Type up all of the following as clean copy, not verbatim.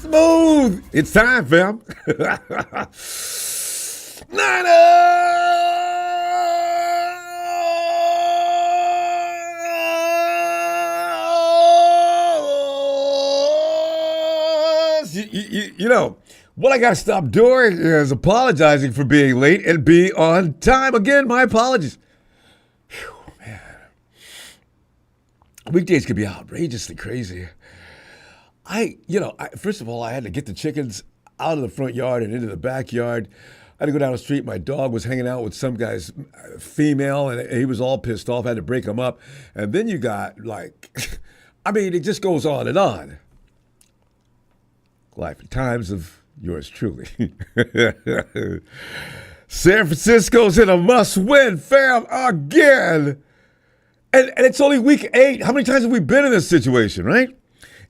Smooth. It's time, fam. Niners. You know, what I got to stop doing is apologizing for being late and be on time. Again, my apologies. Whew, man. Weekdays can be outrageously crazy. First of all, I had to get the chickens out of the front yard and into the backyard. I had to go down the street. My dog was hanging out with some guy's female, and he was all pissed off. I had to break him up. And then you got, it just goes on and on. Life and times of yours truly. San Francisco's in a must-win, fam, again. And it's only week 8. How many times have we been in this situation, right?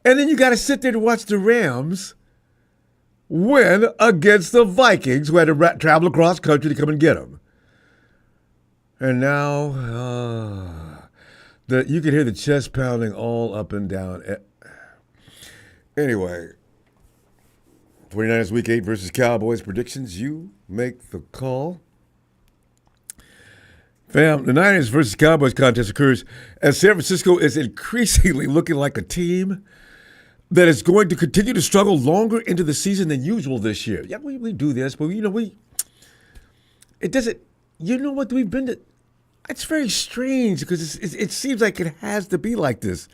And then you got to sit there to watch the Rams win against the Vikings, who had to travel across country to come and get them. And now you can hear the chest pounding all up and down. Anyway, 49ers Week 8 versus Cowboys predictions. You make the call. Fam, the Niners versus Cowboys contest occurs as San Francisco is increasingly looking like a team that is going to continue to struggle longer into the season than usual this year. Yeah, we do this, but it doesn't, we've been to, it's very strange because it seems like it has to be like this.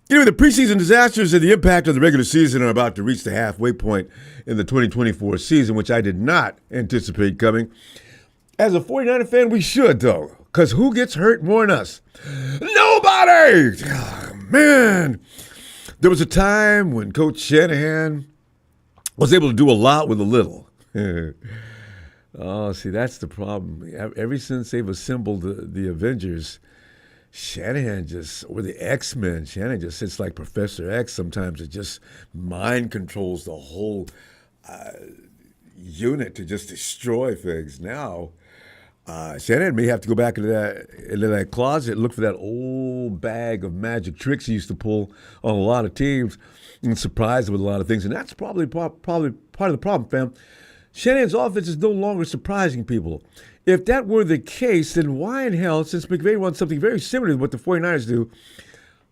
The preseason disasters and the impact of the regular season are about to reach the halfway point in the 2024 season, which I did not anticipate coming. As a 49er fan, we should, though, because who gets hurt more than us? Nobody! Oh, man. There was a time when Coach Shanahan was able to do a lot with a little. Oh, see, that's the problem. Ever since they've assembled the Avengers, Shanahan or the X-Men, Shanahan just sits like Professor X. Sometimes it just mind controls the whole unit to just destroy things. Now, Shanahan may have to go back into that closet and look for that old bag of magic tricks he used to pull on a lot of teams and surprise them with a lot of things. And that's probably part of the problem, fam. Shanahan's offense is no longer surprising people. If that were the case, then why in hell, since McVay runs something very similar to what the 49ers do,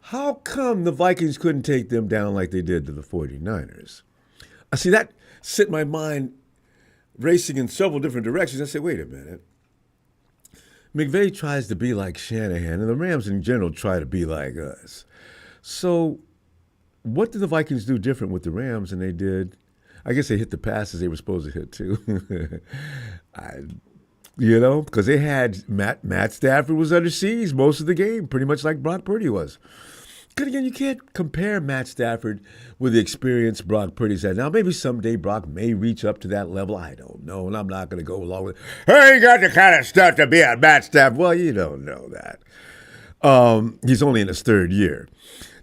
how come the Vikings couldn't take them down like they did to the 49ers? I see that set my mind racing in several different directions. I say, wait a minute. McVay tries to be like Shanahan, and the Rams in general try to be like us. So what did the Vikings do different with the Rams than they did? I guess they hit the passes they were supposed to hit, too. Because they had Matt Stafford was under siege most of the game, pretty much like Brock Purdy was. But again, you can't compare Matt Stafford with the experience Brock Purdy's had. Now, maybe someday Brock may reach up to that level. I don't know, and I'm not going to go along with it. He ain't got the kind of stuff to be a Matt Stafford. Well, you don't know that. He's only in his 3rd year.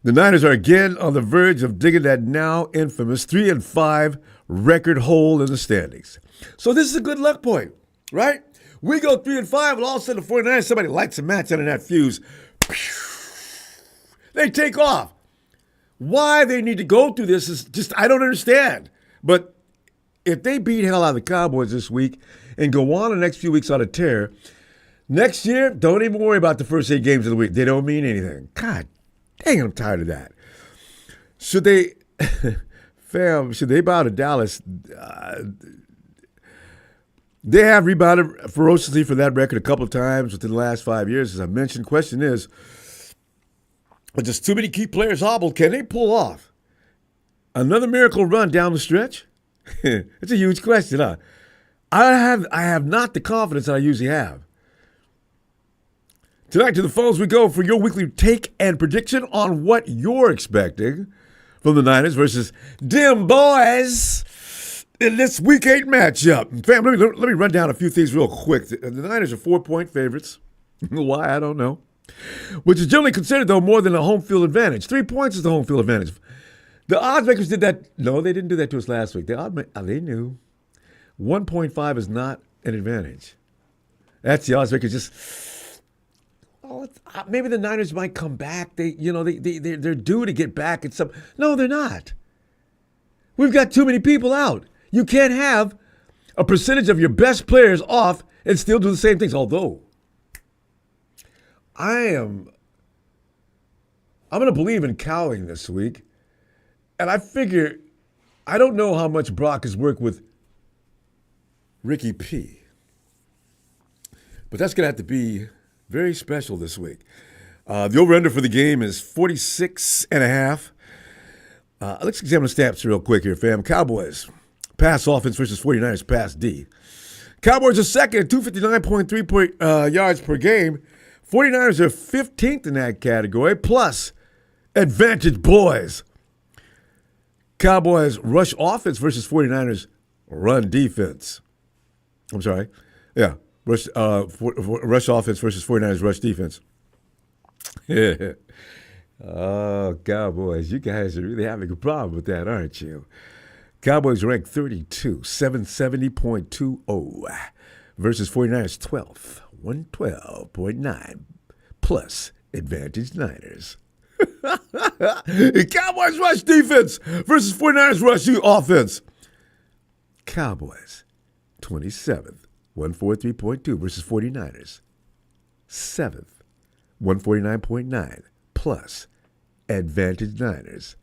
The Niners are again on the verge of digging that now infamous 3-5 record hole in the standings. So this is a good luck point, right? We go 3-5, and all of a sudden the 49ers, somebody lights a match under that fuse. They take off. Why they need to go through this is just, I don't understand. But if they beat hell out of the Cowboys this week and go on the next few weeks on a tear, next year, don't even worry about the first 8 games of the week. They don't mean anything. God dang, I'm tired of that. Should they bow to Dallas? They have rebounded ferociously for that record a couple of times within the last 5 years, as I mentioned. Question is, with just too many key players hobbled, can they pull off another miracle run down the stretch? It's a huge question, huh? I have not the confidence that I usually have. Tonight to the phones we go for your weekly take and prediction on what you're expecting from the Niners versus Dim Boys in this Week 8 matchup. Fam, let me run down a few things real quick. The Niners are 4-point favorites. Why, I don't know. Which is generally considered, though, more than a home field advantage. 3 points is the home field advantage. The odds makers did that. No, they didn't do that to us last week. They knew. 1.5 is not an advantage. That's the odds makers just, maybe the Niners might come back. They're due to get back at some. No, they're not. We've got too many people out. You can't have a percentage of your best players off and still do the same things. Although, I'm going to believe in cowing this week. And I figure, I don't know how much Brock has worked with Ricky P. But that's going to have to be very special this week. The over-under for the game is 46.5. Let's examine the stats real quick here, fam. Cowboys, pass offense versus 49ers, pass D. Cowboys are second at 259.3 yards per game. 49ers are 15th in that category, plus advantage boys. Cowboys rush offense versus 49ers run defense. I'm sorry. Yeah. Rush offense versus 49ers rush defense. Yeah. Oh, Cowboys, you guys are really having a problem with that, aren't you? Cowboys ranked 32, 770.20 versus 49ers 12, 112.9 plus advantage Niners. Cowboys rush defense versus 49ers rush offense. Cowboys 27th, 143.2 versus 49ers 7th, 149.9 plus advantage Niners.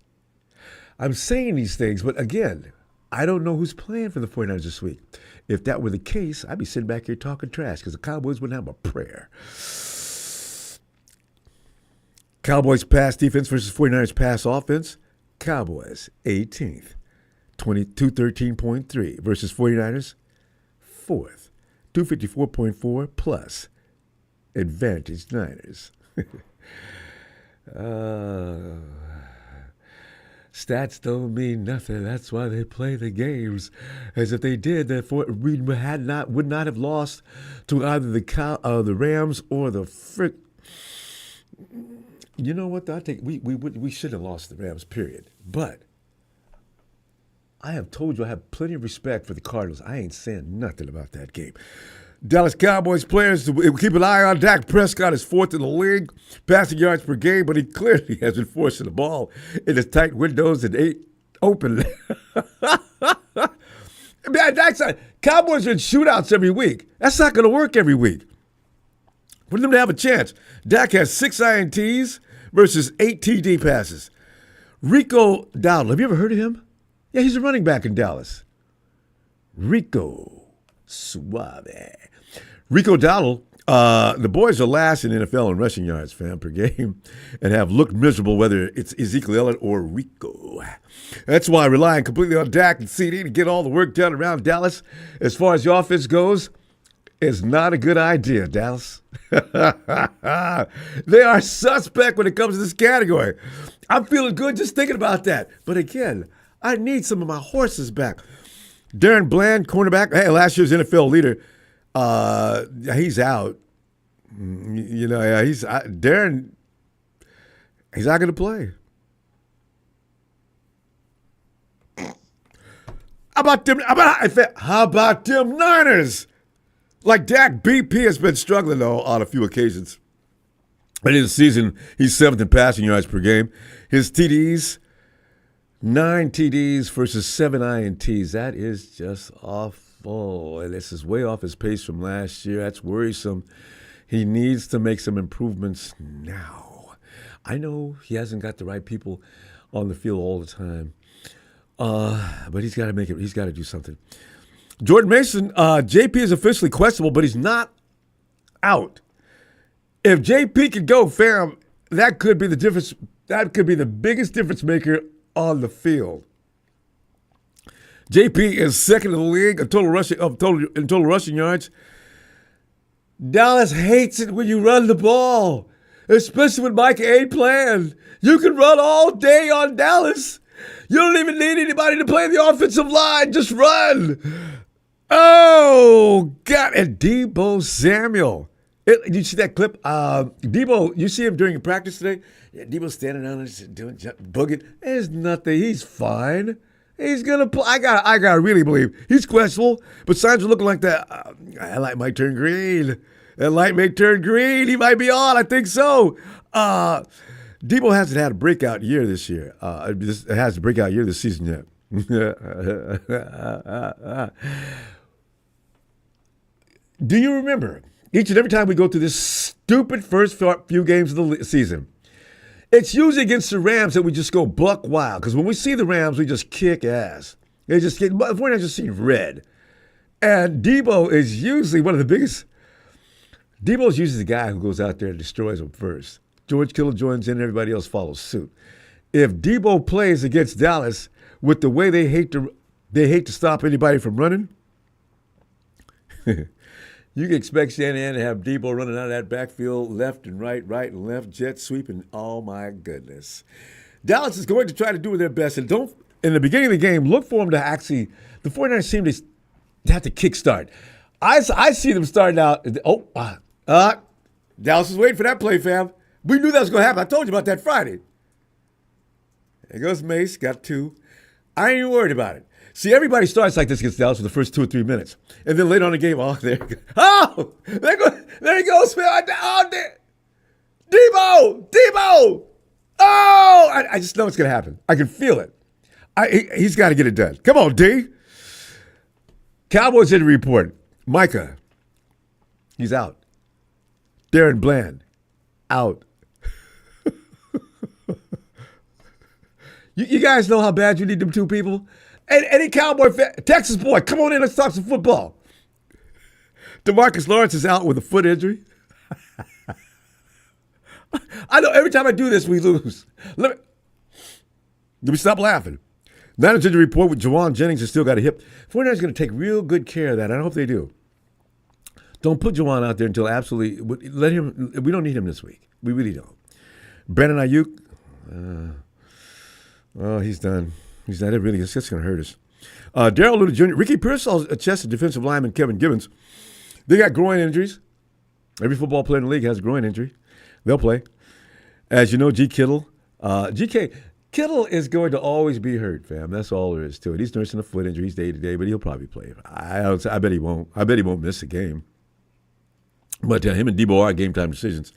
I'm saying these things, but again, I don't know who's playing for the 49ers this week. If that were the case, I'd be sitting back here talking trash because the Cowboys wouldn't have a prayer. Cowboys pass defense versus 49ers pass offense. Cowboys 18th, 213.3 versus 49ers 4th, 254.4 plus advantage Niners. Stats don't mean nothing. That's why they play the games. As if they did, therefore we would not have lost to either the Rams or the frick. You know what? I think we should have lost the Rams. Period. But I have told you I have plenty of respect for the Cardinals. I ain't saying nothing about that game. Dallas Cowboys players keep an eye on Dak Prescott is 4th in the league, passing yards per game, but he clearly has been forcing the ball in his tight windows and 8 open. Cowboys are in shootouts every week. That's not going to work every week. For them to have a chance, Dak has 6 INTs versus 8 TD passes. Rico Dowdle, have you ever heard of him? Yeah, he's a running back in Dallas. Rico Suave. Rico Dowdle, the boys are last in NFL in rushing yards, fam, per game, and have looked miserable whether it's Ezekiel Elliott or Rico. That's why relying completely on Dak and CD to get all the work done around Dallas as far as the offense goes is not a good idea, Dallas. They are suspect when it comes to this category. I'm feeling good just thinking about that. But again, I need some of my horses back. Darren Bland, cornerback, hey, last year's NFL leader, he's out. You know, Darren, he's not going to play. How about them Niners? Like Dak, BP has been struggling, though, on a few occasions. And in the season, he's 7th in passing yards per game. His TDs, 9 TDs versus 7 INTs. That is just awful. And this is way off his pace from last year. That's worrisome. He needs to make some improvements now. I know he hasn't got the right people on the field all the time. But he's got to make it. He's got to do something. Jordan Mason, JP is officially questionable, but he's not out. If JP could go, fam, that could be the difference. That could be the biggest difference maker on the field. JP is 2nd in the league in total rushing yards. Dallas hates it when you run the ball, especially when Mike ain't playing. You can run all day on Dallas. You don't even need anybody to play the offensive line. Just run. Oh, God. And Deebo Samuel. Did you see that clip? Deebo, you see him during practice today? Yeah, Deebo's standing down and doing booging. There's nothing. He's fine. He's going to play. I got to really believe. He's questionable, but signs are looking like that. That light might turn green. That light may turn green. He might be on. I think so. Deebo hasn't had a breakout year this year. Has a breakout year this season yet. Do you remember each and every time we go through this stupid first few games of the season, it's usually against the Rams that we just go buck wild. Because when we see the Rams, we just kick ass. We're not just seeing red. And Debo is usually one of the biggest. Debo's usually the guy who goes out there and destroys them first. George Kittle joins in, and everybody else follows suit. If Debo plays against Dallas with the way they hate to stop anybody from running, you can expect Shanahan to have Debo running out of that backfield left and right and left, jet sweeping. Oh, my goodness. Dallas is going to try to do their best. And don't, in the beginning of the game, look for them to actually, the 49ers seem to have to kickstart. I see them starting out. Dallas is waiting for that play, fam. We knew that was going to happen. I told you about that Friday. There goes Mace, got 2. I ain't even worried about it. See, everybody starts like this against Dallas for the first 2 or 3 minutes. And then later on in the game, there he goes, man. Debo! Oh, I just know it's going to happen. I can feel it. He's got to get it done. Come on, D. Cowboys injury report. Micah, he's out. Darren Bland, out. You guys know how bad you need them 2 people? Any Cowboy fan, Texas boy, come on in, let's talk some football. DeMarcus Lawrence is out with a foot injury. I know every time I do this, we lose. Let me stop laughing. Niners injury report with Jawan Jennings has still got a hip. 49ers going to take real good care of that. I hope they do. Don't put Jawan out there until absolutely, let him, we don't need him this week. We really don't. Brandon Ayuk, he's done. He's not. It really is. It's going to hurt us. Darrell Luter Jr., Ricky Pearsall's chested defensive lineman Kevin Gibbons. They got groin injuries. Every football player in the league has a groin injury. They'll play. As you know, Kittle is going to always be hurt, fam. That's all there is to it. He's nursing a foot injury. He's day to day, but he'll probably play. I bet he won't. I bet he won't miss a game. But him and Debo are game time decisions.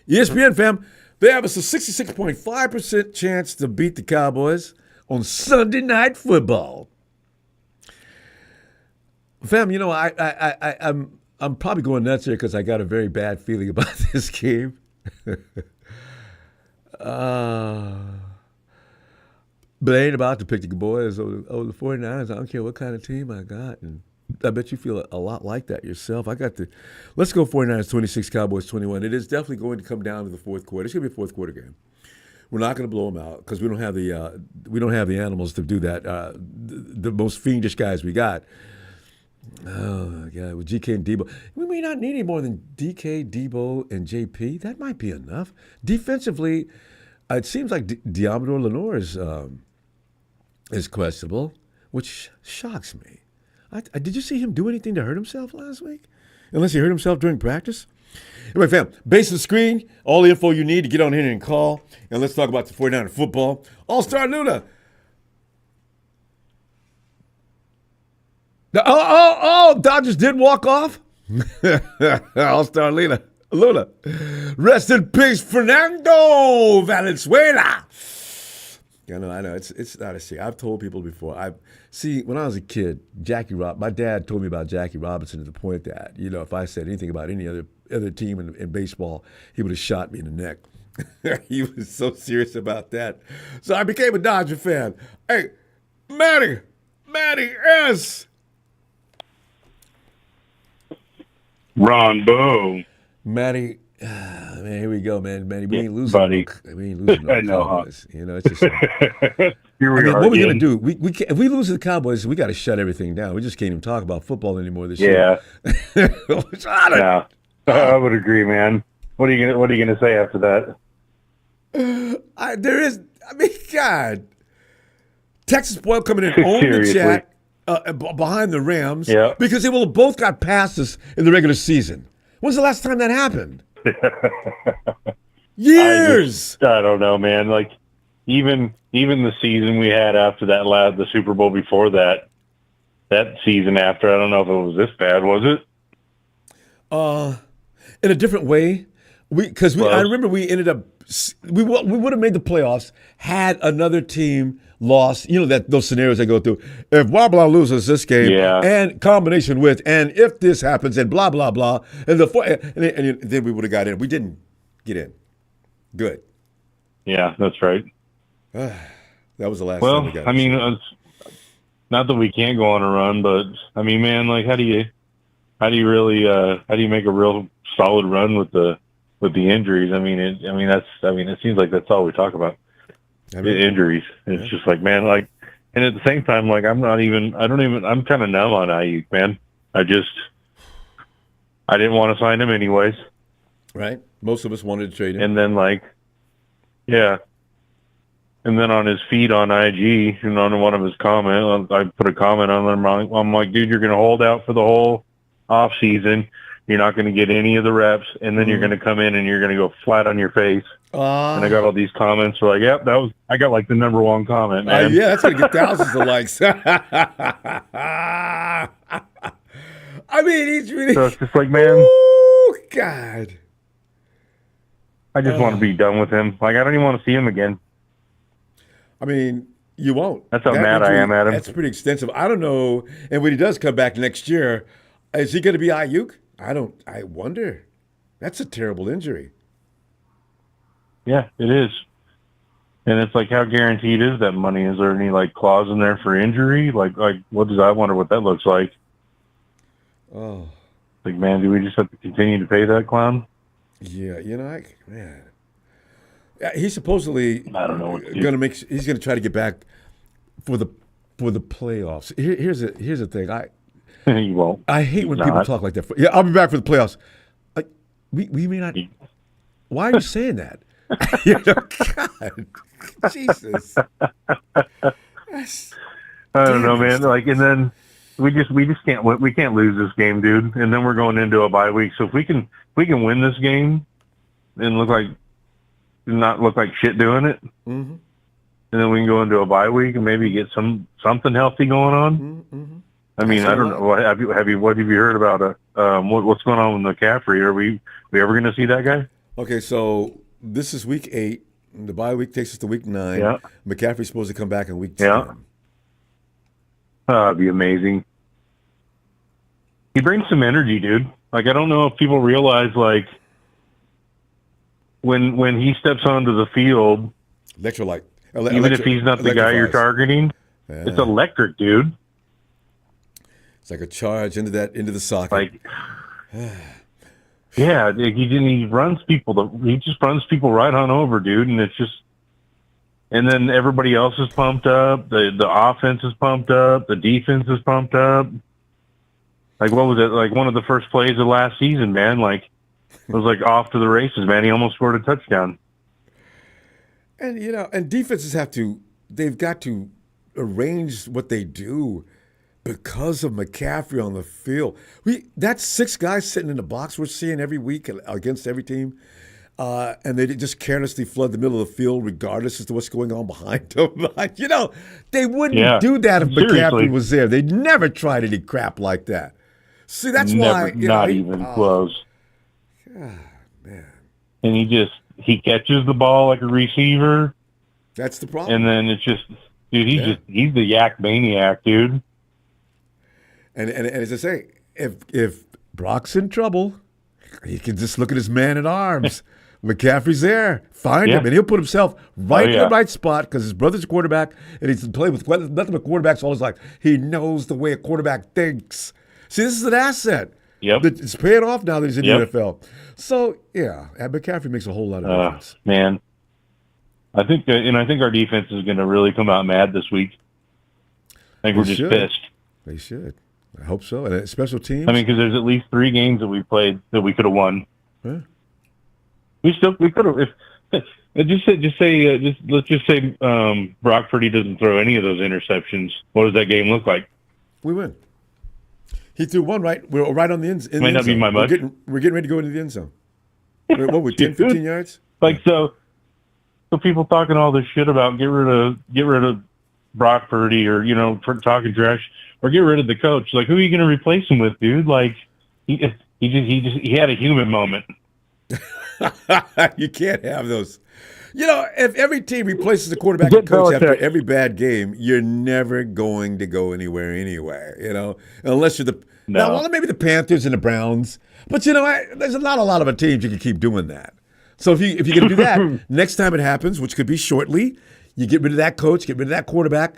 ESPN, fam, they have us a 66.5% chance to beat the Cowboys on Sunday Night Football. Fam, you know, I'm probably going nuts here because I got a very bad feeling about this game. But I ain't about to pick the boys over the 49ers. I don't care what kind of team I got. And I bet you feel a lot like that yourself. Let's go 49ers 26, Cowboys 21. It is definitely going to come down to the fourth quarter. It's going to be a fourth quarter game. We're not going to blow them out because we don't have the animals to do that. The most fiendish guys we got. Oh my God, with GK and Debo, we may not need any more than DK, Debo, and JP. That might be enough. Defensively, it seems like Diamador Lenore is questionable, which shocks me. Did you see him do anything to hurt himself last week? Unless he hurt himself during practice. Anyway, fam, base of the screen, all the info you need to get on here and call. And let's talk about the 49er football. All-Star Luna. Dodgers did walk off? All-Star Luna. Rest in peace, Fernando Valenzuela. I know. It's not a secret. I've told people before. When I was a kid, my dad told me about Jackie Robinson to the point that, if I said anything about any other team in baseball, he would have shot me in the neck. He was so serious about that. So I became a Dodger fan. Hey, Matty S. Ronbo. Matty, man, here we go, man. Matty, we ain't losing. Buddy. We ain't losing no Cowboys. It's just Here we are what are we again. going to do? We can't, if we lose to the Cowboys, we got to shut everything down. We just can't even talk about football anymore this year. Yeah. I would agree, man. What are you gonna say after that? God. Texas Boyle coming in on the chat behind the Rams because they will have both got passes in the regular season. When's the last time that happened? Years. I don't know, man. Like even the season we had after that, the Super Bowl before that season after, I don't know if it was this bad, was it? In a different way. I remember we ended up we would have made the playoffs had another team lost. You know that those scenarios they go through. If blah blah loses this game, and combination with, and if this happens, and blah blah blah, and then we would have got in. We didn't get in. Good. Yeah, that's right. That was the last. Well, time we got I mean, not that we can't go on a run, but I mean, man, like, how do you make a real solid run with the injuries? It seems like that's all we talk about. Injuries. It's just like, man, like, and at the same time, like, I'm kind of numb on Ayuk, man. I didn't want to sign him anyways. Right. Most of us wanted to trade him. And then, like, yeah. And then on his feed on IG, and on one of his comments, I put a comment on him. I'm like, dude, you're going to hold out for the whole off season. You're not going to get any of the reps, and then you're going to come in and you're going to go flat on your face. And I got all these comments were like, yep, I got like the number one comment, man. Yeah, that's going to get thousands of likes. I mean, he's really. So it's just like, man. Oh, God. I just want to be done with him. Like, I don't even want to see him again. I mean, you won't. That's how mad I am at him. That's pretty extensive. I don't know. And when he does come back next year, is he going to be Ayuk? I wonder. That's a terrible injury. Yeah, it is. And it's like, how guaranteed is that money? Is there any, like, clause in there for injury? Like, what does I wonder what that looks like? Oh. Like, man, do we just have to continue to pay that clown? Yeah, man. He's supposedly I don't know he's going to try to get back for the playoffs. Here's the thing. You won't. I hate when people talk like that. Yeah, I'll be back for the playoffs. Like, we may not. Why are you saying that? God, Jesus. I don't know, man. Like, and then we just can't lose this game, dude. And then we're going into a bye week. So if we can win this game and not look like shit doing it, and then we can go into a bye week and maybe get something healthy going on. I mean, I don't know. What have you heard about what's going on with McCaffrey? Are we ever going to see that guy? Okay, so this is week 8. The bye week takes us to week 9. Yeah. McCaffrey's supposed to come back in week 10. Yeah. That'd be amazing. He brings some energy, dude. Like, I don't know if people realize, like, when he steps onto the field, electrolyte. Even if he's not the guy you're targeting, it's electric, dude. It's like a charge into the socket. Like, yeah, he runs people. He just runs people right on over, dude. And it's just, and then everybody else is pumped up. The offense is pumped up. The defense is pumped up. Like, what was it? Like, one of the first plays of last season, man. Like, it was like off to the races, man. He almost scored a touchdown. And and defenses they've got to arrange what they do because of McCaffrey on the field. That's 6 guys sitting in the box we're seeing every week against every team. And they just carelessly flood the middle of the field regardless as to what's going on behind them. They wouldn't do that if McCaffrey was there. They'd never tried any crap like that. See, that's why. Not even close. God, man. And he catches the ball like a receiver. That's the problem. And then it's just, dude, he's the yak maniac, dude. And as I say, if Brock's in trouble, he can just look at his man at arms. McCaffrey's there. Find him, and he'll put himself right in the right spot because his brother's a quarterback, and he's played with nothing but quarterbacks all his life. He knows the way a quarterback thinks. See, this is an asset. Yep. It's paying off now that he's in the NFL. So, yeah, McCaffrey makes a whole lot of difference. Man. I think our defense is going to really come out mad this week. I think we're just pissed. They should. I hope so. And special teams? I mean, because there's at least 3 games that we played that we could have won. Huh? We could have. Let's just say Brock Purdy doesn't throw any of those interceptions. What does that game look like? We win. He threw one right. We're right on the end. Might not be my much. We're getting ready to go into the end zone. What were 10, 15 yards? Like so people talking all this shit about get rid of Brock Purdy or talking trash or get rid of the coach. Like, who are you going to replace him with, dude? Like he had a human moment. You can't have those. If every team replaces the quarterback and Get coach after Belichick. every bad game, you're never going to go anywhere anyway. Unless you're No. maybe the Panthers and the Browns, but there's not a lot of teams you can keep doing that. So if you're going to do that, next time it happens, which could be shortly, you get rid of that coach, get rid of that quarterback,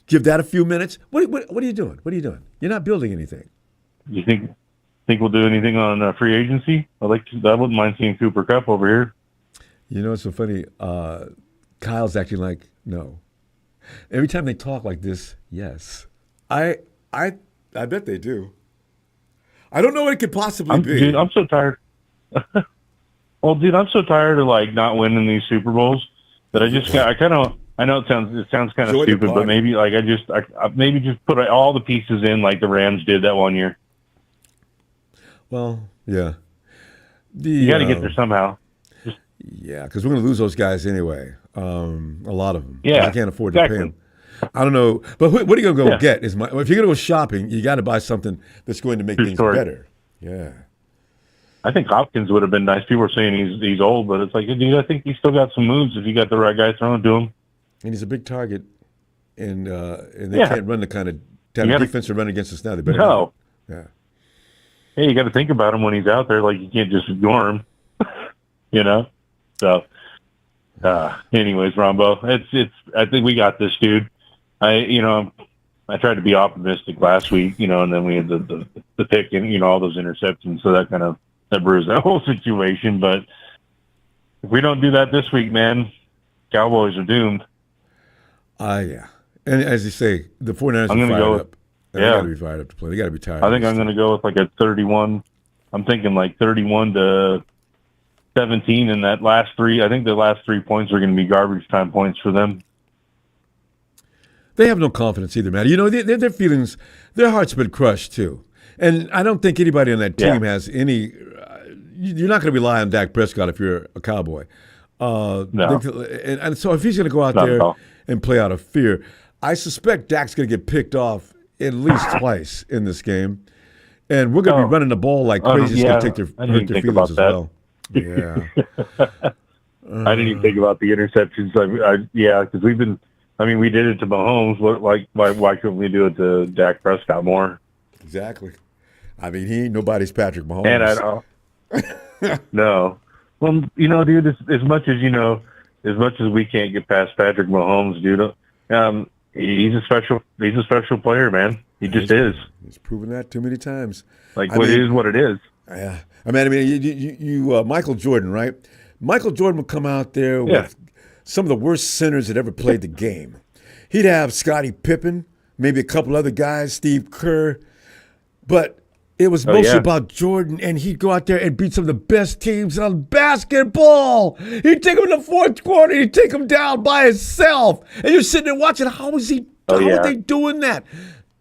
give that a few minutes. What are you doing? What are you doing? You're not building anything. You think we'll do anything on free agency? I wouldn't mind seeing Cooper Kupp over here. It's so funny. Kyle's acting like no. Every time they talk like this, yes. I bet they do. I don't know what it could possibly be. Dude, I'm so tired. Well, dude, I'm so tired of not winning these Super Bowls that I know it sounds kind of Enjoy the stupid, but party. maybe I maybe just put all the pieces in like the Rams did that one year. Well, yeah. You got to get there somehow. Yeah, because we're going to lose those guys anyway. A lot of them. Yeah, I can't afford to pay exactly. them. I don't know, but what are you going to go Yeah. get? If you're going to go shopping, you got to buy something that's going to make True things story. better. Yeah. I think Hopkins would have been nice. People are saying he's old, but it's like, dude, I think he's still got some moves if you got the right guy throwing to him. And he's a big target, and they Yeah. can't run the kind of You gotta- defense to run against us now. They better No. not. Yeah. Hey, you got to think about him when he's out there. Like, you can't just ignore him, So, anyways, Ronbo, I think we got this, dude. I tried to be optimistic last week, and then we had the pick and, all those interceptions. So that bruised that whole situation. But if we don't do that this week, man, Cowboys are doomed. Yeah. And as you say, the 49ers I'm are gonna fired go up. They got to be fired up to play. They got to be tired. I think I'm going to go with like a 31. I'm thinking like 31-17 in that last three. I think the last 3 points are going to be garbage time points for them. They have no confidence either, man. Their feelings, their heart's been crushed too. And I don't think anybody on that team has any. You're not going to rely on Dak Prescott if you're a Cowboy. No. And so if he's going to go out Not at there all. and play out of fear, I suspect Dak's going to get picked off at least twice in this game. And we're going to be running the ball like crazy. It's going to I didn't hurt their think feelings about as that. well. Yeah. I didn't even think about the interceptions. Because we did it to Mahomes. Why couldn't we do it to Dak Prescott more? Exactly. I mean, he ain't nobody's Patrick Mahomes. And I don't. No. Well, dude, as much as we can't get past Patrick Mahomes, dude, he's a special player, man. He just is. He's proven that too many times. It is what it is. Yeah. You Michael Jordan, right? Michael Jordan would come out there with some of the worst centers that ever played the game. He'd have Scottie Pippen, maybe a couple other guys, Steve Kerr, but it was mostly about Jordan, and he'd go out there and beat some of the best teams on basketball. He'd take them in the fourth quarter. He'd take them down by himself. And you're sitting there watching, how are they doing that?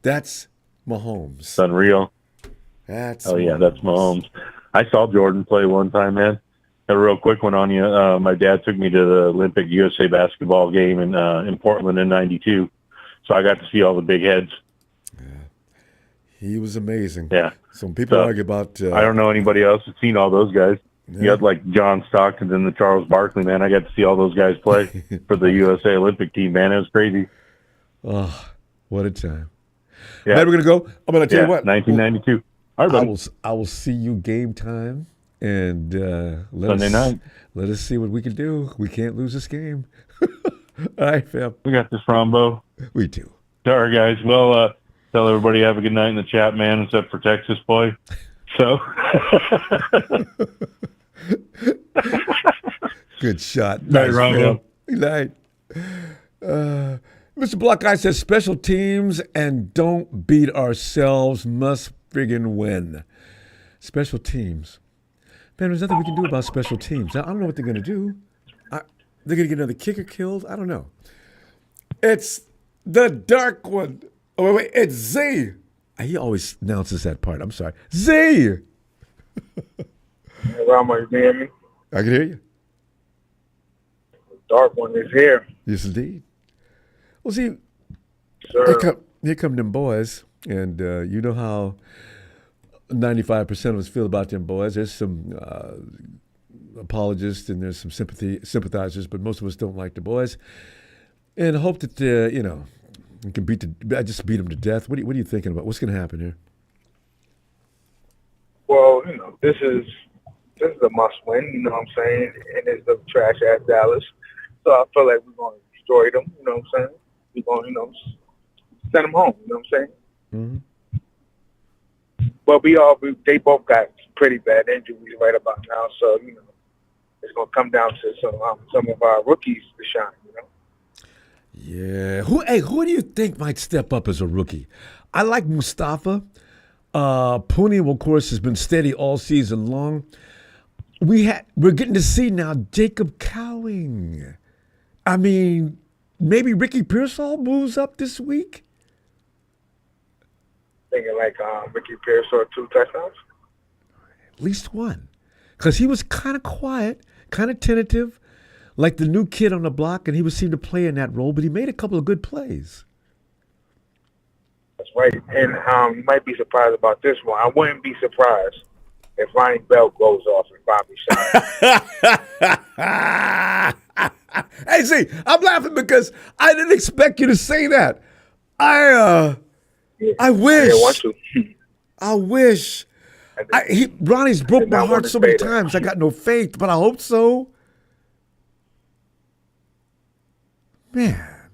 That's Mahomes. It's unreal. That's Mahomes. I saw Jordan play one time, man. A real quick one on you. My dad took me to the Olympic USA basketball game in Portland in '92, so I got to see all the big heads. He was amazing. Yeah. Some people argue about. I don't know anybody else that's seen all those guys. Yeah. You had like John Stockton and the Charles Barkley, man. I got to see all those guys play for the USA Olympic team, man. It was crazy. Oh, what a time. Yeah. Man, we're going to go. I'm going to tell you what. 1992. All right, buddy. I will see you game time. And Sunday night. Let us see what we can do. We can't lose this game. All right, fam. We got this, Ronbo. We do. All right, guys. Well, tell everybody have a good night in the chat, man, except for Texas boy. So. Good shot. Night, Ronbo. Good night. Mr. Blockeye says special teams and don't beat ourselves, must friggin' win. Special teams. Man, there's nothing we can do about special teams. I don't know what they're going to do. They're going to get another kicker killed? I don't know. It's the dark one. Oh, wait, it's Z. He always announces that part. I'm sorry. Z. Hey, Rama, you can hear me? I can hear you. The dark one is here. Yes, indeed. Well, see, Sir. here come them boys, and you know how 95% of us feel about them boys. There's some apologists and there's some sympathizers, but most of us don't like the boys. And hope that we can I just beat them to death. What are you thinking about? What's going to happen here? Well, this is a must-win. You know what I'm saying? And it's the trash-ass Dallas. So I feel like we're going to destroy them. You know what I'm saying? We're going to, send them home. You know what I'm saying? Mm-hmm. But they both got pretty bad injuries right about now. So, it's going to come down to some of our rookies to shine, Yeah. Who do you think might step up as a rookie? I like Mustafa. Purdy, of course, has been steady all season long. We're getting to see now Jacob Cowing. I mean, maybe Ricky Pearsall moves up this week. Thinking like Ricky Pearsall 2 touchdowns? At least one. Because he was kind of quiet, kind of tentative, like the new kid on the block, and he would seem to play in that role, but he made a couple of good plays. That's right. And you might be surprised about this one. I wouldn't be surprised if Ronnie Bell goes off and Bobby shot. Hey, see, I'm laughing because I didn't expect you to say that. I wish. I want to. I wish. Ronnie's broke my heart so many times. I got no faith, but I hope so. Man.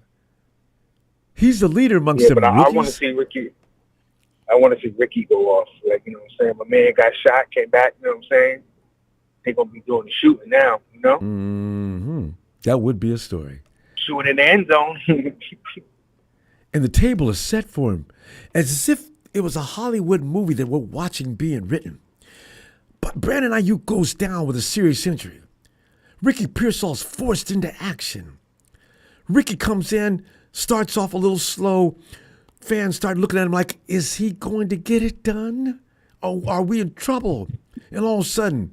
He's the leader amongst them but rookies. I want to see Ricky. I want to see Ricky go off. Like, what I'm saying? My man got shot, came back, what I'm saying? They're going to be doing the shooting now, Mm-hmm. That would be a story. Shooting in the end zone. And the table is set for him as if it was a Hollywood movie that we're watching being written. But Brandon Ayuk goes down with a serious injury. Ricky Pearsall's forced into action. Ricky comes in, starts off a little slow. Fans start looking at him like, is he going to get it done? Oh, are we in trouble? And all of a sudden,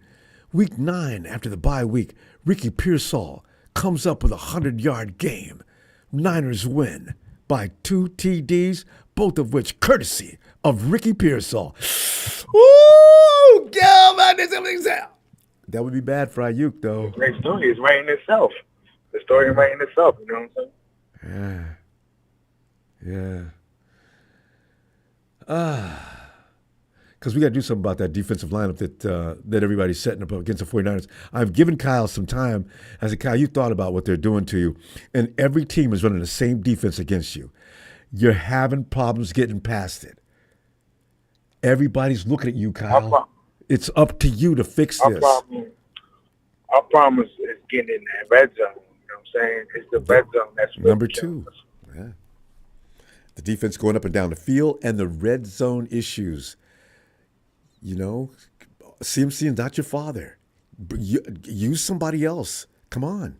week 9 after the bye week, Ricky Pearsall comes up with a 100-yard game. Niners win by 2 TDs, both of which courtesy of Ricky Pearsall. Woo! That would be bad for Ayuk, though. Great story. It's writing itself. The story writing itself, you know what I'm saying? Yeah. Because we got to do something about that defensive lineup that everybody's setting up against the 49ers. I've given Kyle some time. I said, Kyle, you thought about what they're doing to you, and every team is running the same defense against you. You're having problems getting past it. Everybody's looking at you, Kyle. It's up to you to fix this. Our problem is getting in that red zone. You know what I'm saying? It's the red zone that's number 2. Yeah. The defense going up and down the field and the red zone issues. CMC is not your father. Use somebody else. Come on.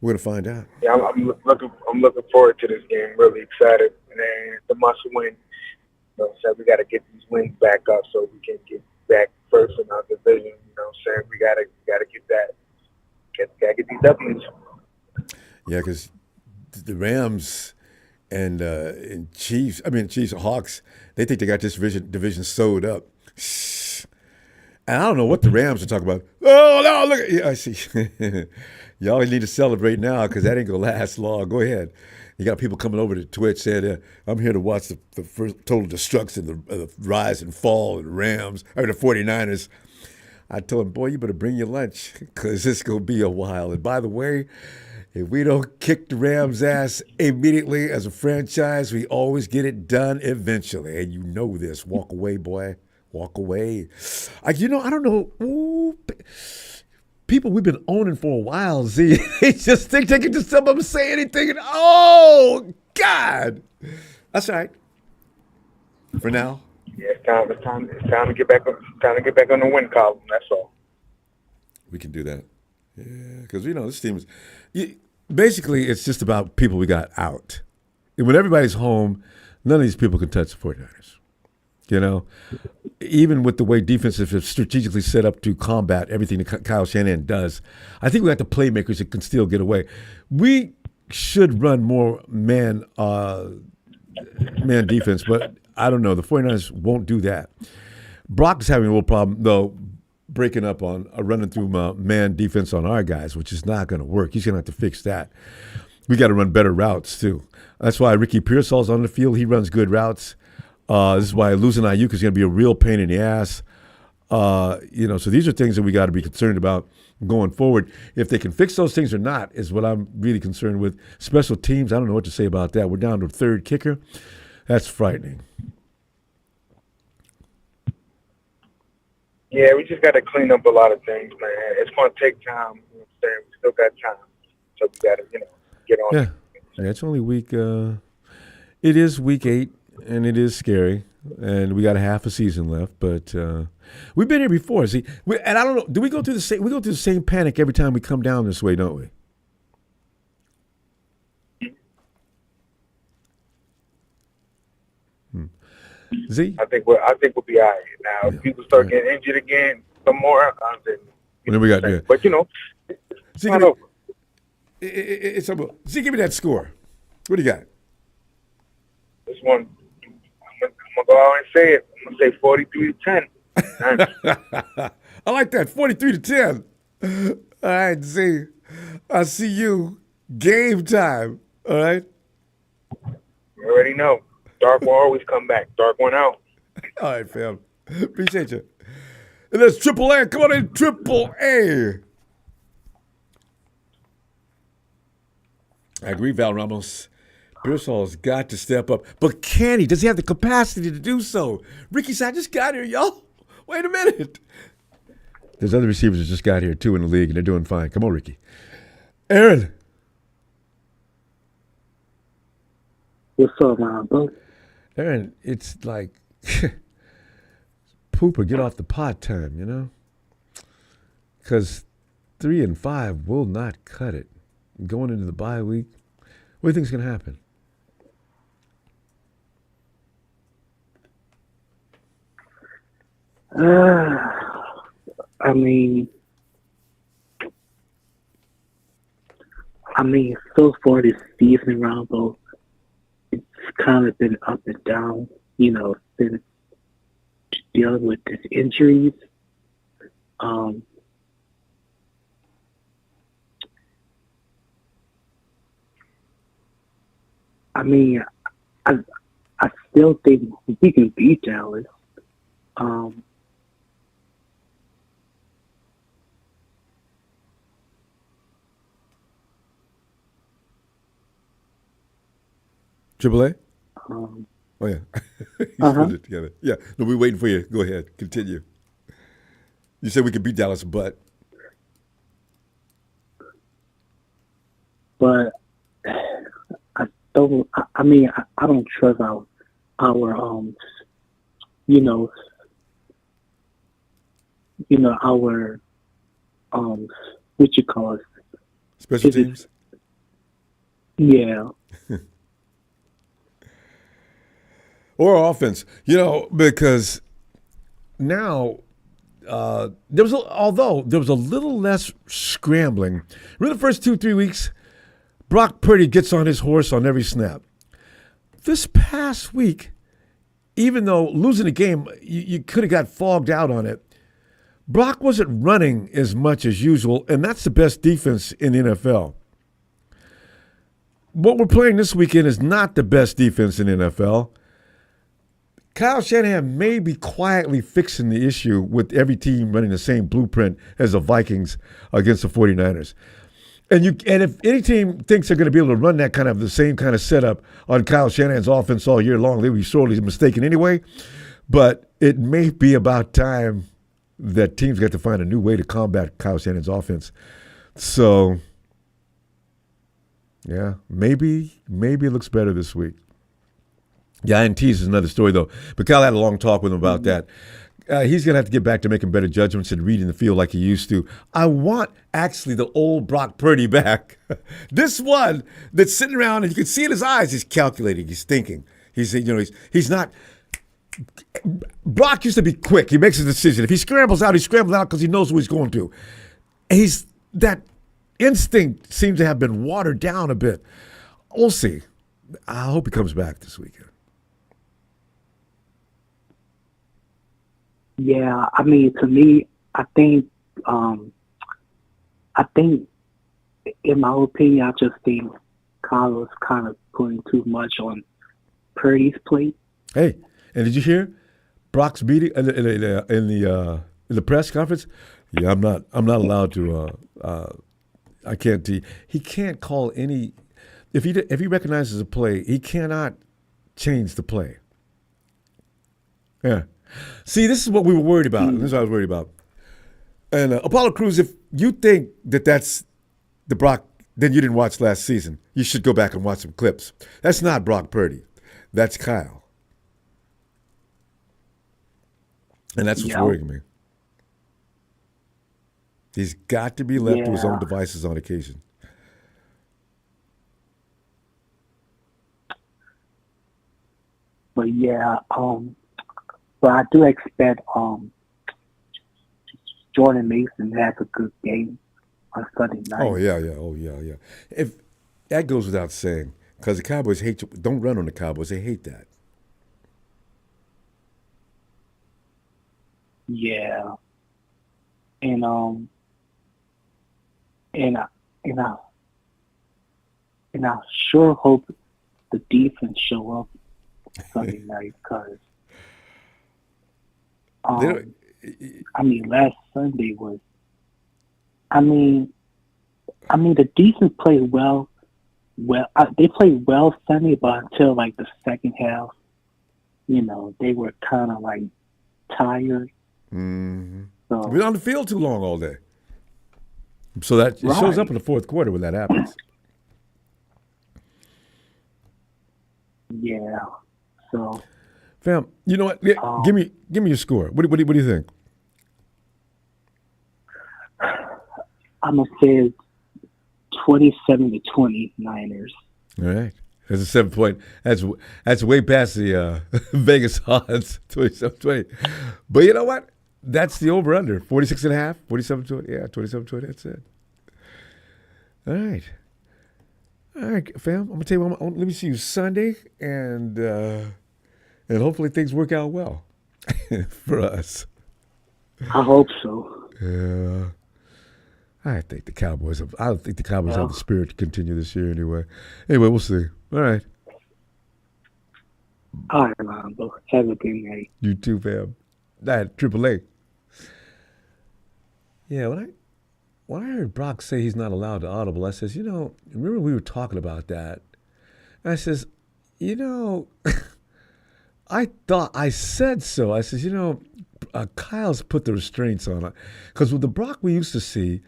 We're gonna find out. Yeah, I'm looking forward to this game. Really excited, and it's a must win. So we got to get these wins back up so we can get back first in our division. You know what I'm saying? We gotta get that. Gotta get these W's. Yeah, because the Rams and Hawks, they think they got this division sewed up. And I don't know what the Rams are talking about. Oh, no, look. Yeah, I see. Y'all need to celebrate now because that ain't going to last long. Go ahead. You got people coming over to Twitch saying, I'm here to watch the first total destruction, the rise and fall of the the 49ers. I told him, boy, you better bring your lunch because it's going to be a while. And by the way, if we don't kick the Rams' ass immediately as a franchise, we always get it done eventually. And you know this. Walk away, boy. Walk away. I don't know. Ooh, people we've been owning for a while, Z, they just think they can just step up and say anything. And, oh, God. That's all right. For now. Yeah, it's time to get back on the win column. That's all. We can do that. Yeah, because this team is basically it's just about people we got out. And when everybody's home, none of these people can touch the 49ers. Even with the way defenses have strategically set up to combat everything that Kyle Shanahan does, I think we got the playmakers that can still get away. We should run more man defense, but I don't know. The 49ers won't do that. Brock is having a little problem, though, breaking up on running through man defense on our guys, which is not going to work. He's going to have to fix that. We got to run better routes, too. That's why Ricky Pearsall's on the field. He runs good routes. This is why losing Ayuk is going to be a real pain in the ass. So these are things that we got to be concerned about going forward. If they can fix those things or not is what I'm really concerned with. Special teams, I don't know what to say about that. We're down to a third kicker. That's frightening. Yeah, we just got to clean up a lot of things, man. It's going to take time. You know what I'm saying? We still got time. So we got to, get on it. Yeah, it's only week it is week 8, and it is scary. And we got a half a season left, but we've been here before. See, and I don't know. Do we go through the same? We go through the same panic every time we come down this way, don't we? Z? I think we'll be all right. Now, if people start getting injured again, some more. Then we got there. But it's not over. It's over. Z, give me that score. What do you got? This one, I'm gonna go out and say it. I'm gonna say 43-10. I like that, 43-10. All right, Z. I see you. Game time. All right. You already know. Dark will always come back. Dark one out. All right, fam. Appreciate you. And that's Triple A. Come on in, Triple A. I agree, Val Ramos. Pearsall's got to step up. But can he? Does he have the capacity to do so? Ricky said, I just got here, y'all. Wait a minute. There's other receivers that just got here, too, in the league, and they're doing fine. Come on, Ricky. Aaron. What's up, Ronbo? Aaron, it's like poop or get off the pot time, Because 3 and 5 will not cut it. Going into the bye week, what do you think is going to happen? So far this season, Ronbo, it's kind of been up and down, been dealing with these injuries. I still think we can beat Dallas. Triple A? Oh, yeah. You put it together. Yeah. No, we're waiting for you. Go ahead. Continue. You said we could beat Dallas, but. But I don't trust our our what you call it? Special teams? Yeah. Or offense, because now there was a little less scrambling. Remember the first 2-3 weeks, Brock Purdy gets on his horse on every snap. This past week, even though losing the game, you could have got fogged out on it, Brock wasn't running as much as usual, and that's the best defense in the NFL. What we're playing this weekend is not the best defense in the NFL. Kyle Shanahan may be quietly fixing the issue with every team running the same blueprint as the Vikings against the 49ers. And if any team thinks they're going to be able to run the same kind of setup on Kyle Shanahan's offense all year long, they would be sorely mistaken anyway. But it may be about time that teams get to find a new way to combat Kyle Shanahan's offense. So, yeah, maybe it looks better this week. Yeah, INTs is another story, though. But Kyle had a long talk with him about that. He's going to have to get back to making better judgments and reading the field like he used to. I want, actually, the old Brock Purdy back. This one that's sitting around, and you can see in his eyes, he's calculating, he's thinking. He's not. Brock used to be quick. He makes a decision. If he scrambles out, because he knows what he's going to. That instinct seems to have been watered down a bit. We'll see. I hope he comes back this weekend. Yeah, I mean, to me, um, I think, in my opinion, I just think Kyle was kind of putting too much on Purdy's plate. Hey, and did you hear Brock's meeting in the press conference? Yeah, I'm not allowed to. I can't. He can't call any. If he recognizes a play, he cannot change the play. Yeah. See, this is what we were worried about. This is what I was worried about. And Apollo Crews, if you think that that's the Brock, then you didn't watch last season. You should go back and watch some clips. That's not Brock Purdy. That's Kyle. And that's what's worrying me. He's got to be left to his own devices on occasion. But but I do expect Jordan Mason has a good game on Sunday night. Oh yeah. If that goes without saying, because the Cowboys don't run on the Cowboys. They hate that. Yeah, and I sure hope the defense show up Sunday night because I mean last Sunday was I mean the defense played well. They played well Sunday, but until like the second half, they were kind of like tired. Mm-hmm. So, we've been on the field too long all day. So that it shows up in the fourth quarter when that happens. Yeah. So, fam, you know what? Give me your score. What do you think? I'm gonna say 27-20 Niners. All right. That's a 7-point. That's way past the Vegas odds, 27-20. But you know what? That's the over-under, 46.5, 47-20. Yeah, 27-20. That's it. All right. All right, fam. I'm gonna tell you what. Let me see you Sunday, and hopefully things work out well for us. I hope so. Yeah. I don't think the Cowboys have the spirit to continue this year anyway. Anyway, we'll see. All right. All right, Ronbo. Have a good night. You too, fam. That AAA. Yeah, when I heard Brock say he's not allowed to audible, I says, remember we were talking about that? And I says, I thought I said so. I says, Kyle's put the restraints on it. Because with the Brock we used to see,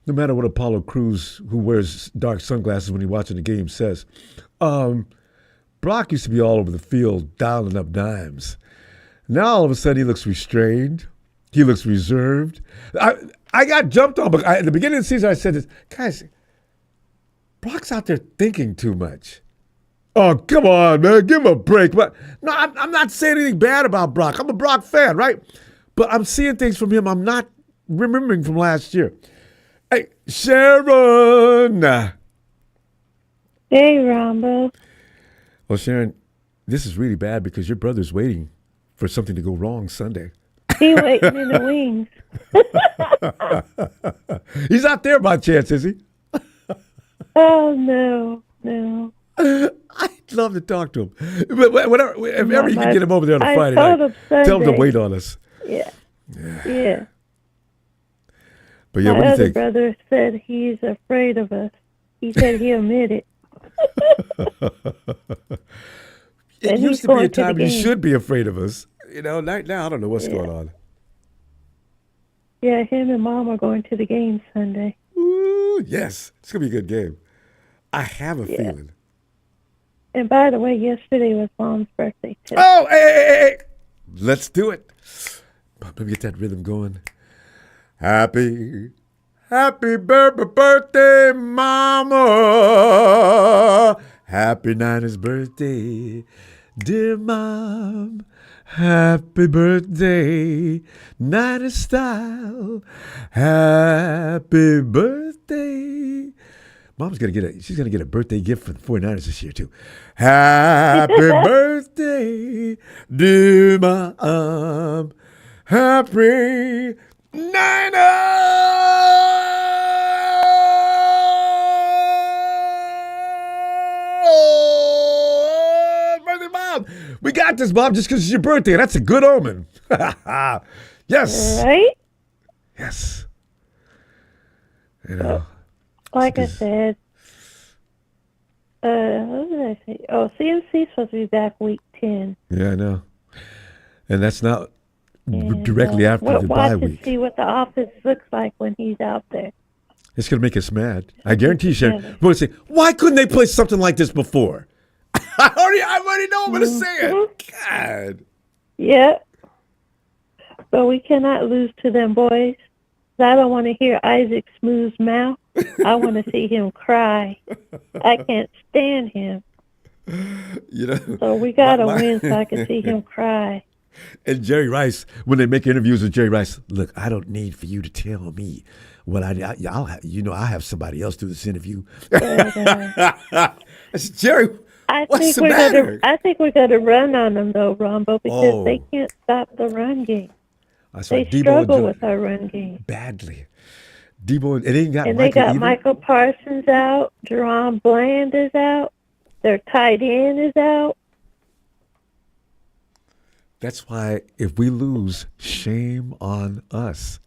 no matter what Apollo Crews, who wears dark sunglasses when he's watching the game, says, Brock used to be all over the field dialing up dimes. Now all of a sudden he looks restrained. He looks reserved. I got jumped on, but at the beginning of the season I said this, guys, Brock's out there thinking too much. Oh, come on, man, give him a break. But no, I'm not saying anything bad about Brock. I'm a Brock fan, right? But I'm seeing things from him I'm not remembering from last year. Hey, Sharon. Hey, Ronbo. Well, Sharon, this is really bad because your brother's waiting for something to go wrong Sunday. He waiting in the wings. He's not there by chance, is he? Oh, no. I'd love to talk to him. But whenever, if ever you can get him over there on a Friday night, tell him to wait on us. Yeah. But yeah, My what do you other think? brother said he's afraid of us. He said he'll admit it. It And used he's to be a going to the time you game. should be afraid of us. Now I don't know what's going on. Yeah, him and Mom are going to the game Sunday. Ooh, yes, it's gonna be a good game. I have a feeling. And by the way, yesterday was Mom's birthday, too. Oh, hey. Let's do it. Let me get that rhythm going. Happy birthday, Mama. Happy Nina's birthday, dear Mom. Happy birthday, Nina style. Happy birthday. Mom's she's gonna get a birthday gift for the 49ers this year too. Happy birthday, dear Mom. Happy Niners! Birthday, Bob. We got this, Bob, just because it's your birthday. That's a good omen. Yes. Right? Yes. You know. Like I said, what did I say? Oh, CMC's supposed to be back week 10. Yeah, I know. And that's not And, directly after the bye watch and week. see what the offense looks like when he's out there. It's going to make us mad. I guarantee you, Sharon. We're going to say, why couldn't they play something like this before? I already know I'm going to say it. God. Yep. But we cannot lose to them boys. I don't want to hear Isaac Smooth's mouth. I want to see him cry. I can't stand him. You know. So we got to win so I can see him cry. And Jerry Rice, when they make interviews with Jerry Rice, look, I don't need for you to tell me what I'll have. I'll have somebody else do this interview. I said, Jerry, what's the matter? I think we're going to run on them though, Ronbo, because they can't stop the run game. They struggle with our run game badly. Debo, and they got and Michael they got either. Michael Parsons out. Jerron Bland is out. Their tight end is out. That's why if we lose, shame on us.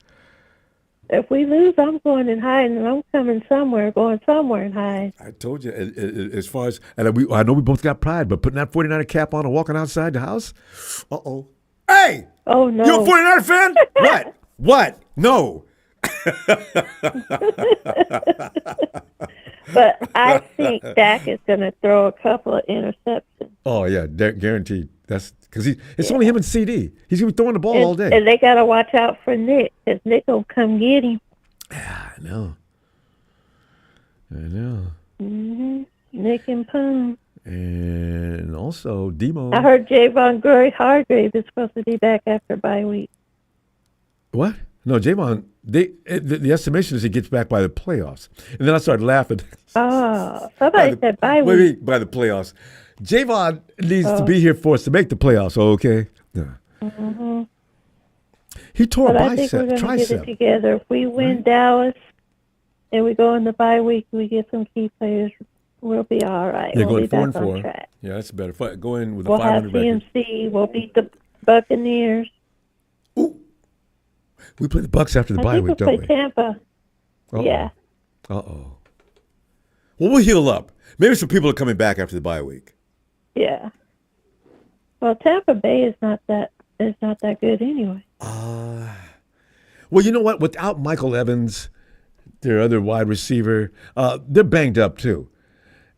If we lose, I'm going and hiding, and I'm coming somewhere, going somewhere and hiding. I told you, as far as, and I know we both got pride, but putting that 49er cap on and walking outside the house, uh-oh. Hey! Oh, no. You a 49er fan? What? What? No. But I think Dak is going to throw a couple of interceptions. Oh, yeah, guaranteed. That's because it's only him and CD. He's going to be throwing the ball all day. And they got to watch out for Nick, because Nick will come get him. Yeah, I know. Mm-hmm. Nick and Poon. And also, Demo. I heard Javon Hargrave is supposed to be back after bye week. What? No, Javon, the estimation is he gets back by the playoffs. And then I started laughing. Oh, somebody said bye week. Wait, by the playoffs. Javon needs to be here for us to make the playoffs, okay? Yeah. Mm-hmm. He tore a But I think we're bicep, going to get it tricep. together. If we win Dallas and we go in the bye week, we get some key players, we'll be all right. Yeah, we'll be going back 4-4. on track. Yeah, that's better. Go in with a We'll have 500 record. CMC. We'll beat the Buccaneers. Ooh. We play the Bucks after the I bye think week, we'll don't play we? Tampa. Uh-oh. Yeah. Uh-oh. Well, we'll heal up. Maybe some people are coming back after the bye week. Yeah. Well, Tampa Bay is not that good anyway. Well, you know what? Without Michael Evans, their other wide receiver, they're banged up too.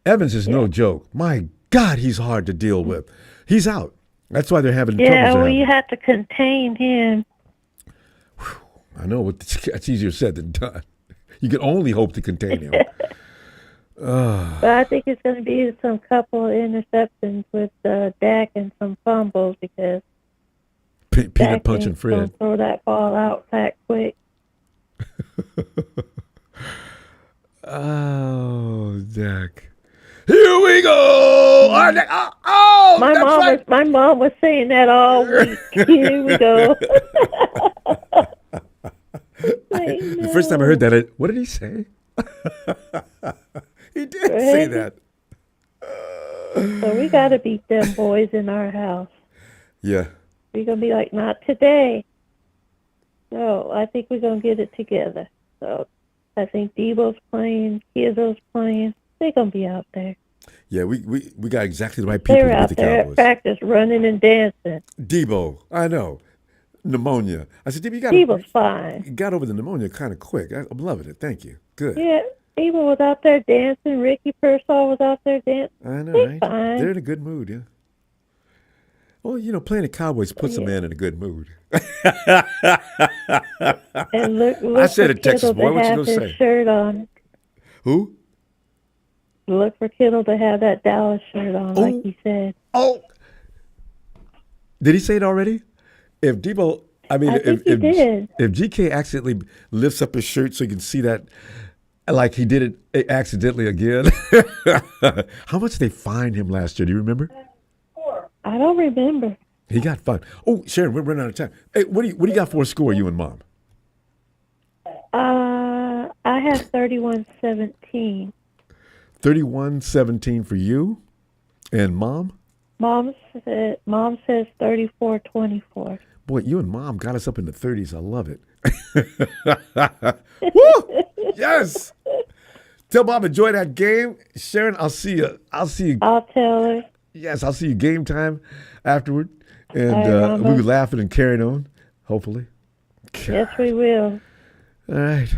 Evans is no joke. My God, he's hard to deal with. He's out. That's why they're having troubles. Yeah, well, you have to contain him. I know. That's easier said than done. You can only hope to contain him. But I think it's going to be some couple of interceptions with Dak and some fumbles because Peanut Dak punching is going Fred. to throw that ball out that quick. Oh, Dak. Here we go. Oh, My mom was saying that all week. Here we go. The first time I heard that, what did he say? He did say that. So we got to beat them boys in our house. Yeah. We're going to be like, not today. No, I think we're going to get it together. So I think Debo's playing, Kizzo's playing. They're going to be out there. Yeah, we got exactly the right people They're to out beat the there Cowboys. at practice running and dancing. Debo, I know. Pneumonia. I said, Debo, Debo's fine. you got over the pneumonia kind of quick. I'm loving it. Thank you. Good. Yeah, Debo was out there dancing. Ricky Pearsall was out there dancing. I know, They're right? fine. They're in a good mood, yeah. Well, playing the Cowboys puts a man in a good mood. And look I said for it, Texas Kittle boy. to What you have gonna his say? shirt on. Who? Look for Kittle to have that Dallas shirt on, like he said. Oh. Did he say it already? If Debo, I think he did. If GK accidentally lifts up his shirt so you can see that, like he did it accidentally again. How much did they fine him last year? Do you remember? I don't remember. He got fun. Oh, Sharon, we're running out of time. Hey, what do you got for a score, you and Mom? I have 31-17. 31-17 for you and Mom? Mom says 34-24. Boy, you and Mom got us up in the 30s. I love it. Woo! Yes. Tell Mom enjoy that game. Sharon, I'll see you. I'll tell her. Yes, I'll see you game time afterward. And right, we'll be laughing and carrying on, hopefully. God. Yes, we will. All right.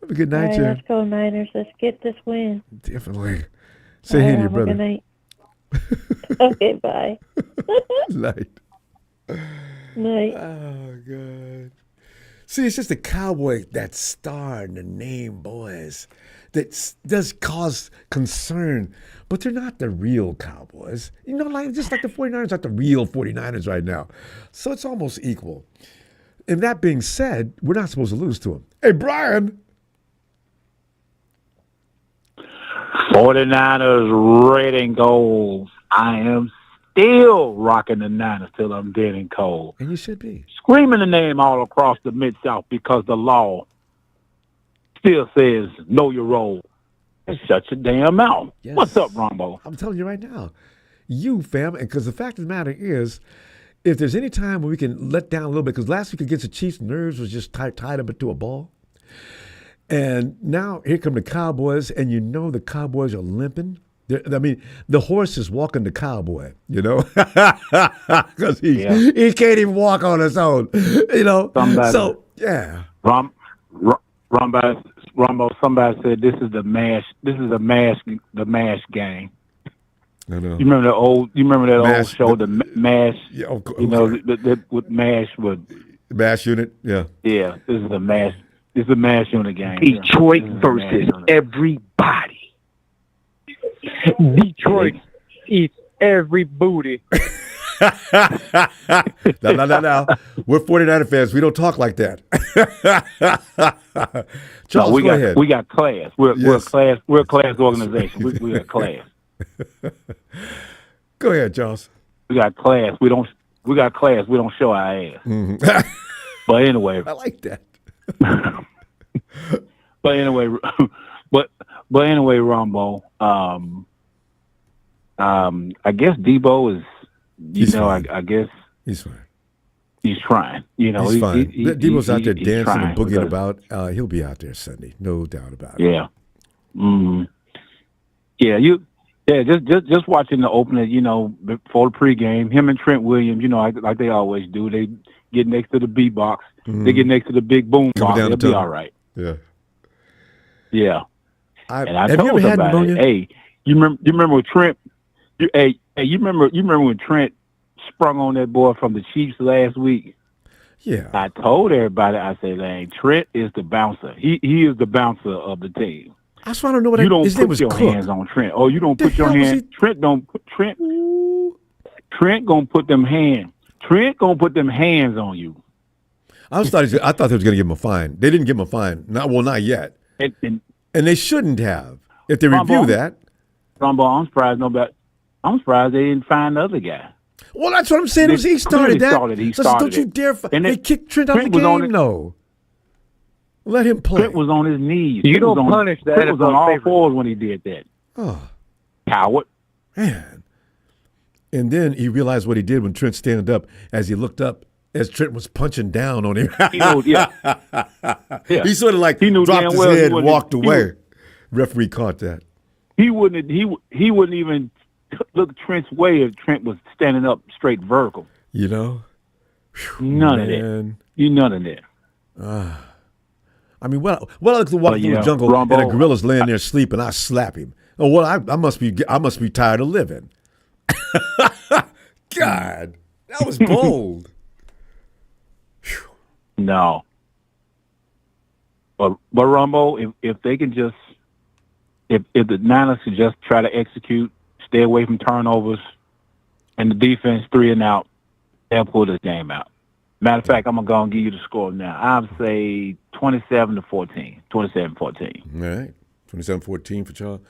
Have a good night, All right, Sharon. let's go Niners. Let's get this win. Definitely. Say hey to your brother. Good night. Okay, bye. Night. Night. Oh, God. See, it's just the Cowboy, that star in the name, boys, that does cause concern. But they're not the real Cowboys. You know, just like the 49ers aren't the real 49ers right now. So it's almost equal. And that being said, we're not supposed to lose to them. Hey, Brian. 49ers red and gold. I am still rocking the Niners till I'm dead and cold. And you should be. Screaming the name all across the Mid-South because the law still says know your role. And shut your damn mouth. Yes. What's up, Ronbo? I'm telling you right now. You, fam, because the fact of the matter is, if there's any time when we can let down a little bit, because last week against the Chiefs, nerves was just tied up into a ball. And now here come the Cowboys, and you know the Cowboys are limping. I mean, the horse is walking the cowboy, you know, because he can't even walk on his own, you know. So, yeah. Ronbo, somebody said this is the mash game. I know. You remember that old show, the Mash? Yeah, okay. You know, with Mash with Mash Unit. Yeah. Yeah, this is the Mash. This is the Mash Unit game. Detroit versus everybody. Detroit eats every booty. No. We're 49er fans. We don't talk like that. Charles, go ahead. We got class. We're a class. We're a class organization. We got class. Go ahead, Charles. We got class. We got class. We don't show our ass. Mm-hmm. But anyway, I like that. But anyway, Rombo. I guess Debo is. I guess he's fine. He's trying. You know, he's fine. Debo's out there dancing and boogieing about. He'll be out there Sunday, no doubt about it. Yeah. Yeah. Just watching the opener. You know, before the pregame, him and Trent Williams. You know, like they always do. They get next to the B box. Mm-hmm. They get next to the big boom box. They'll be all right. Yeah. Yeah. And I told somebody, hey, you remember when Trent? You remember when Trent sprung on that boy from the Chiefs last week? Yeah. I told everybody, I said, "Hey, Trent is the bouncer. He is the bouncer of the team." That's why I don't know what you don't his name was put your Cook. hands on Trent. Oh, you don't put your hands. Trent gonna put them hands. Trent gonna put them hands on you. I thought they was going to give him a fine. They didn't give him a fine. Not yet. And they shouldn't have. If they review that. Ronbo, I'm surprised they didn't find the other guy. Well, that's what I'm saying. He started that. He started don't you dare. They kicked Trent out of the game. No. Let him play. Trent was on his knees. You don't punish that. Trent was on all fours when he did that. Oh. Coward. Man. And then he realized what he did when Trent stood up as he looked up as Trent was punching down on him. He sort of like dropped his head and walked away. Referee caught that. He wouldn't even look Trent's way if Trent was standing up straight vertical. You know? None of that. None of that. I mean, well, I look to walk through the jungle and a gorilla's laying there sleeping, I slap him. Oh, well, I must be tired of living. God, that was bold. No. But Ronbo, if they can just if the Niners could just try to execute, stay away from turnovers, and the defense 3 and out, they'll pull this game out. Matter of fact, I'm going to go and give you the score now. I'll say 27-14. 27-14. All right. 27-14 for Charles.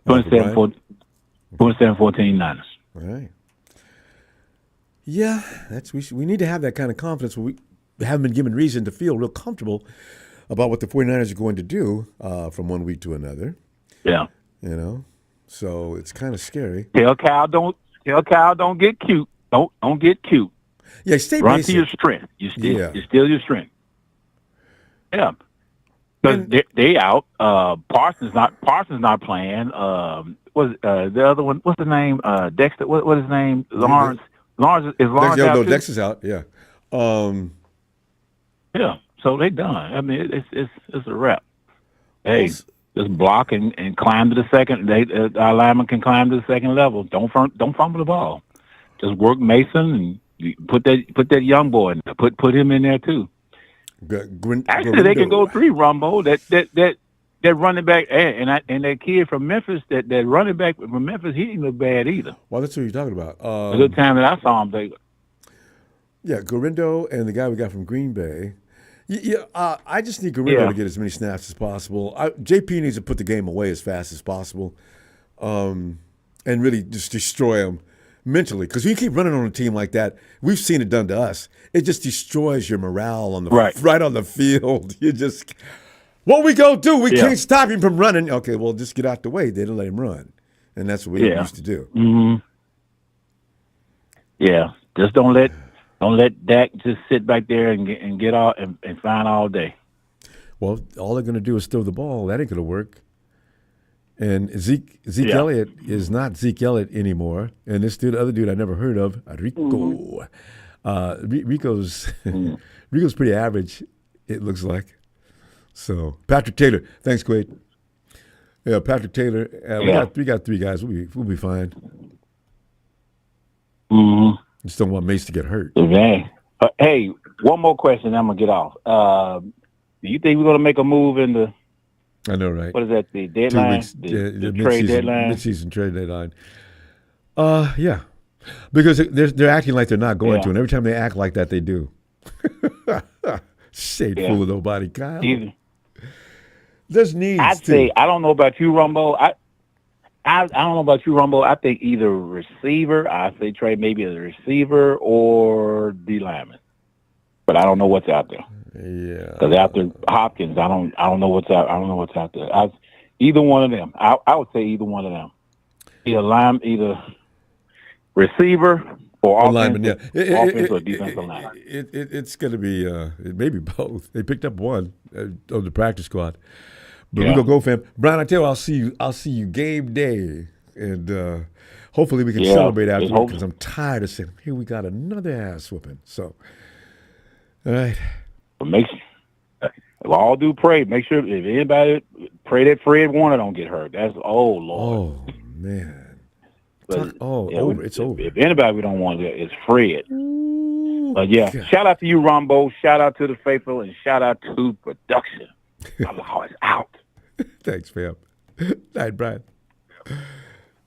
27-14 Niners. All right. Yeah, we need to have that kind of confidence. We haven't been given reason to feel real comfortable about what the 49ers are going to do from one week to another. Yeah. You know, so it's kind of scary. Tell Cal don't get cute. Don't get cute. Yeah, stay Run basic. to your strength. You're still your strength. Yeah. Because they out. Parsons not playing. Was the other one? What's the name? Dexter. What his name? Lawrence. Lawrence out. No, too? Dex is out. Yeah. Yeah. So they done. I mean, it's a wrap. Hey, just block and climb to the second. Our lineman can climb to the second level. Don't fumble the ball. Just work Mason and put that young boy in there. Put him in there too. Actually, they can go 3 Ronbo. That running back and that kid from Memphis, that running back from Memphis, he didn't look bad either. Well, that's what you're talking about. The good time that I saw him, yeah, Gorindo and the guy we got from Green Bay. Yeah, I just need Gorindo to get as many snaps as possible. JP needs to put the game away as fast as possible, and really just destroy him mentally. Because when you keep running on a team like that, we've seen it done to us. It just destroys your morale on the right on the field. You just, what we gonna do? We can't stop him from running. Okay, well, just get out the way. They don't let him run, and that's what we used to do. Mm-hmm. Yeah, just don't let Dak just sit back there and get all and find all day. Well, all they're gonna do is throw the ball. That ain't gonna work. And Zeke Elliott is not Zeke Elliott anymore. And this other dude I never heard of, Rico. Rico's pretty average, it looks like. So Patrick Taylor, thanks, Quade. Yeah, Patrick Taylor. We got 3 guys. We'll be fine. Mm-hmm. Just don't want Mace to get hurt. Okay. Hey, one more question. I'm gonna get off. Do you think we're gonna make a move in the? I know, right? What is that? The deadline? 2 weeks, the trade deadline? Mid-season trade deadline. Yeah. Because they're acting like they're not going to, and every time they act like that, they do. Shade full of nobody, Kyle. There's needs, I'd say, I don't know about you, Ronbo. I don't know about you, Ronbo. I think either receiver, I say trade maybe as a receiver or D lineman. But I don't know what's out there. Yeah. Because after Hopkins, I don't know what's out. I don't know what's out there. Either one of them. I would say either one of them. Either receiver or lineman. Yeah. Offense or defensive line. It's going to be it may be both. They picked up one on the practice squad. But we're gonna go, fam. Brian, I tell you, I'll see you game day, and hopefully we can celebrate afterward because I'm tired of saying, "Here we got another ass whooping." So, all right. We'll all do pray. Make sure if anybody pray that Fred Warner don't get hurt. That's Lord. Oh man. But, over. It's over. If anybody we don't want it's Fred. Ooh, but yeah, God. Shout out to you, Ronbo. Shout out to the faithful, and shout out to production. I'm always out. Thanks, fam. Night, Brian.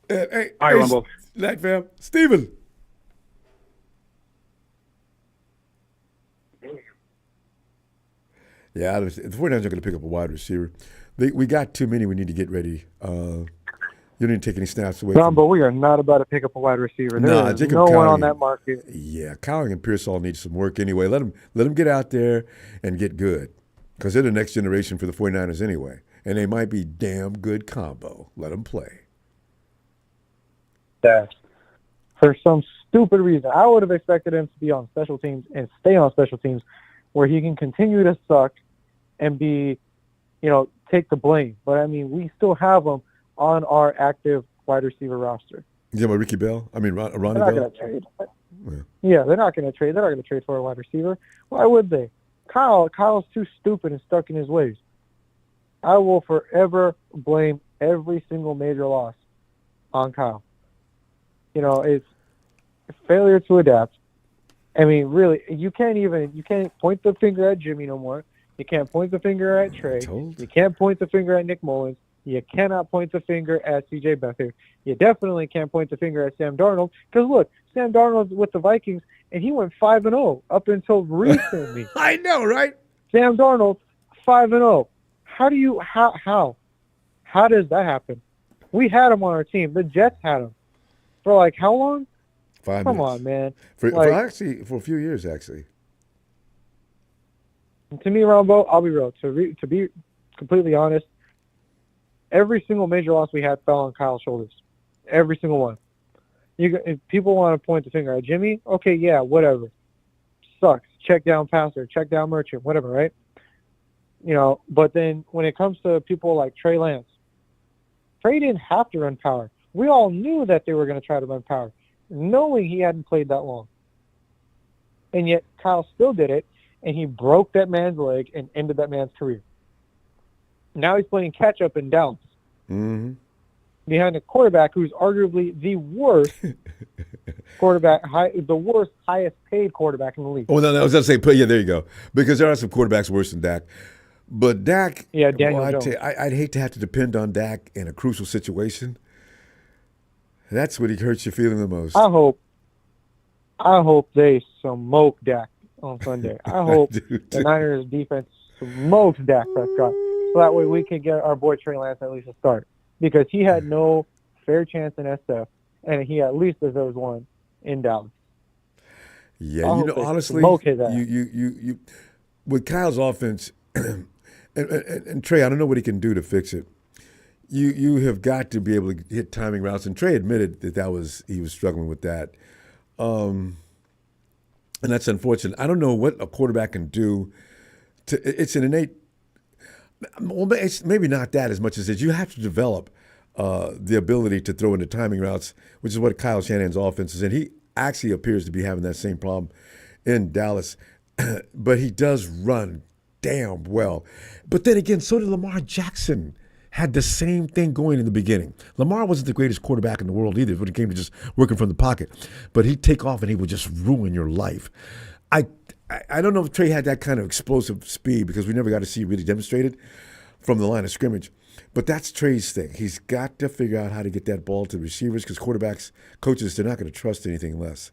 Hey, all right, Ronbo. Night, fam. Steven. Yeah, the 49ers are going to pick up a wide receiver. We got too many we need to get ready. You don't need to take any snaps away. But we are not about to pick up a wide receiver. There's no one on that market. Yeah, Cowing and Pearsall need some work anyway. Let them get out there and get good because they're the next generation for the 49ers anyway. And they might be damn good combo. Let them play. Yeah. For some stupid reason, I would have expected him to be on special teams and stay on special teams where he can continue to suck and be, take the blame. But, I mean, we still have him on our active wide receiver roster. Yeah, but Ricky Bell? I mean, Ronnie Bell? They're not going to trade. Yeah, they're not going to trade. They're not going to trade for a wide receiver. Why would they? Kyle's too stupid and stuck in his ways. I will forever blame every single major loss on Kyle. It's a failure to adapt. I mean, really, you can't point the finger at Jimmy no more. You can't point the finger at Trey. You can't point the finger at Nick Mullins. You cannot point the finger at C.J. Beathard. You definitely can't point the finger at Sam Darnold. Because, look, Sam Darnold's with the Vikings, and he went 5-0 up until recently. I know, right? Sam Darnold, 5-0. How does that happen? We had him on our team. The Jets had him. For, how long? 5 Come minutes. on, man. For Like, a few years, actually. to me, Ronbo, I'll be real. To be completely honest, every single major loss we had fell on Kyle's shoulders. Every single one. If people want to point the finger at Jimmy, okay, yeah, whatever. Sucks. Check down passer, check down merchant, whatever, right? But then when it comes to people like Trey Lance, Trey didn't have to run power. We all knew that they were going to try to run power, knowing he hadn't played that long. And yet Kyle still did it, and he broke that man's leg and ended that man's career. Now he's playing catch-up in Dallas. Mm-hmm. Behind a quarterback who's arguably the worst quarterback, the worst, highest-paid quarterback in the league. Oh, no, I was going to say, yeah, there you go. Because there are some quarterbacks worse than Dak. But Dak, Yeah, Daniel Jones. I'd hate to have to depend on Dak in a crucial situation. That's what hurts your feeling the most. I hope they smoke Dak on Sunday. I hope the Niners defense smokes Dak Prescott, so that way we can get our boy Trey Lance at least a start, because he had no fair chance in SF, and he at least deserves one in Dallas. Yeah, honestly, you with Kyle's offense, and Trey, I don't know what he can do to fix it. You have got to be able to hit timing routes, and Trey admitted he was struggling with that, and that's unfortunate. I don't know what a quarterback can do. It's an innate. Well, it's maybe not that as much as you have to develop the ability to throw into timing routes, which is what Kyle Shanahan's offense is, and he actually appears to be having that same problem in Dallas. But he does run damn well. But then again, so did Lamar Jackson. Had the same thing going in the beginning. Lamar wasn't the greatest quarterback in the world either when it came to just working from the pocket. But he'd take off and he would just ruin your life. I don't know if Trey had that kind of explosive speed, because we never got to see it really demonstrated from the line of scrimmage. But that's Trey's thing. He's got to figure out how to get that ball to the receivers, because quarterbacks, coaches, they're not going to trust anything less.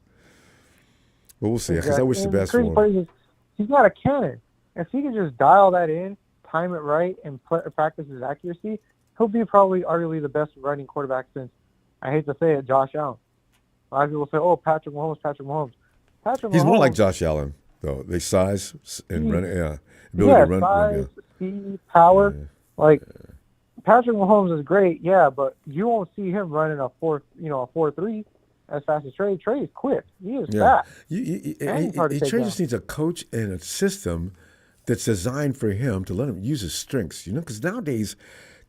But we'll see, because I wish the best for him. He's not a cannon. If he can just dial that in, time it right, and practice his accuracy, he'll be probably arguably the best running quarterback since, I hate to say it, Josh Allen. A lot of people say, oh, Patrick Mahomes. He's more like Josh Allen, though. They size and run, ability to run. Size, speed, power. Yeah. Patrick Mahomes is great, but you won't see him running a 4.3 as fast as Trey. Trey is quick. He is fast. Trey just needs a coach and a system that's designed for him to let him use his strengths, because nowadays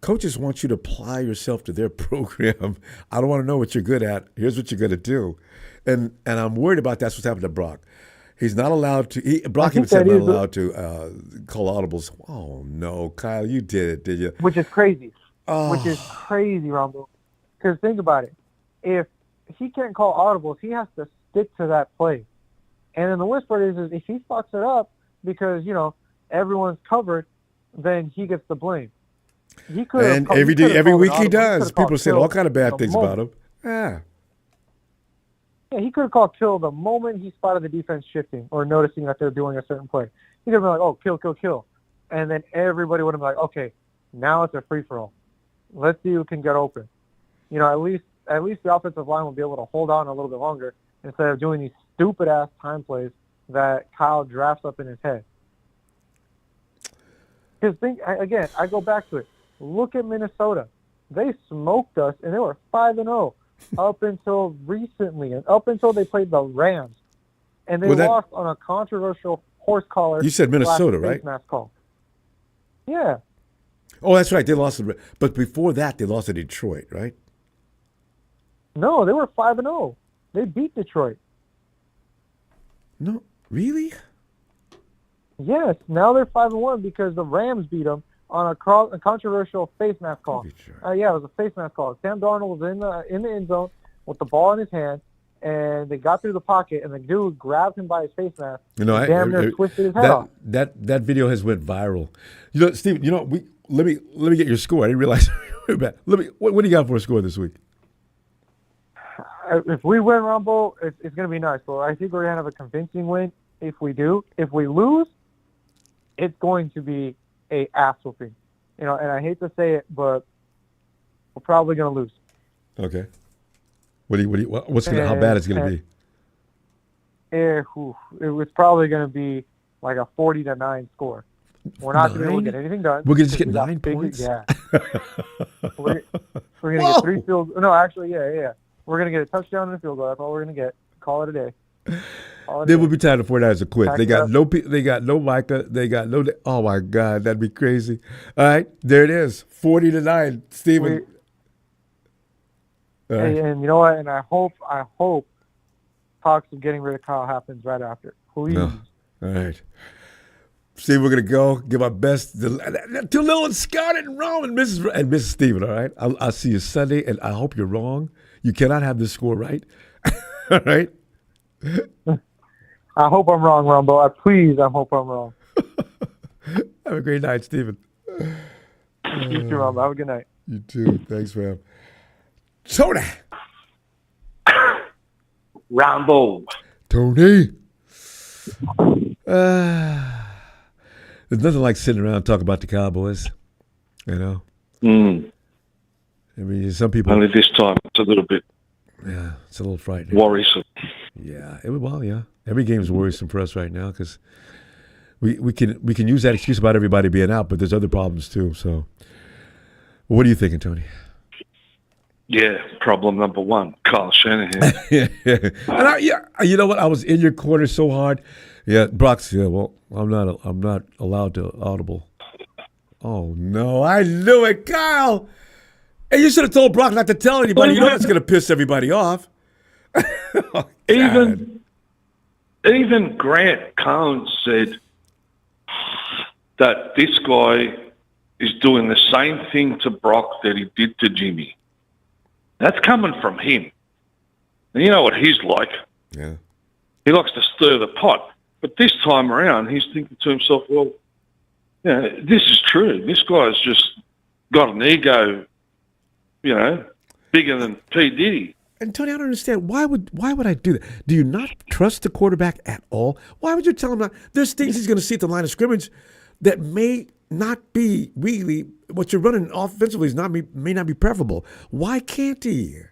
coaches want you to apply yourself to their program. I don't want to know what you're good at. Here's what you're going to do. And I'm worried about that's what's happened to Brock. He's not allowed to, Brock even said not allowed to call audibles. Oh, no, Kyle, you did it, did you? Which is crazy. Which is crazy, Ronbo. Because think about it. If he can't call audibles, he has to stick to that play. And then the worst part is if he fucks it up because, everyone's covered, then he gets the blame. Every week he does. People say all kind of bad things about him. Yeah, he could have called kill the moment he spotted the defense shifting or noticing that they're doing a certain play. He could have been like, oh, kill. And then everybody would have been like, okay, now it's a free-for-all. Let's see who can get open. At least the offensive line will be able to hold on a little bit longer instead of doing these stupid-ass time plays that Kyle drafts up in his head. Because I go back to it. Look at Minnesota. They smoked us, and they were 5-0 up until recently, and up until they played the Rams, and they lost on a controversial horse collar. You said Minnesota, right? Mask call. Yeah. Oh, that's right. They lost, but before that, they lost to Detroit, right? No, they were 5-0. They beat Detroit. No, really? Yes, now they're 5-1 because the Rams beat them on a controversial face mask call. It was a face mask call. Sam Darnold was in the end zone with the ball in his hand, and they got through the pocket, and the dude grabbed him by his face mask. Damn near twisted his head off. That video has went viral. Steve. Let me get your score. I didn't realize. What do you got for a score this week? If we win, Ronbo, it's going to be nice. But I think we're going to have a convincing win. If we do, if we lose, it's going to be a ass whooping. And I hate to say it, but we're probably going to lose. Okay. How bad is it going to be? it was probably going to be like a 40-9 score. We're not going to be able to get anything done. We're going to just get 9 points? Yeah. we're going to get 3 field. No, actually, yeah. We're going to get a touchdown and a field goal. That's all we're going to get. Call it a day. Then we'll be tired of 49ers to quit. They got no Micah. They got no. Oh my God, that'd be crazy. All right, there it is, 40-9, Steven. And you know what? And I hope talks of getting rid of Kyle happens right after. Please. No. All right, Steve, we're gonna go give our best to Lil and Scott and Ron and Mrs. Steven. All right, I'll see you Sunday, and I hope you're wrong. You cannot have this score right. All right. I hope I'm wrong, Ronbo. I hope I'm wrong. Have a great night, Steven. You too, Ronbo. Have a good night. You too. Thanks, man. Tony. Ronbo. Tony. There's nothing like sitting around and talking about the Cowboys, you know? I mean, some people... Only this time it's a little bit... Yeah, it's a little frightening. Worrisome. Yeah, yeah. Every game is worrisome for us right now because we can use that excuse about everybody being out, but there's other problems too. So, what are you thinking, Tony? Yeah, problem number one, Kyle Shanahan. And you know what? I was in your corner so hard. Yeah, Brock's. Yeah, well, I'm not allowed to audible. Oh no, I knew it, Kyle. And you should have told Brock not to tell anybody. You know that's going to piss everybody off. Oh, even Grant Cohn said that this guy is doing the same thing to Brock that he did to Jimmy. That's coming from him. And you know what he's like. Yeah. He likes to stir the pot. But this time around, he's thinking to himself, well, yeah, this is true. This guy's just got an ego, bigger than P. Diddy. And Tony, I don't understand. Why would I do that? Do you not trust the quarterback at all? Why would you tell him that? There's things he's going to see at the line of scrimmage that may not be really what you're running offensively may not be preferable. Why can't he?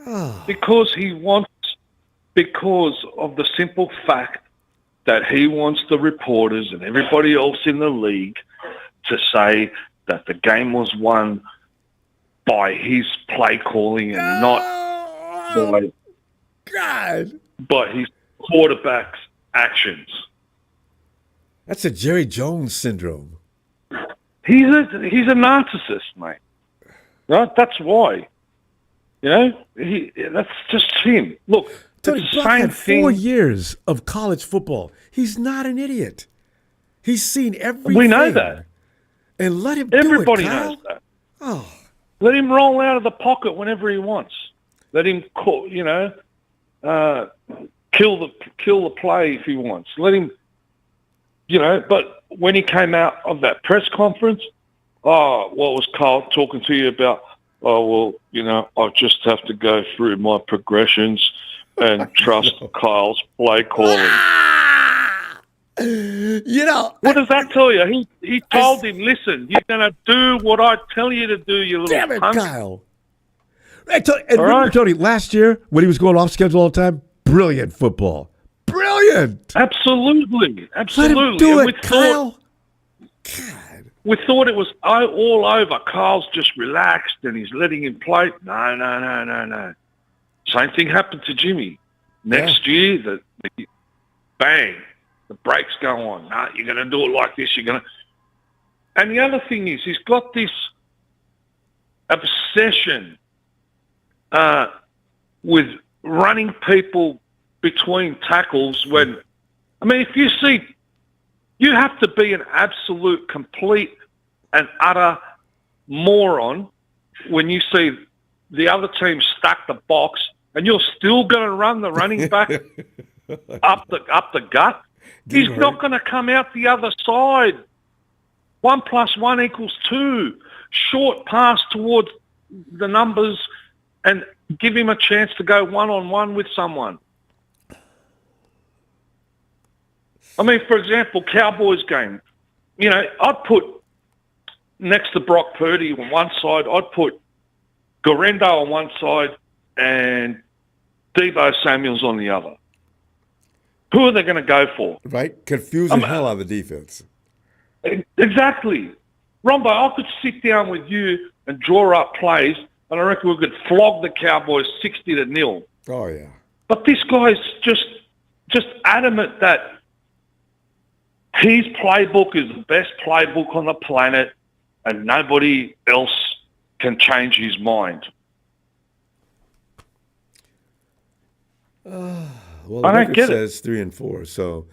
Oh. Because of the simple fact that he wants the reporters and everybody else in the league to say that the game was won by his play calling and not by his quarterback's actions. That's a Jerry Jones syndrome. He's a narcissist, mate. Right? That's why. That's just him. Look, Tony, Brock had 4 years of college football. He's not an idiot. He's seen everything. We know that. And let him Everybody do it, Kyle. knows that. Oh. Let him roll out of the pocket whenever he wants. Let him, kill the play if he wants. Let him, But when he came out of that press conference, what was Kyle talking to you about? Oh, well, I just have to go through my progressions and trust Kyle's play calling. What does that tell you? He told him, listen, you're going to do what I tell you to do, you little damn it, punk. Kyle. Hey, remember, Tony, last year when he was going off schedule all the time, brilliant football. Brilliant. Absolutely. Let him do it, Kyle. God. We thought it was all over. Kyle's just relaxed and he's letting him play. No. Same thing happened to Jimmy. Next year, bang. The brakes go on. Nah, you're going to do it like this. And the other thing is, he's got this obsession with running people between tackles if you see, you have to be an absolute, complete and utter moron when you see the other team stack the box and you're still going to run the running back up the gut. He's not going to come out the other side. 1 + 1 = 2. Short pass towards the numbers and give him a chance to go one-on-one with someone. For example, Cowboys game. I'd put next to Brock Purdy on one side, I'd put Gorendo on one side and Deebo Samuel's on the other. who are they going to go for? Right? Confuse the hell out of the defense. Exactly. Ronbo, I could sit down with you and draw up plays, and I reckon we could flog the Cowboys 60-0. Oh, yeah. But this guy's just adamant that his playbook is the best playbook on the planet, and nobody else can change his mind. Well, I the don't record get says 3-4, so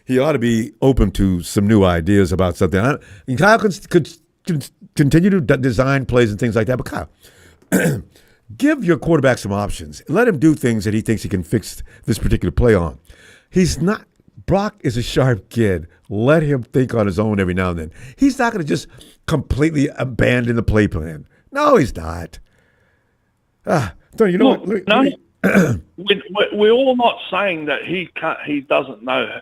he ought to be open to some new ideas about something. Kyle could continue to design plays and things like that, but Kyle, give your quarterback some options. Let him do things that he thinks he can fix this particular play on. He's not. Brock is a sharp kid. Let him think on his own every now and then. He's not going to just completely abandon the play plan. No, he's not. Tony, you know what? We're all not saying that he doesn't know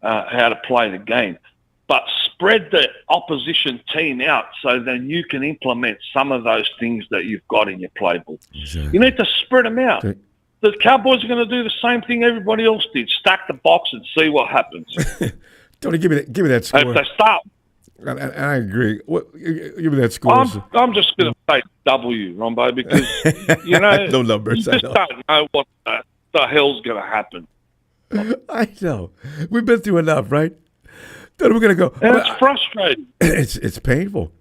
how to play the game, but spread the opposition team out so then you can implement some of those things that you've got in your playbook. Exactly. You need to spread them out. Okay. The Cowboys are going to do the same thing everybody else did: stack the box and see what happens. Tony, give me that score. If they start, and I agree. Give me that score. I'm just going to say W, Ronbo, because you know no numbers. You just don't know what the hell's going to happen. I know. We've been through enough, right? Then we're going to go. And it's frustrating. It's painful.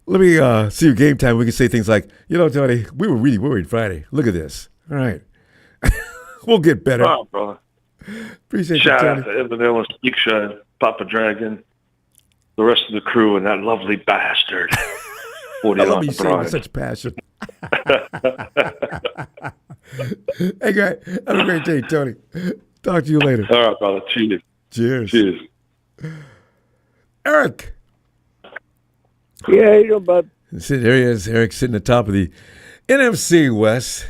Let me see you game time. We can say things like, Tony, we were really worried Friday. Look at this. All right. We'll get better. All right, brother. Appreciate Shout you, out Tony. to Evan Ellis, Big Show, Papa Dragon, the rest of the crew, and that lovely bastard. I love you saying with such passion. Hey, guy, have a great day, Tony. Talk to you later. All right, brother. Cheers. Cheers. Eric. Yeah, you know, bud. There he is. Eric sitting at the top of the NFC West.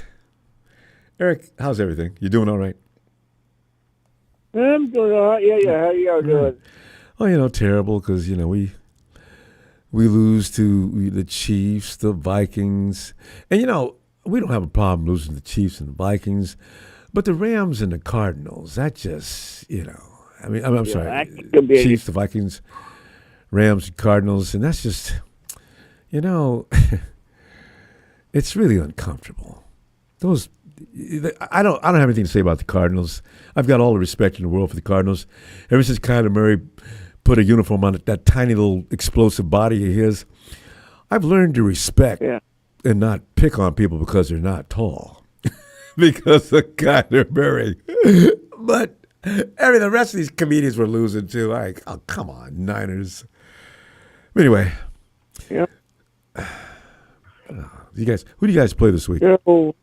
Eric, how's everything? You doing all right? I'm doing all right. Yeah. How y'all doing? Oh, terrible because, we lose to the Chiefs, the Vikings. And, we don't have a problem losing to the Chiefs and the Vikings. But the Rams and the Cardinals, that just, I'm sorry. Chiefs, the Vikings, Rams, Cardinals. And that's just, it's really uncomfortable. I don't have anything to say about the Cardinals. I've got all the respect in the world for the Cardinals. Ever since Kyler Murray put a uniform on that tiny little explosive body of his, I've learned to respect and not pick on people because they're not tall. Because of Kyler Murray. But the rest of these comedians were losing too. Like, oh, come on, Niners. Anyway. Yeah. Who do you guys play this week? So,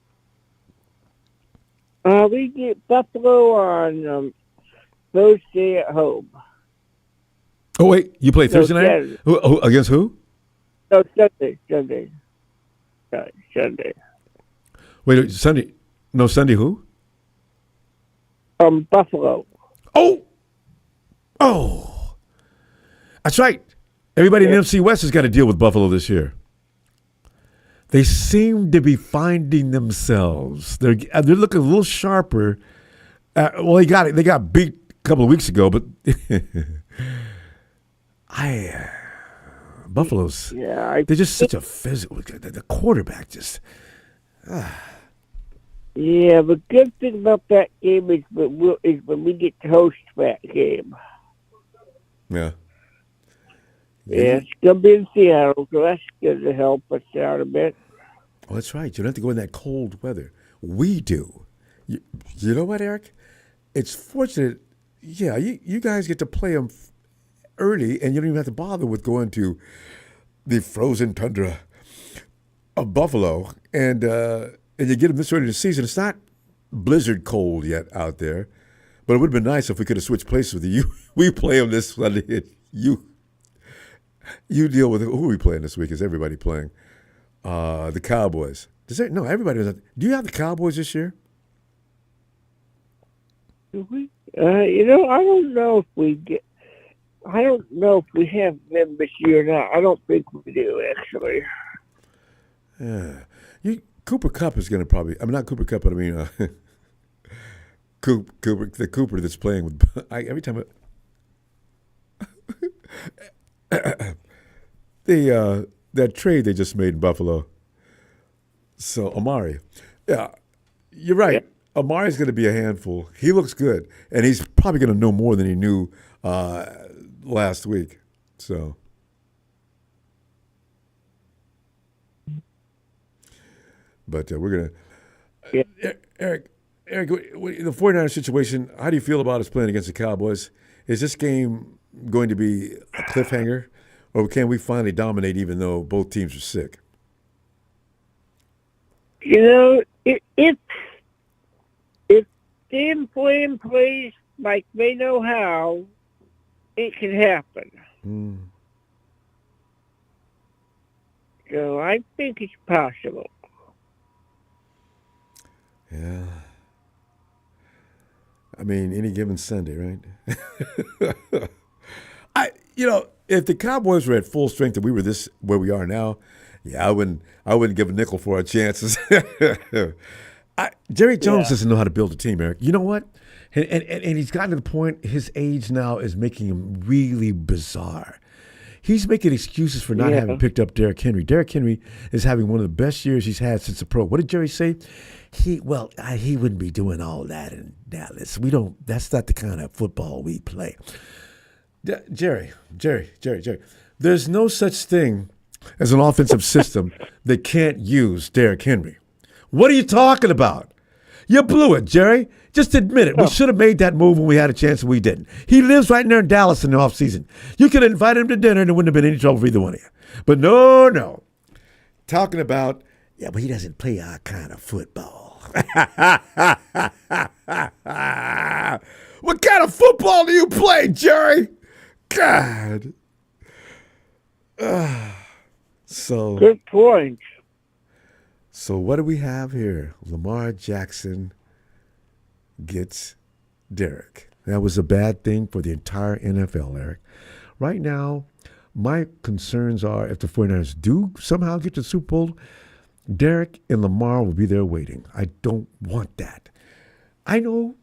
we get Buffalo on Thursday at home. Oh, wait. You play Thursday night? Who, against who? No, Sunday. Sunday. Wait, Sunday. No, Sunday who? Buffalo. Oh. That's right. Everybody in the NFC West has got to deal with Buffalo this year. They seem to be finding themselves. They're looking a little sharper. They got beat a couple of weeks ago, but Buffalo's. Yeah, they're just such a physical. The quarterback just. Yeah, the good thing about that game is when we get to host that game. Yeah. Yeah, it's going to be in Seattle, so that's going to help us out a bit. Oh, that's right. You don't have to go in that cold weather. We do. You know what, Eric? It's fortunate. Yeah, you guys get to play them early, and you don't even have to bother with going to the frozen tundra of Buffalo. And you get them this early in the season. It's not blizzard cold yet out there, but it would have been nice if we could have switched places with you. We play them this Sunday. You deal with who are we playing this week? Is everybody playing? The Cowboys. No, everybody doesn't. Do you have the Cowboys this year? Do we? I don't know if we get. I don't know if we have them this year or not. I don't think we do, actually. Yeah. Cooper Kupp is going to probably. I mean, not Cooper Kupp, but I mean, The Cooper that's playing with every time that trade they just made in Buffalo. So Amari, yeah, you're right. Amari's going to be a handful. He looks good, and he's probably going to know more than he knew last week. So, but we're going to Eric, the 49ers situation, how do you feel about us playing against the Cowboys? Is this game going to be a cliffhanger, or can we finally dominate even though both teams are sick? You know, if game plan plays like they know how, it can happen. So I think it's possible. Yeah. I mean, any given Sunday, right? If the Cowboys were at full strength and we were where we are now, yeah, I wouldn't give a nickel for our chances. Jerry Jones doesn't know how to build a team, Eric. You know what? And he's gotten to the point, his age now is making him really bizarre. He's making excuses for not having picked up Derrick Henry. Derrick Henry is having one of the best years he's had since the pro. What did Jerry say? He wouldn't be doing all that in Dallas. That's not the kind of football we play. Jerry. There's no such thing as an offensive system that can't use Derrick Henry. What are you talking about? You blew it, Jerry. Just admit it. We should have made that move when we had a chance and we didn't. He lives right there in Dallas in the offseason. You could have invited him to dinner and there wouldn't have been any trouble for either one of you. But no. Talking about, but he doesn't play our kind of football. What kind of football do you play, Jerry? God. So good point. So what do we have here? Lamar Jackson gets Derrick. That was a bad thing for the entire NFL, Eric. Right now, my concerns are if the 49ers do somehow get to the Super Bowl, Derrick and Lamar will be there waiting. I don't want that. I know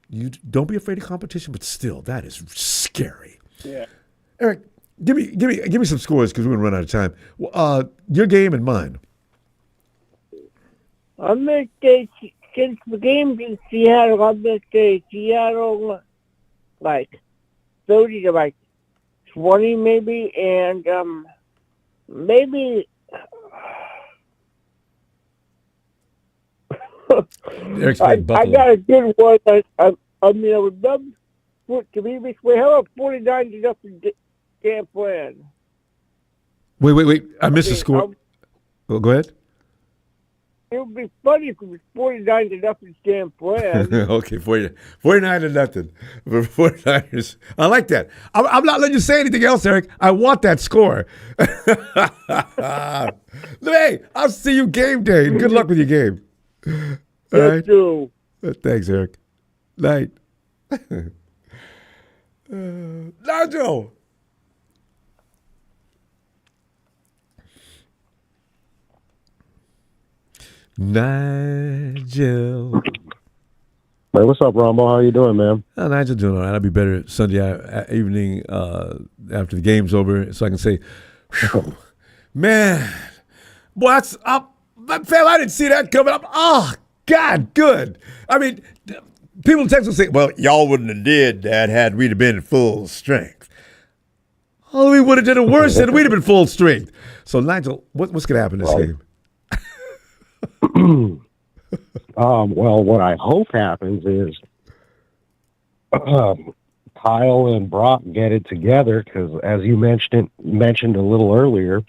you don't be afraid of competition, but still, that is scary. Yeah. Eric, give me some scores because we're gonna run out of time. Your game and mine. I'm going to say, since the game's in Seattle, I'm going to say Seattle, 30 to 20 maybe, and maybe... I got a good one. I would love for it to be this way. How about 49 to nothing San Fran? Wait. I missed the score. Go ahead. It would be funny if it was 49 to nothing San Fran. Okay, 49 to nothing for 49ers. I like that. I'm not letting you say anything else, Eric. I want that score. Hey, I'll see you game day. Good luck with your game. All right. You. Thanks, Eric. Night. Nigel. Nigel. Hey, what's up, Ronbo? How you doing, man? Nigel doing all right. I'll be better Sunday evening after the game's over, so I can say, man, boy, fam, I didn't see that coming up. Oh, God, good. I mean, people in Texas will say, well, y'all wouldn't have did that had we been in full strength. Oh, we would have done it worse than we'd have been full strength. So, Nigel, what's going to happen this game? Well, what I hope happens is Kyle and Brock get it together because, as you mentioned a little earlier,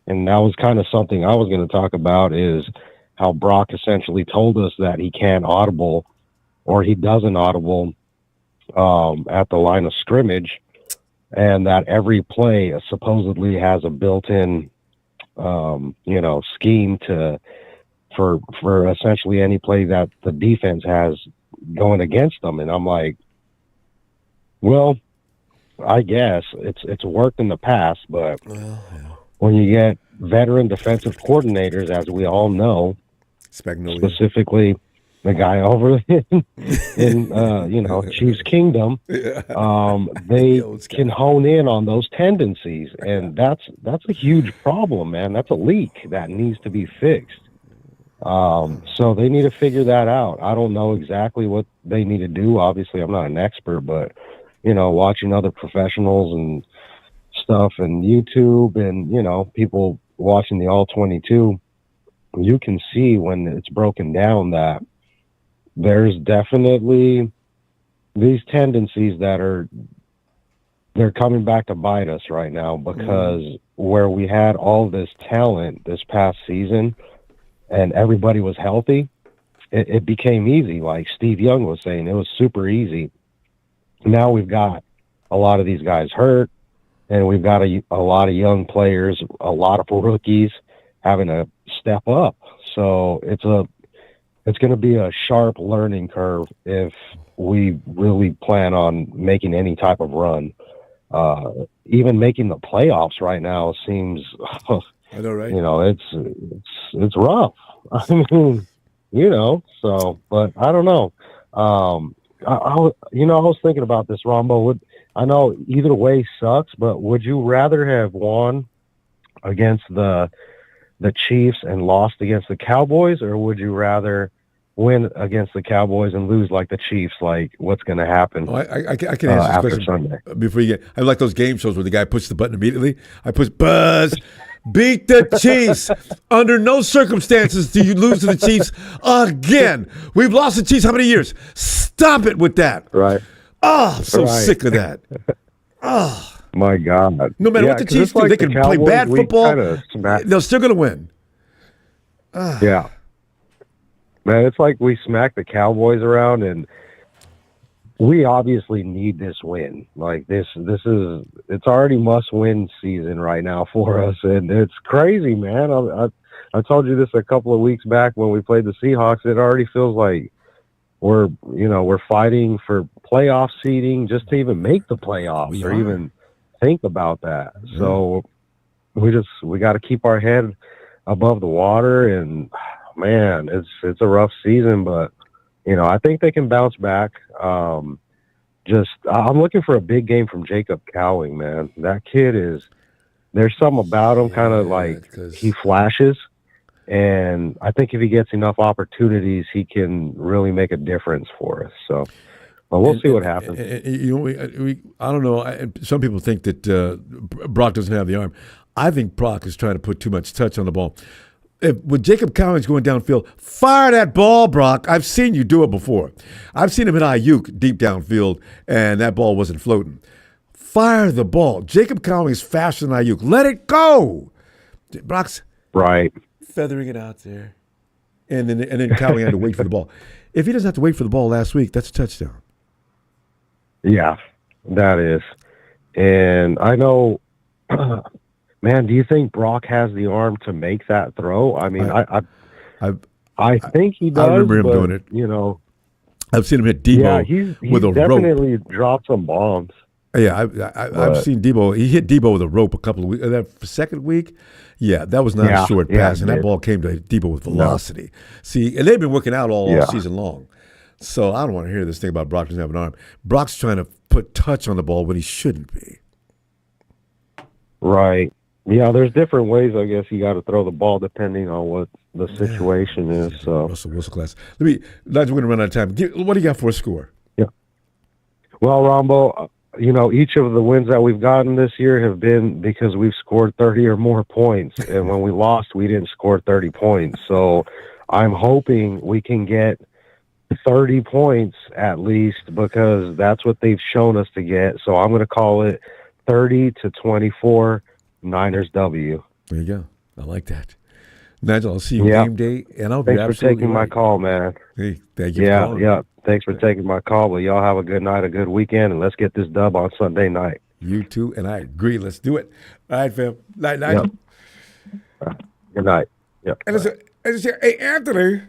and that was kind of something I was going to talk about, is how Brock essentially told us that he can't audible or he doesn't audible at the line of scrimmage, and that every play supposedly has a built-in, scheme for essentially any play that the defense has going against them. And I'm like, well, I guess it's worked in the past, but when you get veteran defensive coordinators, as we all know, specifically the guy over in Chiefs Kingdom, they can hone in on those tendencies, and that's a huge problem, man. That's a leak that needs to be fixed. So they need to figure that out. I don't know exactly what they need to do. Obviously, I'm not an expert, but watching other professionals and stuff and YouTube and people watching the All 22, you can see when it's broken down that there's definitely these tendencies that they're coming back to bite us right now, because where we had all this talent this past season and everybody was healthy, it became easy. Like Steve Young was saying, it was super easy. Now we've got a lot of these guys hurt, and we've got a lot of young players, a lot of rookies having to step up. So it's going to be a sharp learning curve if we really plan on making any type of run. Even making the playoffs right now seems, I know, right? It's rough. I mean, so, but I don't know. I was thinking about this, Ronbo. I know either way sucks, but would you rather have won against the Chiefs and lost against the Cowboys, or would you rather win against the Cowboys and lose like the Chiefs? Like, what's going to happen? Oh, I can answer this question Sunday. Before you get. I like those game shows where the guy pushes the button immediately. I push buzz. Beat the Chiefs. Under no circumstances do you lose to the Chiefs again. We've lost the Chiefs how many years? Stop it with that. Right. Oh, I'm so sick of that. Oh. My God. No matter what the Chiefs do, they can play bad football. They're still going to win. Yeah. Man, it's like we smack the Cowboys around, and we obviously need this win. Like it's already must-win season right now for us, and it's crazy, man. I told you this a couple of weeks back when we played the Seahawks. It already feels like we're fighting for playoff seeding just to even make the playoffs even think about that. Yeah. So we got to keep our head above the water, and man, it's a rough season, but I think they can bounce back. I'm looking for a big game from Jacob Cowing, man. That kid there's something about him, kind of like he flashes, and I think if he gets enough opportunities, he can really make a difference for us. So, but we'll see what happens. I don't know. Some people think that Brock doesn't have the arm. I think Brock is trying to put too much touch on the ball. When Jacob Cowing's going downfield, fire that ball, Brock. I've seen you do it before. I've seen him hit Ayuk deep downfield, and that ball wasn't floating. Fire the ball. Jacob Cowing is faster than Ayuk. Let it go. Brock's right feathering it out there, and then Cowing had to wait for the ball. If he doesn't have to wait for the ball last week, that's a touchdown. Yeah, that is. And I know. Man, do you think Brock has the arm to make that throw? I mean, I think he does. I remember him doing it. I've seen him hit Debo with a rope. He definitely dropped some bombs. Yeah, I've seen Debo. He hit Debo with a rope a couple of weeks. That second week, that was not a short pass, and that ball came to Debo with velocity. No. See, and they've been working out all season long. So I don't want to hear this thing about Brock doesn't have an arm. Brock's trying to put touch on the ball when he shouldn't be. Right. Yeah, there's different ways, I guess, you got to throw the ball depending on what the situation is. So Russell Wilson class. Lads, we're going to run out of time. What do you got for a score? Yeah. Well, Ronbo, each of the wins that we've gotten this year have been because we've scored 30 or more points. And when we lost, we didn't score 30 points. So I'm hoping we can get 30 points at least, because that's what they've shown us to get. So I'm going to call it 30-24. Niners W. There you go. I like that. Nigel, I'll see you game day, and I'll be absolutely Thanks for taking my call, man. Hey, thank you for calling. Yeah. Thanks for taking my call. Well, y'all have a good night, a good weekend, and let's get this dub on Sunday night. You too, and I agree. Let's do it. All right, fam. Night, Nigel. Yep. Good night. Yep. And I say, hey, Anthony.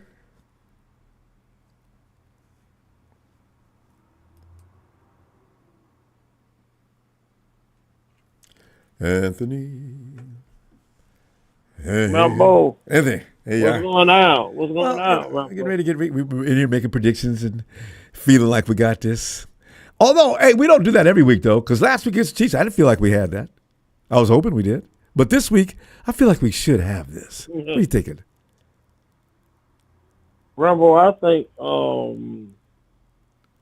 Anthony. Ronbo. Anthony. Hey, What's going on? What's going on? We're getting ready to we're in here making predictions and feeling like we got this. Although, hey, we don't do that every week, though, because last week against the Chiefs, I didn't feel like we had that. I was hoping we did. But this week, I feel like we should have this. What are you thinking? Ronbo,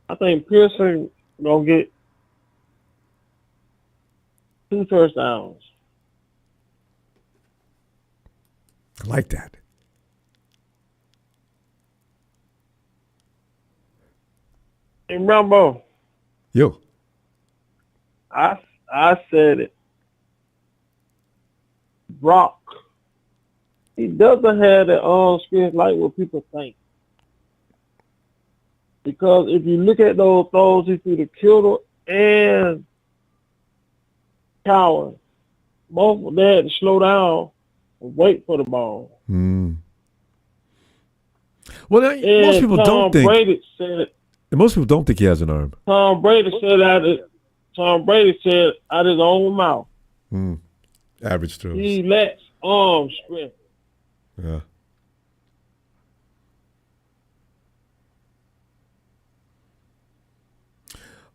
I think Pearson gonna get 2 touchdowns. I like that. And Ronbo, Yo. I said it. Brock, he doesn't have the arm strength like what people think. Because if you look at those throws, he threw to Kittle and Coward. Both of them had to slow down and wait for the ball. Mm. Well, most people Tom don't think. Brady said, Most people don't think he has an arm. Tom Brady said out his own mouth. Mm. Average throws. He lacks arm strength. Yeah.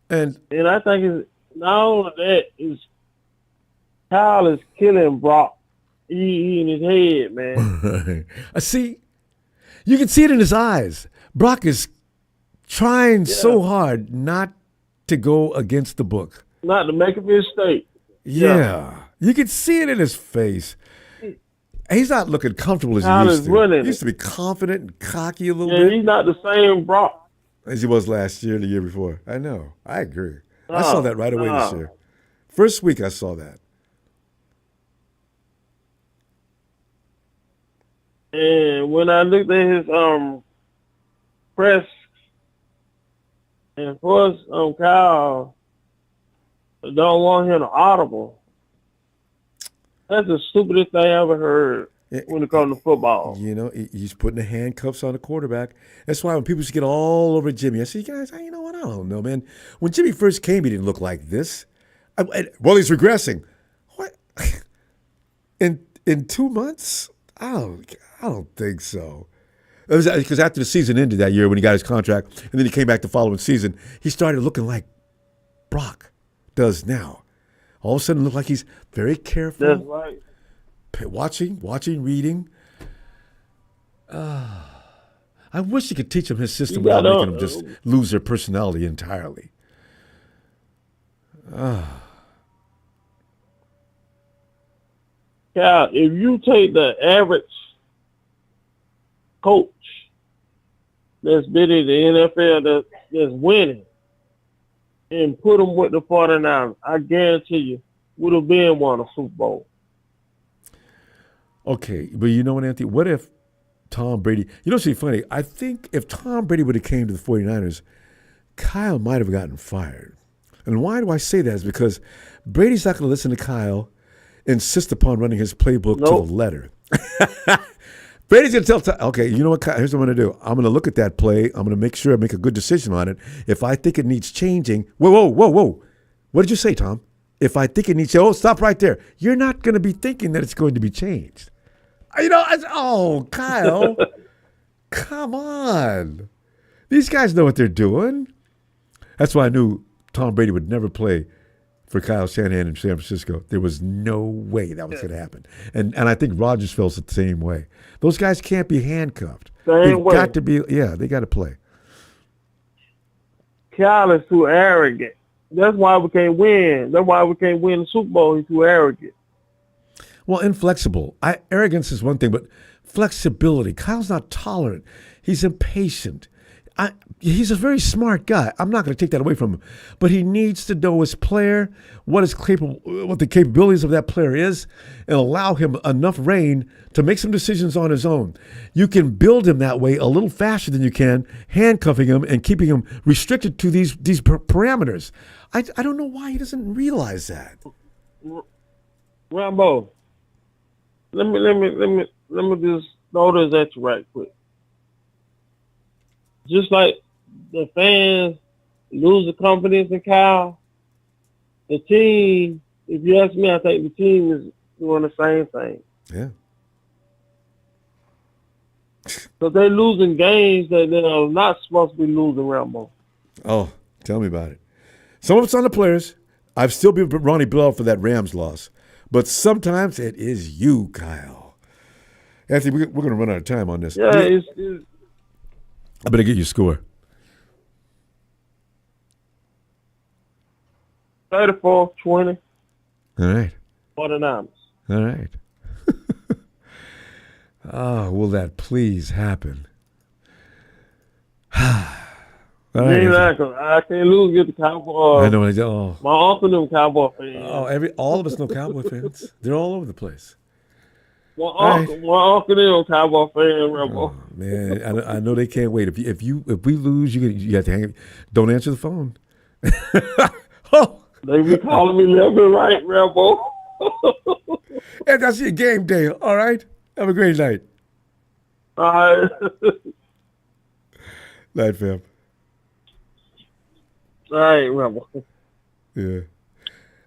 And I think it's not only that, is Kyle is killing Brock. He in his head, man. I see. You can see it in his eyes. Brock is trying so hard not to go against the book. Not to make a mistake. Yeah. You can see it in his face. He's not looking comfortable as Kyle he used is to. running. He used to be confident and cocky a little Yeah, bit. he's not the same Brock. As he was last year, the year before. I know. I agree. I saw that right away this year. First week I saw that. And when I looked at his press, and of course, Kyle don't want him to audible. That's the stupidest thing I ever heard when it comes to football. You know, he's putting the handcuffs on the quarterback. That's why when people get all over Jimmy, I say, guys, you know what? I don't know, man. When Jimmy first came, he didn't look like this. Well, he's regressing. What? In 2 months? I don't think so. It was because after the season ended that year when he got his contract, and then he came back the following season, he started looking like Brock does now. All of a sudden, it looked like he's very careful. That's right. Watching, reading. I wish you could teach them his system without making them just lose their personality entirely. Cal, if you take the average coach that's been in the NFL that's winning and put them with the 49ers, I guarantee you would have been won a Super Bowl. Okay, but you know what, Anthony? What if Tom Brady – you know what's funny? I think if Tom Brady would have came to the 49ers, Kyle might have gotten fired. And why do I say that? Is because Brady's not going to listen to Kyle insist upon running his playbook to the letter. Brady's going to tell, okay, you know what, Kyle, here's what I'm going to do. I'm going to look at that play. I'm going to make sure I make a good decision on it. If I think it needs changing – whoa. What did you say, Tom? If I think it needs – stop right there. You're not going to be thinking that it's going to be changed. You know, Kyle, come on. These guys know what they're doing. That's why I knew Tom Brady would never play for Kyle Shanahan in San Francisco. There was no way that was going to happen. And I think Rodgers feels the same way. Those guys can't be handcuffed. They've got to be, they got to play. Kyle is too arrogant. That's why we can't win. That's why we can't win the Super Bowl. He's too arrogant. Well, inflexible. Arrogance is one thing, but flexibility. Kyle's not tolerant. He's impatient. He's a very smart guy. I'm not going to take that away from him, but he needs to know his player, what the capabilities of that player is, and allow him enough reign to make some decisions on his own. You can build him that way a little faster than you can, handcuffing him and keeping him restricted to these parameters. I don't know why he doesn't realize that. Ronbo, let me just throw this at you right quick. Just like the fans lose the confidence in Kyle, the team, if you ask me, I think the team is doing the same thing. Yeah. Because they're losing games that they're not supposed to be losing, Ronbo. Oh, tell me about it. Some of it's on the players. I've still been Ronnie Bell for that Rams loss. But sometimes it is you, Kyle. Anthony, we're going to run out of time on this. Yeah, I better get your score. 34-20. All right. 49ers. All right. Oh, will that please happen? All right, I can't lose against the Cowboys. I know. Oh. My uncle them Cowboy fans. Oh, all of us know Cowboy fans. They're all over the place. My uncle them Cowboy fan, Ronbo. Oh, man, I know they can't wait. If we lose, you have to hang. Don't answer the phone. Oh. They be calling me left and right, Ronbo. And that's your game day. All right. Have a great night. All right. Night, fam. All right, Ronbo. Yeah.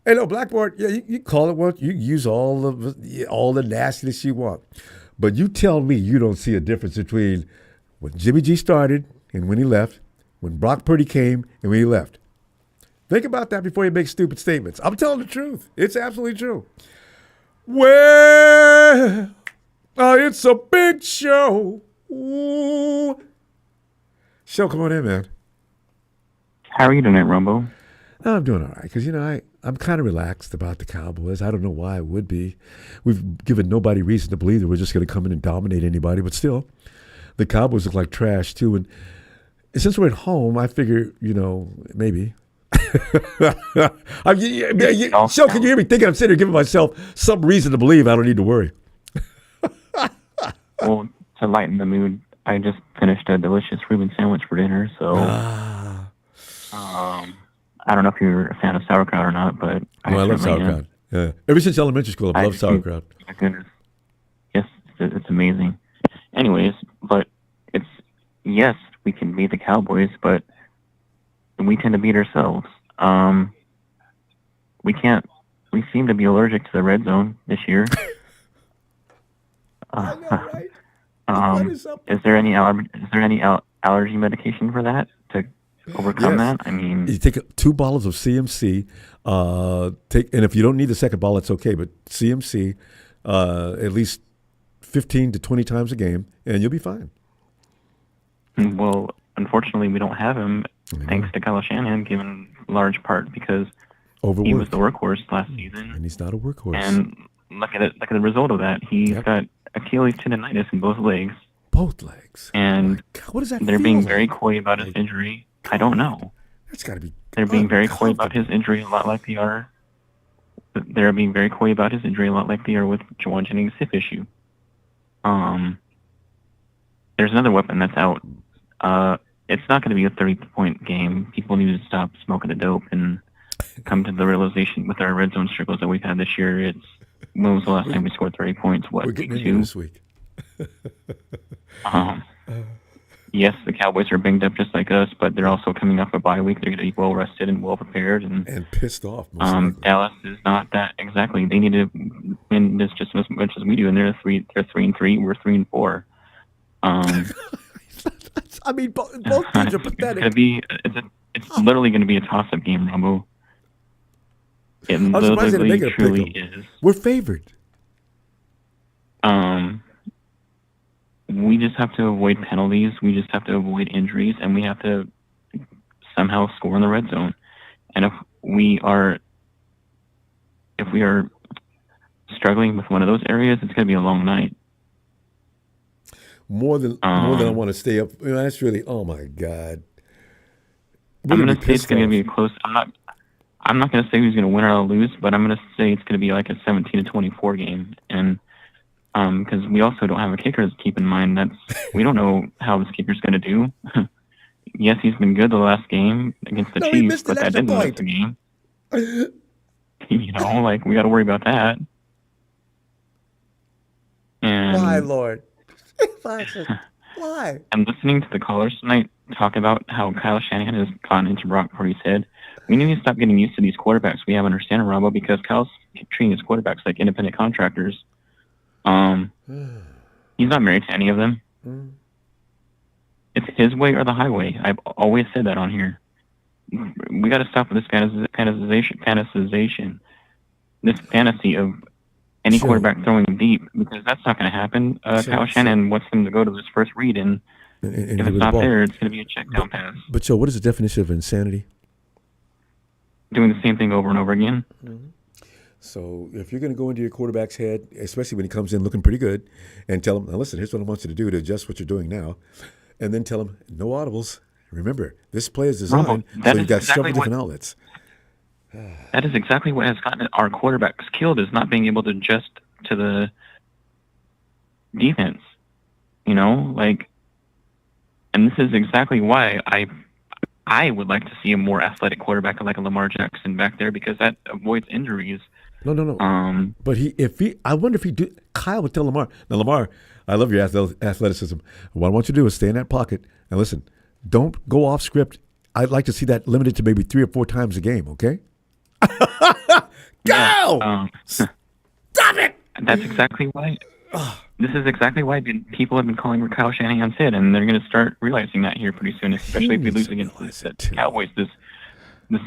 Hey, no, Blackboard. Yeah, you call it what you use all the nastiness you want, but you tell me you don't see a difference between when Jimmy G started and when he left, when Brock Purdy came and when he left. Think about that before you make stupid statements. I'm telling the truth. It's absolutely true. Well, it's a big show. Ooh. Show, come on in, man. How are you tonight, Ronbo? I'm doing all right because, I'm kind of relaxed about the Cowboys. I don't know why I would be. We've given nobody reason to believe that we're just going to come in and dominate anybody, but still, the Cowboys look like trash too. And since we're at home, I figure, maybe. Show, can you hear me thinking I'm sitting here giving myself some reason to believe I don't need to worry? Well, to lighten the mood, I just finished a delicious Reuben sandwich for dinner, so I don't know if you're a fan of sauerkraut or not, but I love sauerkraut. Yeah. Ever since elementary school, I've loved sauerkraut. My goodness. Yes, it's amazing. Anyways, but yes, we can beat the Cowboys, but we tend to beat ourselves. We seem to be allergic to the red zone this year. I know, right? Is there any allergy medication for that to overcome that? I mean, you take 2 bottles of CMC. And if you don't need the second bottle, it's okay. But CMC, at least 15 to 20 times a game, and you'll be fine. Well, unfortunately, we don't have him. Thanks to Kyle Shanahan, given large part because he was the workhorse last season, and he's not a workhorse. And look at the result of that. He's got Achilles tendonitis in both legs. Both legs. And what does that they're feel being like? very coy about his injury. I don't know. That's got to be. They're being very coy about his injury, a lot like they are. They're being very coy about his injury, a lot like they are with Juwan Jennings' hip issue. There's another weapon that's out. It's not going to be a 30-point game. People need to stop smoking the dope and come to the realization with our red zone struggles that we've had this year. When was the last time we scored 30 points? What, we're getting week into 2? this week. Yes, the Cowboys are banged up just like us, but they're also coming off a bye week. They're going to be well rested and well prepared, and pissed off. Most likely. Dallas is not that exactly. They need to win this just as much as we do, and they're 3-3. We're 3-4. I mean, both teams are pathetic. It's literally going to be a toss-up game, Ronbo. It I'm surprised they didn't make it a truly pick'em. is. We're favored. We just have to avoid penalties. We just have to avoid injuries, and we have to somehow score in the red zone. And if we are struggling with one of those areas, it's going to be a long night. More than I want to stay up. That's really. Oh my God. I'm going to say it's going to be a close. I'm not going to say who's going to win or lose, but I'm going to say it's going to be like a 17-24 game, and because we also don't have a kicker to keep in mind. We don't know how this kicker's going to do. Yes, he's been good the last game against the Chiefs, but that didn't win us the game. We got to worry about that. And why, Lord? Why? I'm listening to the callers tonight talk about how Kyle Shanahan has gone into Brock Purdy's head. We need to stop getting used to these quarterbacks we have under Santa Ronbo because Kyle's treating his quarterbacks like independent contractors. He's not married to any of them. it's his way or the highway. I've always said that on here. We got to stop with this fantasization, this fantasy of any quarterback throwing deep, because that's not going to happen. Kyle Shanahan wants them to go to this first read, and if it's not there, it's going to be a check down pass. But Joe, what is the definition of insanity? Doing the same thing over and over again. Mm-hmm. So if you're going to go into your quarterback's head, especially when he comes in looking pretty good, and tell him, now listen, here's what I want you to do to adjust what you're doing now, and then tell him, no audibles. Remember, this play is designed so you've got several different outlets. That is exactly what has gotten our quarterbacks killed, is not being able to adjust to the defense. And this is exactly why I would like to see a more athletic quarterback like a Lamar Jackson back there, because that avoids injuries. No. But I wonder if he do. Kyle would tell Lamar. Now, Lamar, I love your athleticism. What I want you to do is stay in that pocket and listen. Don't go off script. I'd like to see that limited to maybe 3 or 4 times a game. Okay. Go! Stop it! That's exactly why. This is exactly why people have been calling Kyle Shanahan's head, and they're going to start realizing that here pretty soon, especially if we lose against the Cowboys this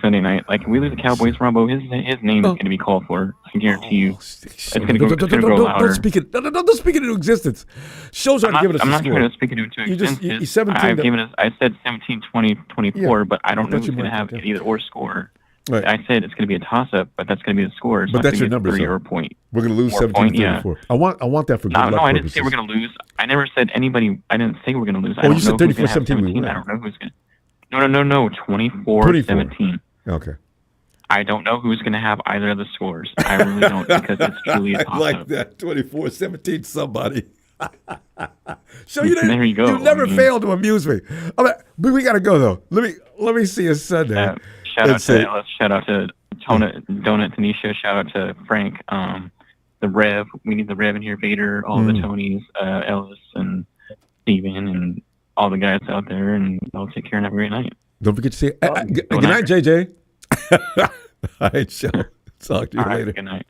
Sunday night. Like, if we lose the Cowboys, Ronbo, his name is going to be called for. I guarantee you. It's going to go louder. Don't speak it into existence. Shows aren't giving us a score. I'm not trying to speak it into existence. I said 17, 20, 24, but I don't know who's going to have either or score. Right. I said it's going to be a toss-up, but that's going to be the score. It's but that's your number, 3 or a point. We're going to lose 17-34. I want that for good luck No, I didn't say we're going to lose. I never said anybody. I didn't say we're going to lose. Oh, you said 34-17 we win. I don't know who's going to. No. 24-17. Okay. I don't know who's going to have either of the scores. I really don't, because it's truly a toss-up. I like that. 24-17 somebody. So there you go. You never fail to amuse me. But we got to go, though. Let me see you Sunday. Shout out to Donut Tanisha. Shout out to Frank, the Rev. We need the Rev in here. Vader, all the Tonys, Ellis and Steven, and all the guys out there. And I'll take care and have a great night. Don't forget to say good night, JJ. All right, Joe. Talk to you later. Good night.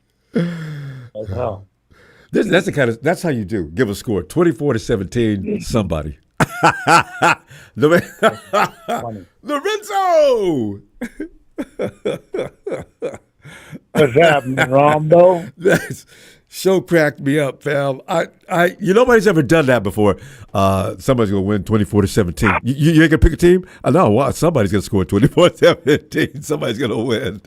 That's how you do. Give a score 24-17. Somebody. Lorenzo. What's happening, Ronbo? That show cracked me up, fam. Nobody's ever done that before. Somebody's gonna win 24-17. You ain't gonna pick a team? I know. Wow, somebody's gonna score 24-17. Somebody's gonna win.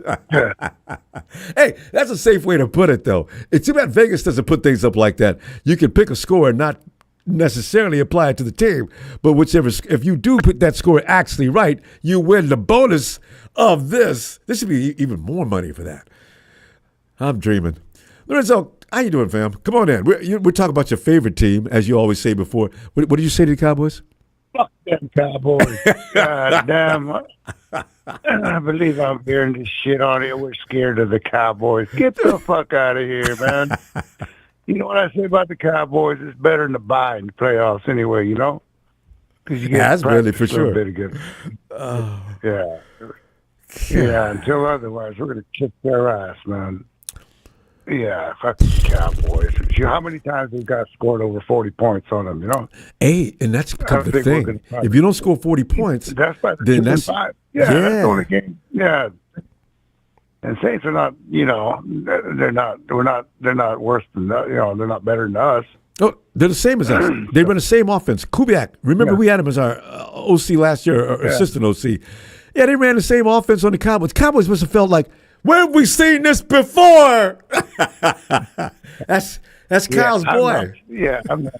Hey, that's a safe way to put it, though. It's too bad Vegas doesn't put things up like that. You can pick a score and not necessarily apply it to the team, but if you do put that score actually right, you win the bonus of this. This should be even more money for that. I'm dreaming. Lorenzo, how you doing, fam? Come on in. We're talking about your favorite team, as you always say before. What did you say to the Cowboys? Fuck them Cowboys. God damn. I believe I'm hearing this shit on here. We're scared of the Cowboys. Get the fuck out of here, man. You know what I say about the Cowboys? It's better than the bye in the playoffs anyway, Because you get that's really for sure. Yeah, until otherwise, we're going to kick their ass, man. Yeah, fuck the Cowboys. How many times we've got scored over 40 points on them, Hey, and that's kind of the thing. If you don't score 40 points, then that's 5. Yeah, that's the only game. Yeah. And Saints are not, they're not worse than, they're not better than us. Oh, they're the same as us. They run the same offense. Kubiak, remember we had him as our OC last year, or assistant OC. Yeah, they ran the same offense on the Cowboys. Cowboys must have felt like, where have we seen this before? That's Kyle's boy. I'm not.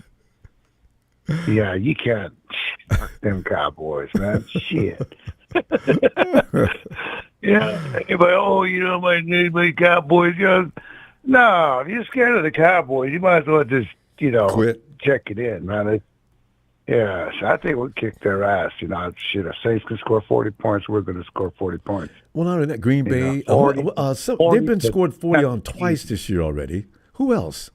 Yeah, you can't. Fuck them Cowboys, man. Shit. Yeah, anybody, my Cowboys, no, if you're scared of the Cowboys, you might as well just, quit. Check it in, man. So I think we'll kick their ass. Shit, if Saints can score 40 points, we're going to score 40 points. Well, not in that Green Bay. 40, they've been scored 40 on twice this year already. Who else?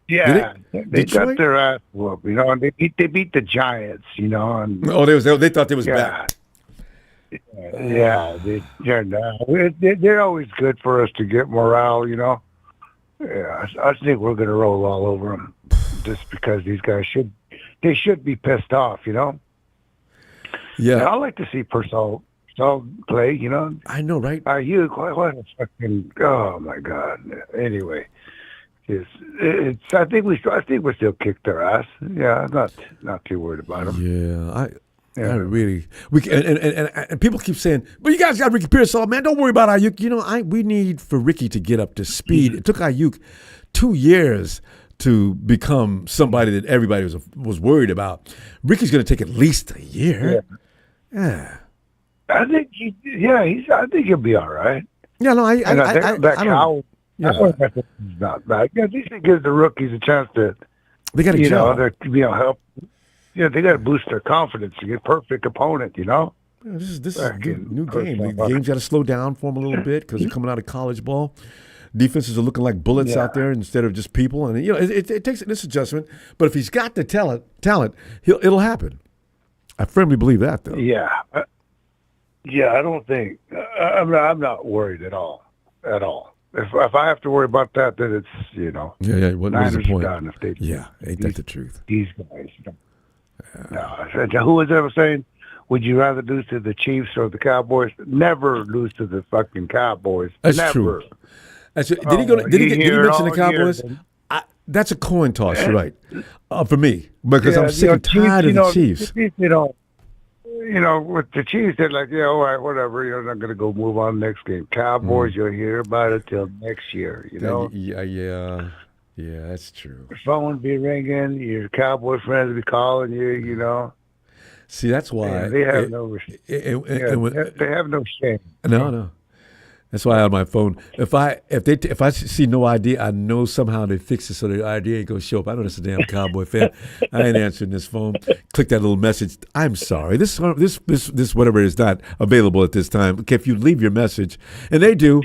Yeah, they got their ass whooped, and they beat the Giants, And, they thought they was back. Yeah, they're always good for us to get morale, Yeah, I think we're going to roll all over them just because these guys should be pissed off, Yeah. And I like to see Purcell play, you know. I know, right? Ayuk, what a fucking, oh my God. Anyway, I think we still kicked their ass. Yeah, I'm not too worried about them. Yeah, I really and people keep saying, "But you guys got Ricky Pearsall, man. Don't worry about Ayuk." You know, we need for Ricky to get up to speed. It took Ayuk 2 years to become somebody that everybody was worried about. Ricky's going to take at least a year. Yeah. I think I think he'll be all right. Yeah, no, I don't. Not bad. Yeah, at least it gives the rookies a chance to. They got to help. Yeah, they got to boost their confidence to get perfect opponent. You know. Yeah, this is a new game. The game's got to slow down for them a little bit because they're coming out of college ball. Defenses are looking like bullets out there instead of just people, and it takes this adjustment. But if he's got the talent, it'll happen. I firmly believe that, though. Yeah, I don't think I'm not worried at all. If I have to worry about that, then it's Yeah. What is the point? Ain't that the truth? These guys. No, who was ever saying? Would you rather lose to the Chiefs or the Cowboys? Never lose to the fucking Cowboys. That's Never. true. Did he mention the Cowboys? That's a coin toss. You're right. For me, because I'm sick and tired of the Chiefs. With the Chiefs, they're like, yeah, all right, whatever. You're not going to go move on next game. Cowboys, you'll hear about it till next year. You know. Yeah, that's true. The phone would be ringing. Your Cowboy friends would be calling you. You know. See, that's why they have they have no shame. No. That's why I have my phone. If I see no ID, I know somehow they fix it so the ID ain't gonna show up. I know that's a damn Cowboy fan. I ain't answering this phone. Click that little message. I'm sorry. This whatever is not available at this time. Okay, if you leave your message, and they do.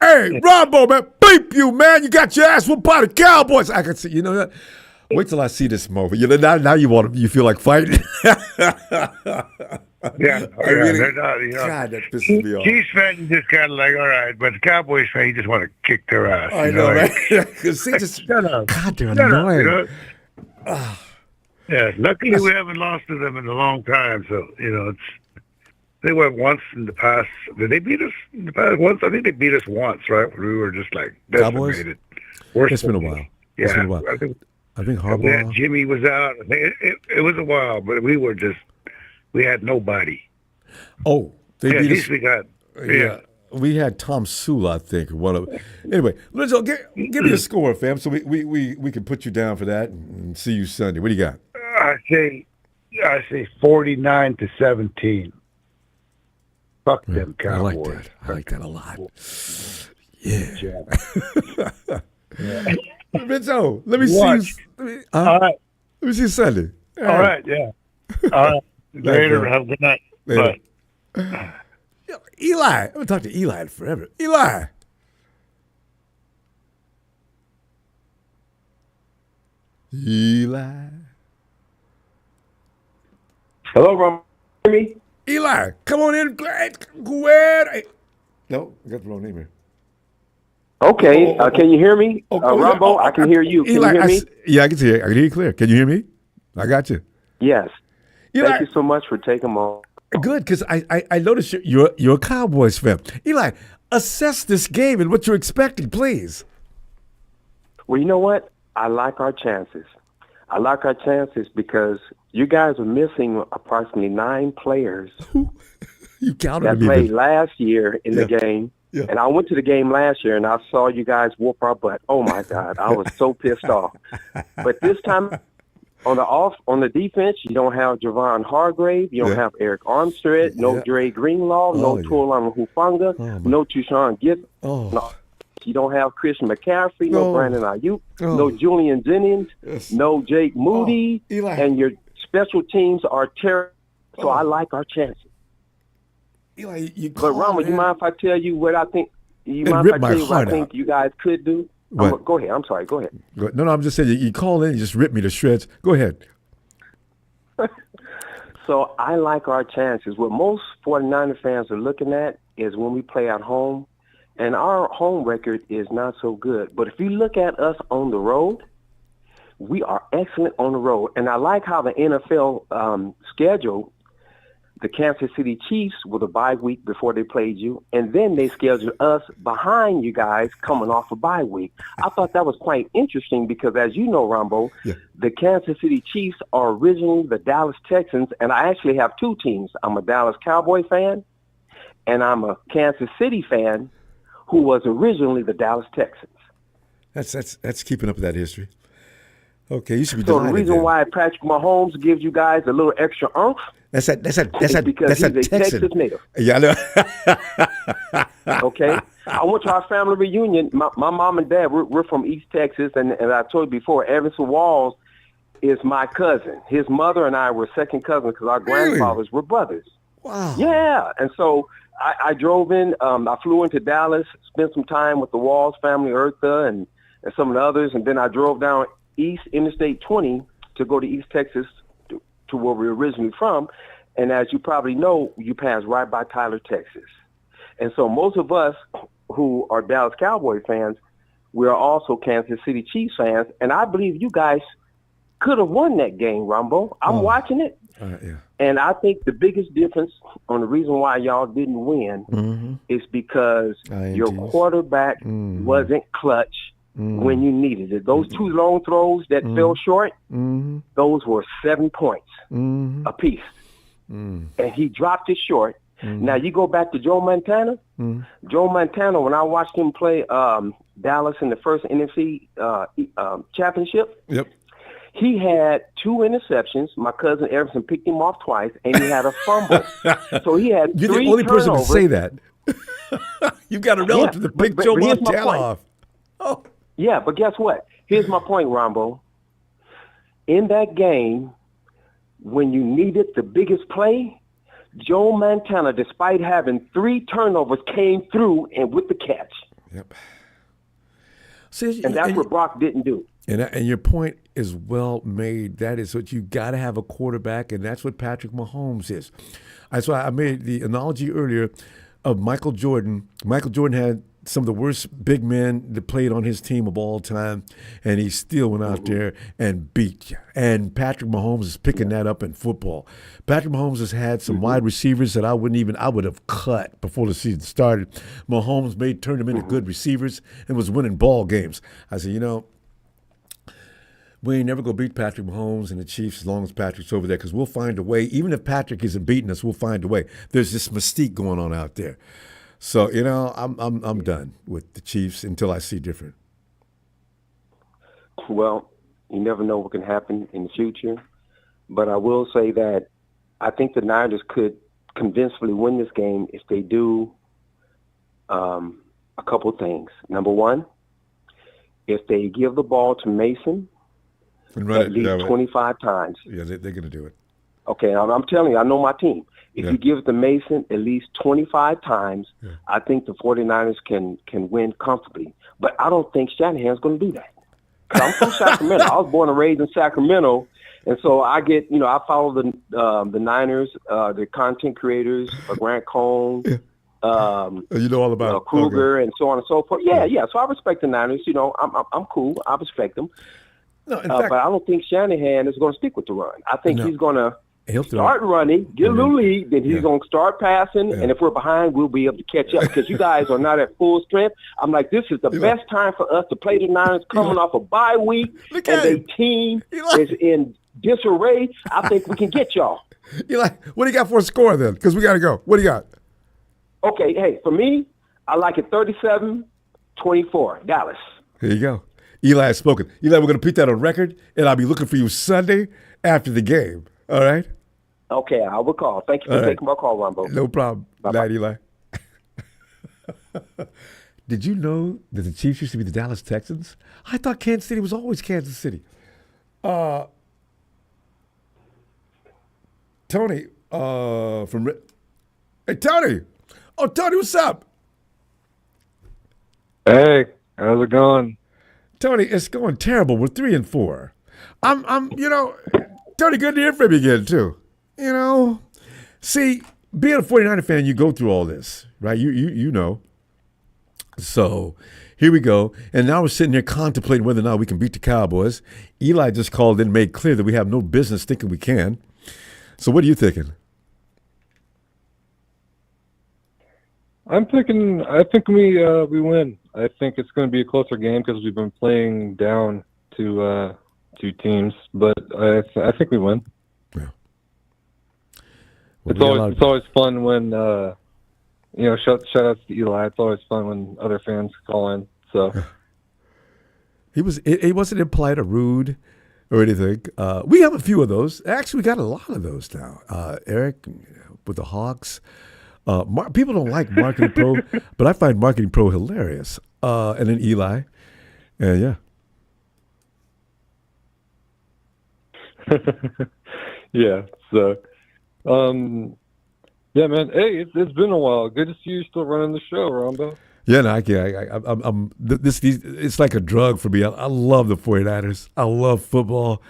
Hey, Ronbo, man, beep you, man. You got your ass whooped by the Cowboys. I can see. You know that. Wait till I see this moment. Now you feel like fighting. They're not. God, that pisses me off. Chiefs fans just kind of like, all right, but the Cowboys fans, you just want to kick their ass. I know, right? Shut up. God, they're annoying. Yeah, luckily we haven't lost to them in a long time, so they went once in the past. Did they beat us in the past once? I think they beat us once, right? We were just like decimated. It's been a while. Yeah, it's been a while. I think Harbaugh. Jimmy was out. I think it was a while, but we had nobody. Oh, they beat us. We got. Yeah. We had Tom Sula, I think. Anyway, Lorenzo, give me a score, fam, so we can put you down for that and see you Sunday. What do you got? I say 49-17. Fuck them Cowboys. I like that a lot. Yeah. Lorenzo, let me see you. All right. Let me see you Sunday. All right, yeah. All right. Later. Have a good night. Later. Bye. Eli. I haven't talked to Eli forever. Eli. Hello, Ron. Hear me? Eli, come on in. Glad. No, I got the wrong name here. Okay. Can you hear me? Ronbo, I can hear you. Can Eli, you hear me? Yeah, I can hear you. I can hear you clear. Can you hear me? I got you. Yes. Eli, thank you so much for taking my. Good, because I noticed you're a Cowboys fan. Eli, assess this game and what you're expecting, please. Well, you know what? I like our chances. I like our chances because you guys are missing approximately 9 players you counted that played last year in the game. Yeah. And I went to the game last year, and I saw you guys whoop our butt. Oh, my God. I was so pissed off. But this time, on the defense, you don't have Javon Hargrave. You don't have Eric Armstead. No Dre Greenlaw. No Tuolama Hufanga. No Tushawn Gibbs. No. You don't have Christian McCaffrey. No Brandon Ayuk. No Julian Jennings. No Jake Moody. And your special teams are terrible. So I like our chances. Eli, but Rama, you mind if I tell you what I think? You mind if I tell you what I think you guys could do? Go ahead. I'm sorry. Go ahead. No, I'm just saying you call in, you just rip me to shreds. Go ahead. So I like our chances. What most 49er fans are looking at is when we play at home, and our home record is not so good. But if you look at us on the road, we are excellent on the road. And I like how the NFL schedule, the Kansas City Chiefs with a bye week before they played you, and then they scheduled us behind you guys coming off a bye week. I thought that was quite interesting because, as you know, Ronbo, the Kansas City Chiefs are originally the Dallas Texans, and I actually have two teams. I'm a Dallas Cowboy fan, and I'm a Kansas City fan who was originally the Dallas Texans. That's keeping up with that history. Okay, you should be So delighted. the reason then. why Patrick Mahomes gives you guys a little extra oomph That's a because he's a Texan. Texas native. Yeah, I know. Okay, I went to our family reunion. My mom and dad, we're from East Texas, and I told you before, Evanson Walls is my cousin. His mother and I were second cousins because our grandfathers were brothers. Wow. Yeah, and so I drove in. I flew into Dallas, spent some time with the Walls family, Eartha, and some of the others, and then I drove down East Interstate 20 to go to East Texas to where we're originally from. And as you probably know, you pass right by Tyler, Texas. And so most of us who are Dallas Cowboy fans, we're also Kansas City Chiefs fans. And I believe you guys could have won that game, Ronbo. I'm watching it. Yeah. And I think the biggest difference on the reason why y'all didn't win is because your quarterback wasn't clutch when you needed it. Those two long throws that fell short, those were 7 points apiece. And he dropped it short. Now, you go back to Joe Montana. Joe Montana, when I watched him play Dallas in the first NFC championship, he had 2 interceptions. My cousin Everson picked him off twice, and he had a fumble. So he had You're 3 the only person to turnovers. say that. You got a relative to pick Joe here's my Montana point. off. Oh. Yeah, but guess what? Here's my point, Ronbo. In that game, when you needed the biggest play, Joe Montana, despite having 3 turnovers, came through and with the catch. Yep. See, And that's what Brock didn't do. And your point is well made. That is what you got to have a quarterback, and that's what Patrick Mahomes is. That's why I made the analogy earlier of Michael Jordan. Michael Jordan had some of the worst big men that played on his team of all time, and he still went out there and beat you. And Patrick Mahomes is picking that up in football. Patrick Mahomes has had some wide receivers that I would have cut before the season started. Mahomes turned them into good receivers and was winning ball games. I said, we ain't never going to beat Patrick Mahomes and the Chiefs as long as Patrick's over there, because we'll find a way. Even if Patrick isn't beating us, we'll find a way. There's this mystique going on out there. So, I'm done with the Chiefs until I see different. Well, you never know what can happen in the future. But I will say that I think the Niners could convincingly win this game if they do a couple things. Number one, if they give the ball to Mason at least 25 times. Yeah, they're going to do it. Okay, I'm telling you, I know my team. If you give it to Mason at least 25 times, I think the 49ers can win comfortably. But I don't think Shanahan's going to do that. 'Cause I'm from Sacramento. I was born and raised in Sacramento. And so I get, I follow the Niners, the content creators, Grant Cohn, you know all about Kruger, and so on and so forth. Yeah. So I respect the Niners. I'm cool. I respect them. No, in fact, but I don't think Shanahan is going to stick with the run. I think he's going to He'll start running, get a little lead, then he's going to start passing, and if we're behind, we'll be able to catch up because you guys are not at full strength. I'm like, this is the best time for us to play the Niners coming off a bye week, and their team is in disarray. I think we can get y'all. What do you got for a score then? Because we got to go. What do you got? Okay, hey, for me, I like it 37-24, Dallas. Here you go. Eli has spoken. Eli, we're going to put that on record, and I'll be looking for you Sunday after the game. All right? Okay, I will call. Thank you for taking my call, Ronbo. No problem. Bye-bye. Night, Eli. Did you know that the Chiefs used to be the Dallas Texans? I thought Kansas City was always Kansas City. Tony Hey, Tony. Oh, Tony, what's up? Hey, how's it going? Tony, it's going terrible. We're 3-4. Tony, good to hear from you again, too. See, being a 49er fan, you go through all this, right? You know. So here we go. And now we're sitting here contemplating whether or not we can beat the Cowboys. Eli just called in and made clear that we have no business thinking we can. So what are you thinking? I think we win. I think it's going to be a closer game because we've been playing down to two teams, but I think we win. Yeah. Well, it's always fun when shout outs to Eli. It's always fun when other fans call in. So he wasn't impolite or rude or anything. We have a few of those. Actually, we got a lot of those now. Eric with the Hawks. People don't like Marketing Pro, but I find Marketing Pro hilarious. And then Eli. Yeah. Yeah. So, yeah, man. Hey, it's been a while. Good to see you still running the show, Ronbo. Yeah, no, it's like a drug for me. I love the 49ers. I love football.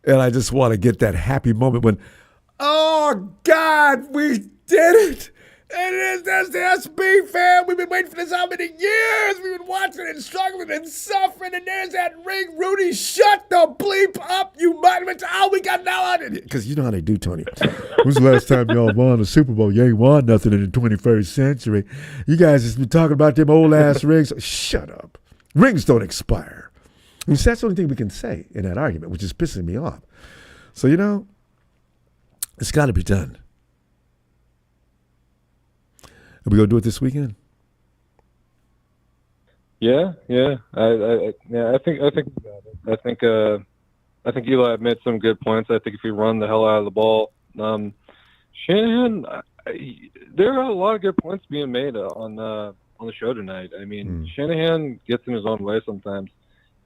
And I just want to get that happy moment when, oh, God, we did it. And that's the SB fan. We've been waiting for this how many years? We've been watching and struggling and suffering. And there's that ring. Rudy, shut the bleep up, you motherfucker. Oh, we got now on it. Because you know how they do, Tony. When's the last time y'all won a Super Bowl? You ain't won nothing in the 21st century. You guys just been talking about them old-ass rings. Shut up. Rings don't expire. And so that's the only thing we can say in that argument, which is pissing me off. So, it's got to be done. Are we gonna do it this weekend? Yeah. I think Eli made some good points. I think if you run the hell out of the ball, Shanahan, there are a lot of good points being made on the show tonight. I mean, Shanahan gets in his own way sometimes.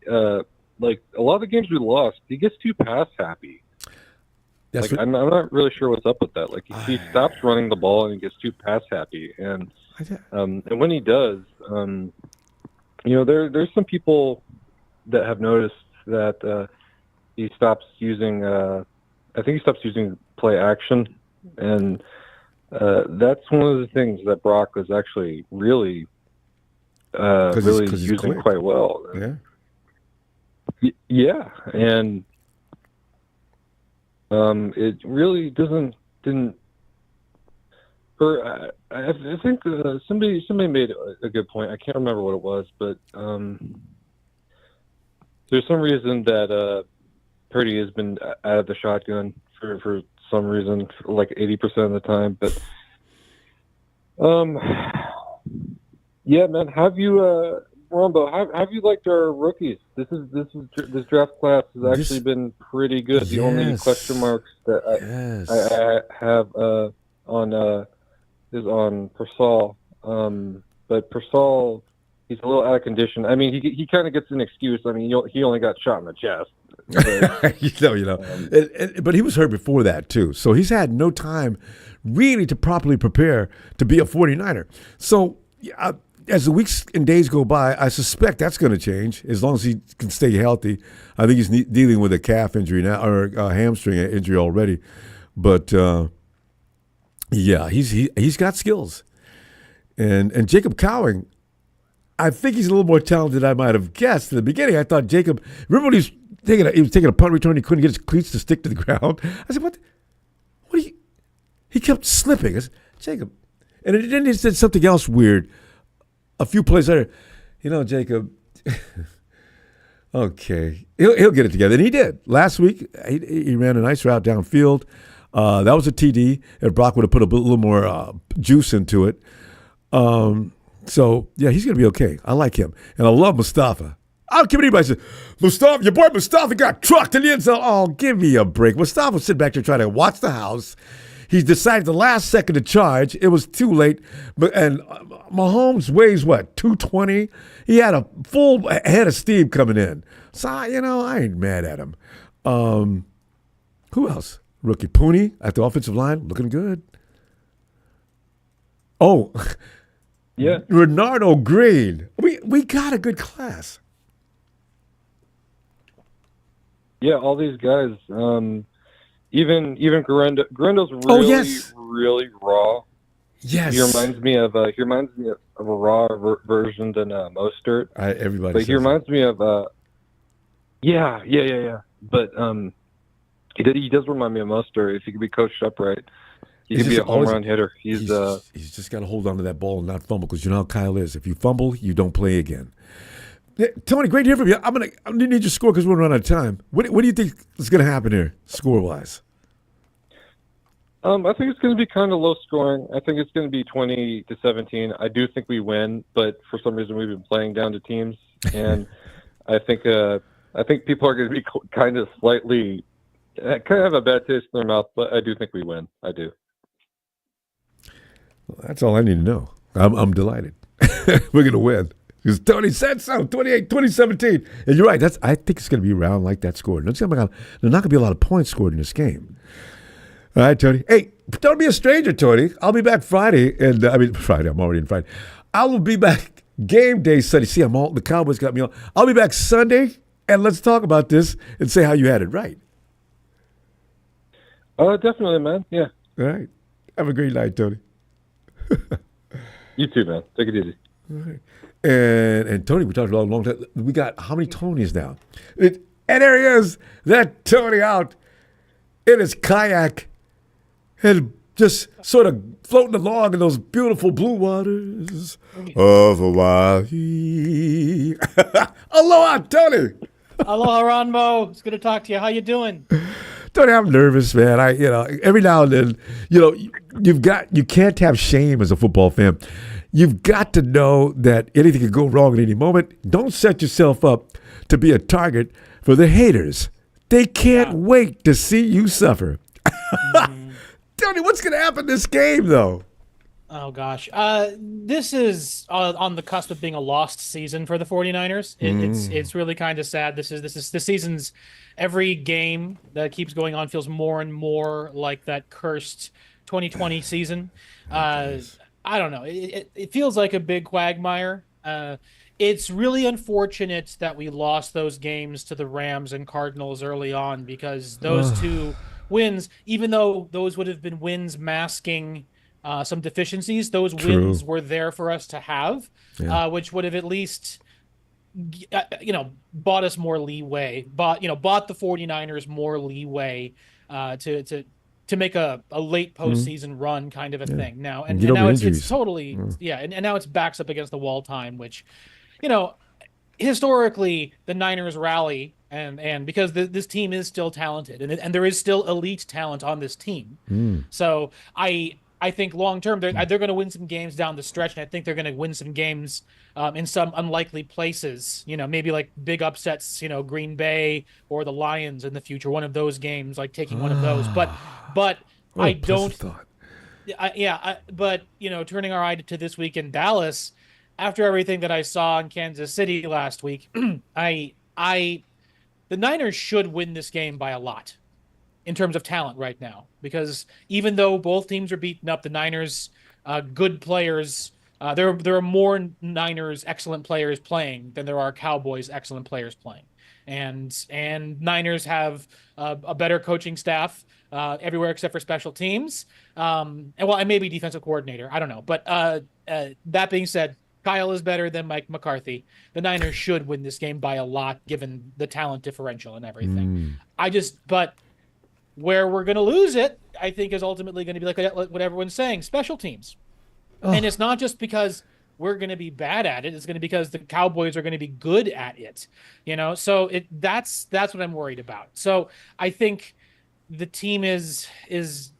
Like a lot of the games we lost, he gets too pass happy. I'm not really sure what's up with that. Like he stops running the ball and he gets too pass happy, and when he does, there's some people that have noticed that he stops using. I think he stops using play action, and that's one of the things that Brock was actually really using quite well. Yeah, and. It really didn't. I think somebody made a good point. I can't remember what it was, but there's some reason that Purdy has been out of the shotgun for some reason, like 80% of the time. But yeah, man, have you? Ronbo, have you liked our rookies? This draft class has actually been pretty good. The only question marks that I have is on Persall. But Persall, he's a little out of condition. I mean, he kind of gets an excuse. I mean, he only got shot in the chest. But he was hurt before that too, so he's had no time really to properly prepare to be a 49er. So. As the weeks and days go by, I suspect that's going to change as long as he can stay healthy. I think he's dealing with a calf injury now or a hamstring injury already. But, yeah, he's got skills. And Jacob Cowing, I think he's a little more talented than I might have guessed. In the beginning, I thought Jacob – remember when he was taking a punt return, he couldn't get his cleats to stick to the ground? I said, what are you – he kept slipping. I said, Jacob. And then he said something else weird. A few plays later, Jacob, okay, he'll get it together. And he did. Last week, he ran a nice route downfield. That was a TD, and Brock would have put a little more juice into it. So, yeah, he's going to be okay. I like him. And I love Mustafa. I don't care what anybody says, Mustafa, your boy Mustafa got trucked in the end zone. Oh, give me a break. Mustafa sit back there trying to watch the house. He decided the last second to charge. It was too late. And Mahomes weighs, 220? He had a full head of steam coming in. So, I ain't mad at him. Who else? Rookie Pooney at the offensive line, looking good. Oh, yeah. Renardo Green. We got a good class. Yeah, all these guys. Even Guarendo's really raw. Yes, he reminds me of a raw version than Mostert. Everybody, but he reminds me of yeah. But he does remind me of Mostert if he could be coached up right. He can be a home run hitter. He's just got to hold on to that ball and not fumble, because you know how Kyle is. If you fumble, you don't play again. Yeah, Tony, great to hear from you. I'm gonna need your score because we're running out of time. What do you think is going to happen here, score-wise? I think it's going to be kind of low scoring. I think it's going to be 20-17. I do think we win, but for some reason we've been playing down to teams, and I think people are going to be kind of slightly kind of have a bad taste in their mouth, but I do think we win. I do. Well, that's all I need to know. I'm delighted. We're going to win. Because Tony said so, 2017. And you're right. I think it's going to be around like that score. There's not going to be a lot of points scored in this game. All right, Tony. Hey, don't be a stranger, Tony. I'll be back Friday. Friday. I'm already in Friday. I will be back game day Sunday. See, the Cowboys got me on. I'll be back Sunday, and let's talk about this and say how you had it right. Definitely, man. Yeah. All right. Have a great night, Tony. You too, man. Take it easy. All right. And Tony, we talked about a long time. We got how many Tonys now? And there he is, that Tony out in his kayak and just sort of floating along in those beautiful blue waters of Hawaii. Aloha, Tony. Aloha, Ronbo. It's good to talk to you. How you doing? Tony, I'm nervous, man. Every now and then, you can't have shame as a football fan. You've got to know that anything can go wrong at any moment. Don't set yourself up to be a target for the haters. They can't wait to see you suffer. Tony, what's going to happen this game, though? Oh, gosh. This is on the cusp of being a lost season for the 49ers. It's really kind of sad. This season's every game that keeps going on feels more and more like that cursed 2020 season. I don't know. It feels like a big quagmire. It's really unfortunate that we lost those games to the Rams and Cardinals early on, because those two wins, even though those would have been wins masking some deficiencies, those wins were there for us to have, which would have at least bought us more leeway, bought the 49ers more leeway to make a late postseason run kind of a thing now. And now it's totally, and now it's backs up against the wall time, which, historically the Niners rally and because this team is still talented and there is still elite talent on this team. So I think long term they're going to win some games down the stretch, and I think they're going to win some games in some unlikely places. Maybe like big upsets. Green Bay or the Lions in the future. One of those games, like taking one of those. But I don't. But turning our eye to this week in Dallas, after everything that I saw in Kansas City last week, the Niners should win this game by a lot in terms of talent right now, because even though both teams are beaten up, the Niners, good players, there are more Niners excellent players playing than there are Cowboys excellent players playing, and Niners have a better coaching staff everywhere except for special teams, and maybe defensive coordinator. I don't know, but that being said, Kyle is better than Mike McCarthy. The Niners should win this game by a lot, given the talent differential and everything. But where we're going to lose it, I think, is ultimately going to be like what everyone's saying, special teams. And it's not just because we're going to be bad at it. It's going to be because the Cowboys are going to be good at it. So that's what I'm worried about. So I think the team is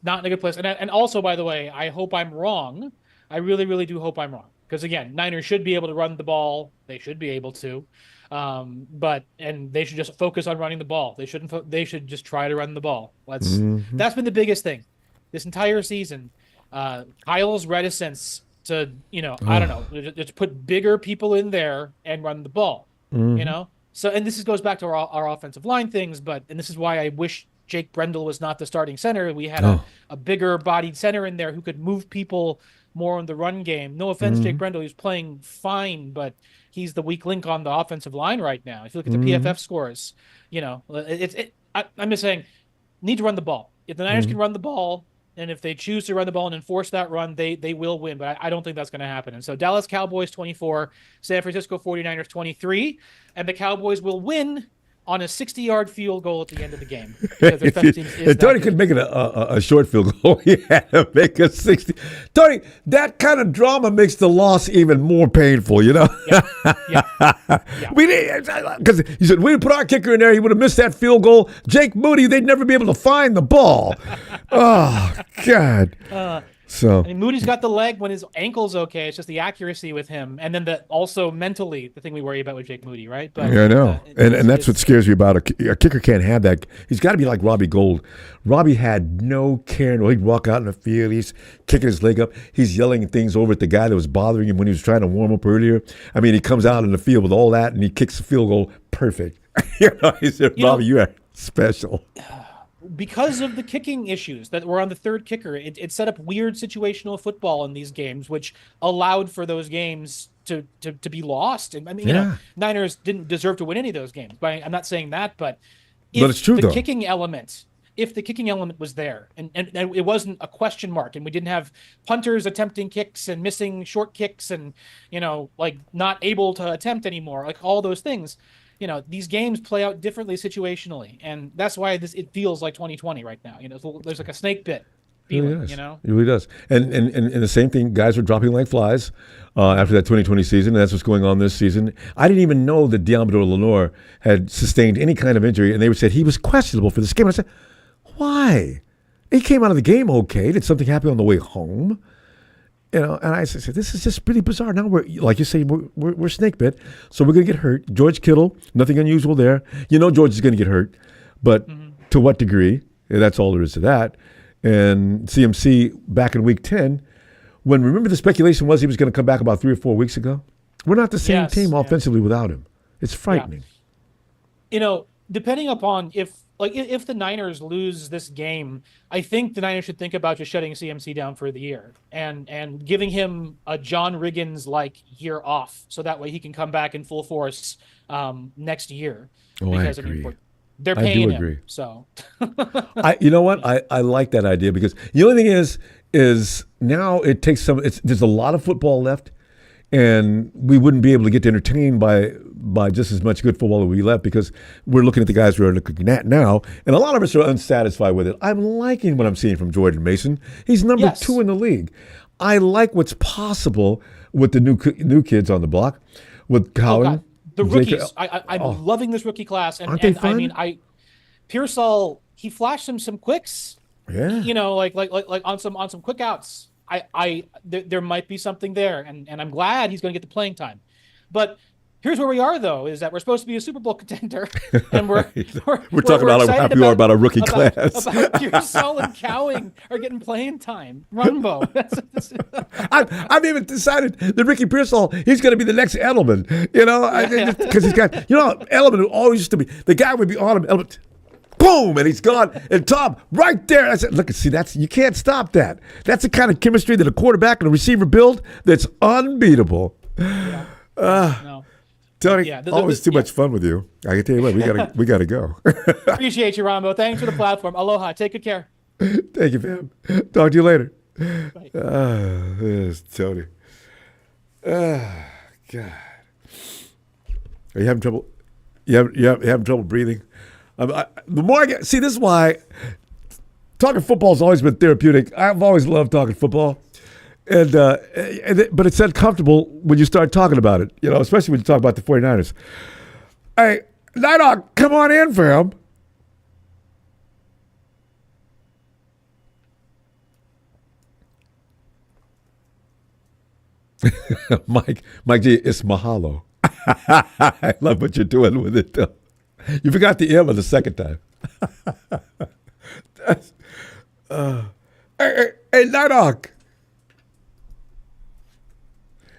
not in a good place. And also, by the way, I hope I'm wrong. I really, really do hope I'm wrong. Because, again, Niners should be able to run the ball. They should be able to. And they should just focus on running the ball. They should just try to run the ball. That's been the biggest thing this entire season. Kyle's reticence to, I don't know, just put bigger people in there and run the ball, So, and this goes back to our offensive line things, and this is why I wish Jake Brendel was not the starting center. We had a bigger bodied center in there who could move people more in the run game. No offense, Jake Brendel, he's playing fine, but he's the weak link on the offensive line right now. If you look at the PFF scores, I'm just saying, need to run the ball. If the Niners can run the ball, and if they choose to run the ball and enforce that run, they will win. But I don't think that's going to happen. And so Dallas Cowboys 24, San Francisco 49ers 23, and the Cowboys will win on a 60-yard field goal at the end of the game. Because their special teams is If that Tony good. could make it a short field goal, he had to make a 60. Tony, that kind of drama makes the loss even more painful, you know? Yeah. We did, because he said, we put our kicker in there, he would have missed that field goal. Jake Moody, they'd never be able to find the ball. Oh, God. So I mean, Moody's got the leg when his ankle's okay. It's just the accuracy with him, and then also mentally the thing we worry about with Jake Moody, right? But yeah, I know, and that's what scares me about a kicker. Can't have that. He's got to be like Robbie Gould. Robbie had no care. He'd walk out in the field. He's kicking his leg up. He's yelling things over at the guy that was bothering him when he was trying to warm up earlier. I mean, he comes out in the field with all that, and he kicks the field goal perfect. He said, "Robbie, you are special." Because of the kicking issues that were on the third kicker, it set up weird situational football in these games, which allowed for those games to be lost. And I mean, you know, Niners didn't deserve to win any of those games. But I'm not saying that, but it's true, the kicking element, if the kicking element was there, and it wasn't a question mark, and we didn't have punters attempting kicks and missing short kicks, and like not able to attempt anymore, like all those things. These games play out differently situationally, and that's why it feels like 2020 right now. There's like a snake bit feeling, It really does. And the same thing, guys were dropping like flies after that 2020 season, and that's what's going on this season. I didn't even know that Deommodore Lenoir had sustained any kind of injury, and they said he was questionable for this game. And I said, why? He came out of the game okay. Did something happen on the way home? And I said, this is just pretty bizarre. Now we're, like you say, we're snake bit, so we're going to get hurt. George Kittle, nothing unusual there. George is going to get hurt, but to what degree? That's all there is to that. And CMC back in week 10, when remember the speculation was he was going to come back about 3 or 4 weeks ago? We're not the same team offensively without him. It's frightening. Depending upon if the Niners lose this game, I think the Niners should think about just shutting CMC down for the year and giving him a John Riggins-like year off, so that way he can come back in full force next year. Because, I agree. They're paying agree. him. So, you know what? I like that idea, because the only thing is now it takes there's a lot of football left, and we wouldn't be able to get entertained by just as much good football that we left, because we're looking at the guys we're looking at now, and a lot of us are unsatisfied with it. I'm liking what I'm seeing from Jordan Mason. He's number 2 in the league. I like what's possible with the new kids on the block, with Cowan. The rookies. I'm loving this rookie class, and I mean, Pearsall, he flashed him some quicks. Yeah. Like on some quick outs. There might be something there, and I'm glad he's going to get the playing time. But here's where we are, though, is that we're supposed to be a Super Bowl contender, and we're talking about how happy we are about our rookie class. About Pearsall and Cowing are getting playing time. Ronbo. I've even decided that Ricky Pearsall, he's going to be the next Edelman, because he's got, Edelman always used to be, the guy would be on him, Edelman, boom, and he's gone. And Tom, right there, I said, look, see, you can't stop that. That's the kind of chemistry that a quarterback and a receiver build that's unbeatable. No. Tony, always too much fun with you. I can tell you what, we gotta go. Appreciate you, Ronbo. Thanks for the platform. Aloha. Take good care. Thank you, fam. Talk to you later. Bye. There's Tony. God. Are you having trouble? You having trouble breathing? The more I get, see, this is why talking football has always been therapeutic. I've always loved talking football. But it's uncomfortable when you start talking about it, especially when you talk about the 49ers. Hey, Night Hawk, come on in, fam. Mike G, it's mahalo. I love what you're doing with it, though. You forgot the M on the second time. Hey, Night Hawk.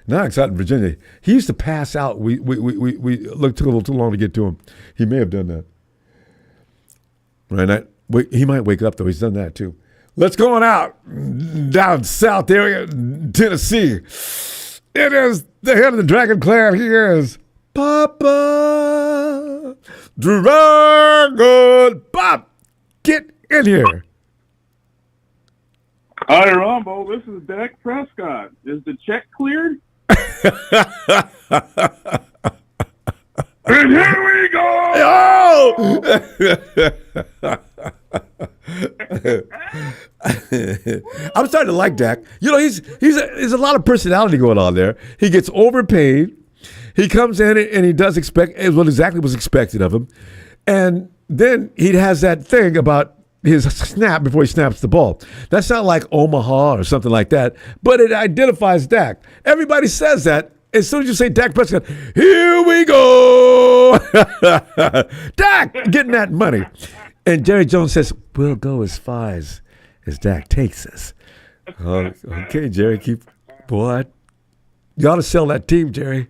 Knox out in Virginia. He used to pass out. We took a little too long to get to him. He may have done that. Right? He might wake up, though. He's done that, too. Let's go on out down south area, Tennessee. It is the head of the Dragon Clan. He is Papa Dragon. Pop, get in here. Hi, Ronbo. This is Dak Prescott. Is the check cleared? And here we go. I'm starting to like Dak. You know, there's a lot of personality going on there. He gets overpaid. He comes in and he does expect what exactly was expected of him, and then he has that thing about his snap before he snaps the ball. That's not like Omaha or something like that, but it identifies Dak. Everybody says that. As soon as you say Dak Prescott, here we go. Dak getting that money. And Jerry Jones says, we'll go as far as Dak takes us. Okay, Jerry, boy, you ought to sell that team, Jerry.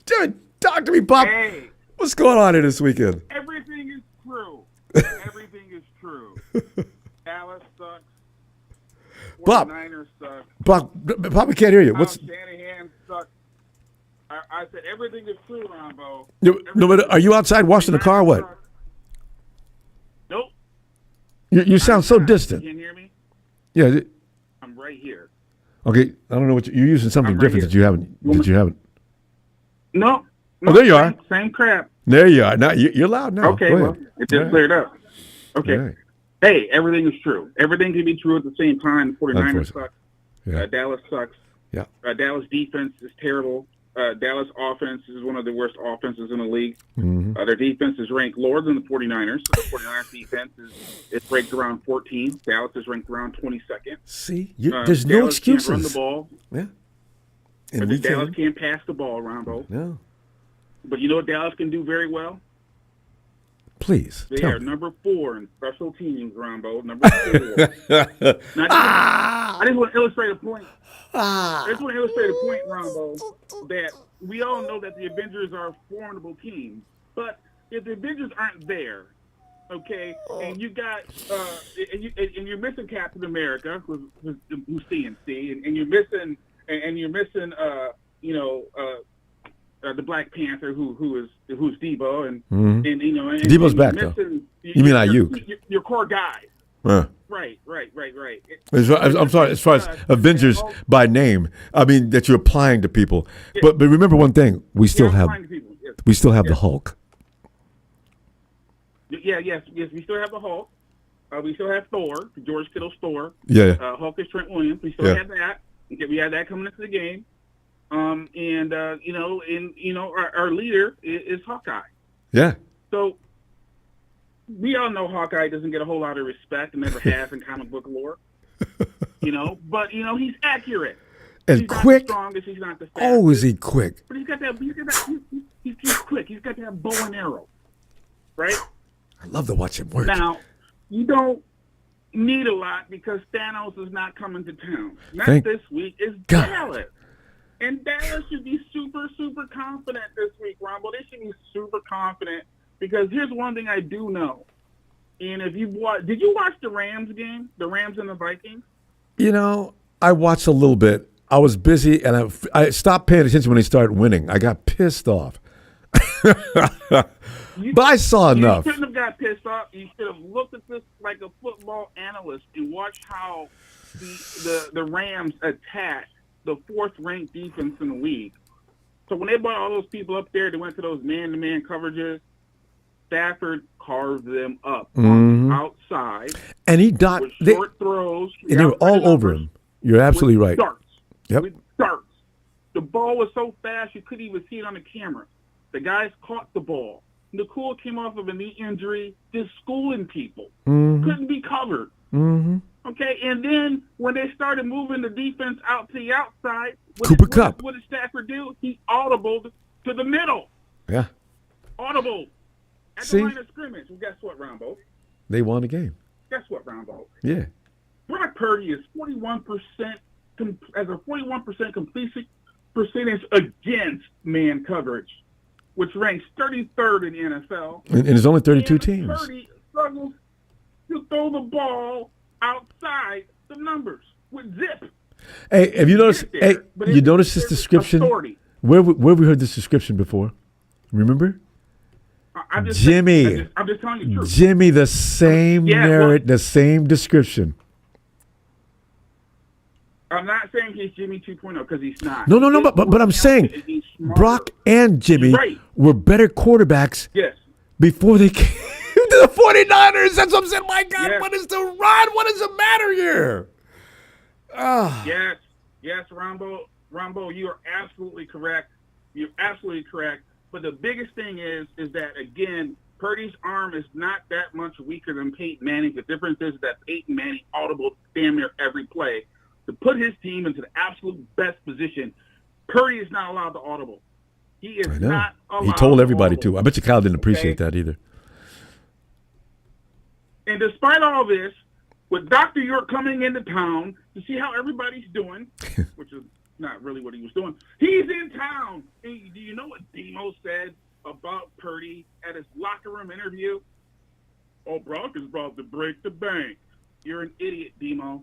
Jerry, talk to me, Pop. Hey, what's going on here this weekend? everything is true. Everything is true. Dallas sucks. Bob. 49ers suck. Pop, we can't hear you. Kyle What's Shanahan sucks. I said everything is true, Ronbo. no, but are you outside washing the car or what? Nope. You sound so distant. You can hear me? Yeah. I'm right here. Okay, I don't know what you're using something I'm right different here. that you haven't. No. Oh, there you are. Same crap. There you are. Now you're loud now. Okay, Go well, ahead. it just cleared up. Okay. All right. Hey, everything is true. Everything can be true at the same time. 49ers Unfortunately. suck. Yeah. Dallas sucks. Yeah. Dallas defense is terrible. Dallas offense is one of the worst offenses in the league. Mm-hmm. Their defense is ranked lower than the 49ers. So the 49ers defense is ranked around 14. Dallas is ranked around 22nd. See, there's no Dallas excuses. Can't run the ball. Yeah. And Dallas can't pass the ball, Ronbo. No. But you know what Dallas can do very well? Please. They tell are me. number 4 in special teams, Ronbo. Number 4. I just want to illustrate a point. I just want to illustrate a point, Ronbo, that we all know that the Avengers are a formidable team. But if the Avengers aren't there, okay, and you got and you're missing Captain America, who's CNC, and you're missing the Black Panther, who's Debo, and you know, and Debo's and back you're though. missing You mean Ayuk? your core guys. Huh. Right. I'm sorry. As far as Avengers by name, I mean that you're applying to people. Yeah. But remember one thing: we still have applying to people, yes. the Hulk. Yes. We still have the Hulk. We still have Thor, George Kittle's Thor. Yeah. Hulk is Trent Williams. We still have that. Okay, we have that coming into the game. Our leader is Hawkeye. Yeah. So we all know Hawkeye doesn't get a whole lot of respect and never has in comic book lore. But he's accurate. And he's quick. Not the strongest, he's not the fastest. Oh, is he quick? But he's quick. He's got that bow and arrow. Right? I love to watch him work. Now, you don't need a lot because Thanos is not coming to town. This week. It's God. Dallas. And Dallas should be super, super confident this week, Ronbo. They should be super confident because here's one thing I do know. And if you did you watch the Rams game? The Rams and the Vikings? I watched a little bit. I was busy, and I stopped paying attention when they started winning. I got pissed off. But I saw enough. You shouldn't have got pissed off. You should have looked at this like a football analyst and watched how the Rams attacked the 4th-ranked defense in the league. So when they brought all those people up there, they went to those man-to-man coverages. Stafford carved them up on the outside. And he with short throws. And they were all over him. You're absolutely right. Darts. Yep. With darts. The ball was so fast you couldn't even see it on the camera. The guys caught the ball. Nicole came off of a knee injury, just schooling people. Couldn't be covered. Mm-hmm. Okay, and then when they started moving the defense out to the outside, Cooper Kupp. What did Stafford do? He audibled to the middle. Yeah. Audible. At See? the line of scrimmage. Well, guess what, Ronbo? They won the game. Guess what, Ronbo? Yeah. Brock Purdy is 41%, has a 41% completion percentage against man coverage, which ranks 33rd in the NFL. And there's only 32 teams. Purdy struggles to throw the ball outside the numbers with zip. Hey, have you noticed? Hey, But you noticed this description? authority. Where have we heard this description before? Remember? I'm just Jimmy. I'm just telling you the truth. Jimmy, the same Yeah, the same description. I'm not saying he's Jimmy 2.0 because he's not. No, but I'm saying Brock and Jimmy were better quarterbacks before they came to the 49ers. That's what I'm saying. My God, what is the run? What does it matter here? Yes, Ronbo, you are absolutely correct. You're absolutely correct. But the biggest thing is that, again, Purdy's arm is not that much weaker than Peyton Manning. The difference is that Peyton Manning audible damn near every play to put his team into the absolute best position. Purdy is not allowed to audible. He is not allowed. He told everybody to. I bet you Kyle didn't appreciate that either. And despite all this, with Dr. York coming into town to see how everybody's doing, which is not really what he was doing, he's in town. And do you know what Demo said about Purdy at his locker room interview? Oh, Brock is about to break the bank. You're an idiot, Demo.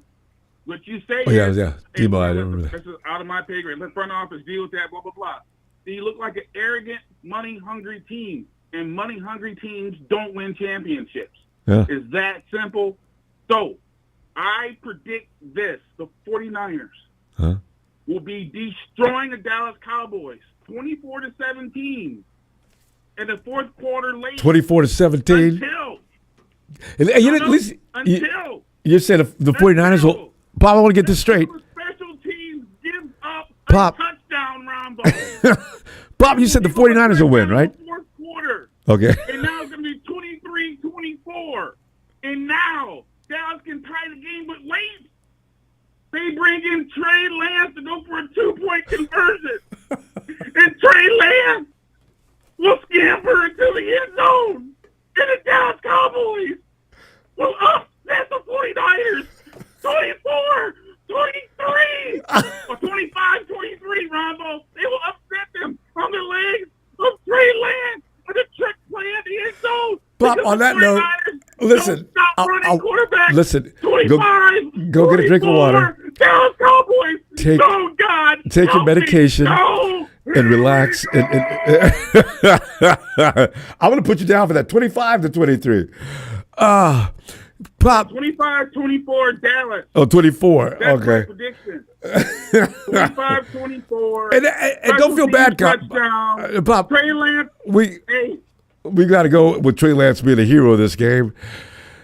What you say is, Demo, I remember that. This is out of my pay grade. Let the front office deal with that, blah, blah, blah. So you look like an arrogant, money-hungry team, and money-hungry teams don't win championships. Yeah. It's that simple. So I predict this. The 49ers will be destroying the Dallas Cowboys 24-17 in the fourth quarter late. 24-17? Until you said the 49ers will. Bob, I want to get this straight. Special teams give up Pop. a touchdown, Ronbo. Bob, you said the 49ers will win, right? Fourth quarter. Okay. And now it's going to be 23-24. And now Dallas can tie the game, but late. They bring in Trey Lance to go for a 2-point conversion. And Trey Lance will scamper into the end zone. And the Dallas Cowboys will upset the 49ers 24-23 or 25-23, Ronbo. They will upset them on the legs of Trey Lance with a trick play at the end zone. Bob, on that note, listen. Listen. 25, go get a drink of water. Dallas Cowboys. Take your medication and relax. I'm going to put you down for that 25-23. Pop. 25-24 Dallas. Oh, 24. That's Okay. my prediction. 25-24. And don't feel bad, Pop. Trey Lance. We got to go with Trey Lance being a hero of this game,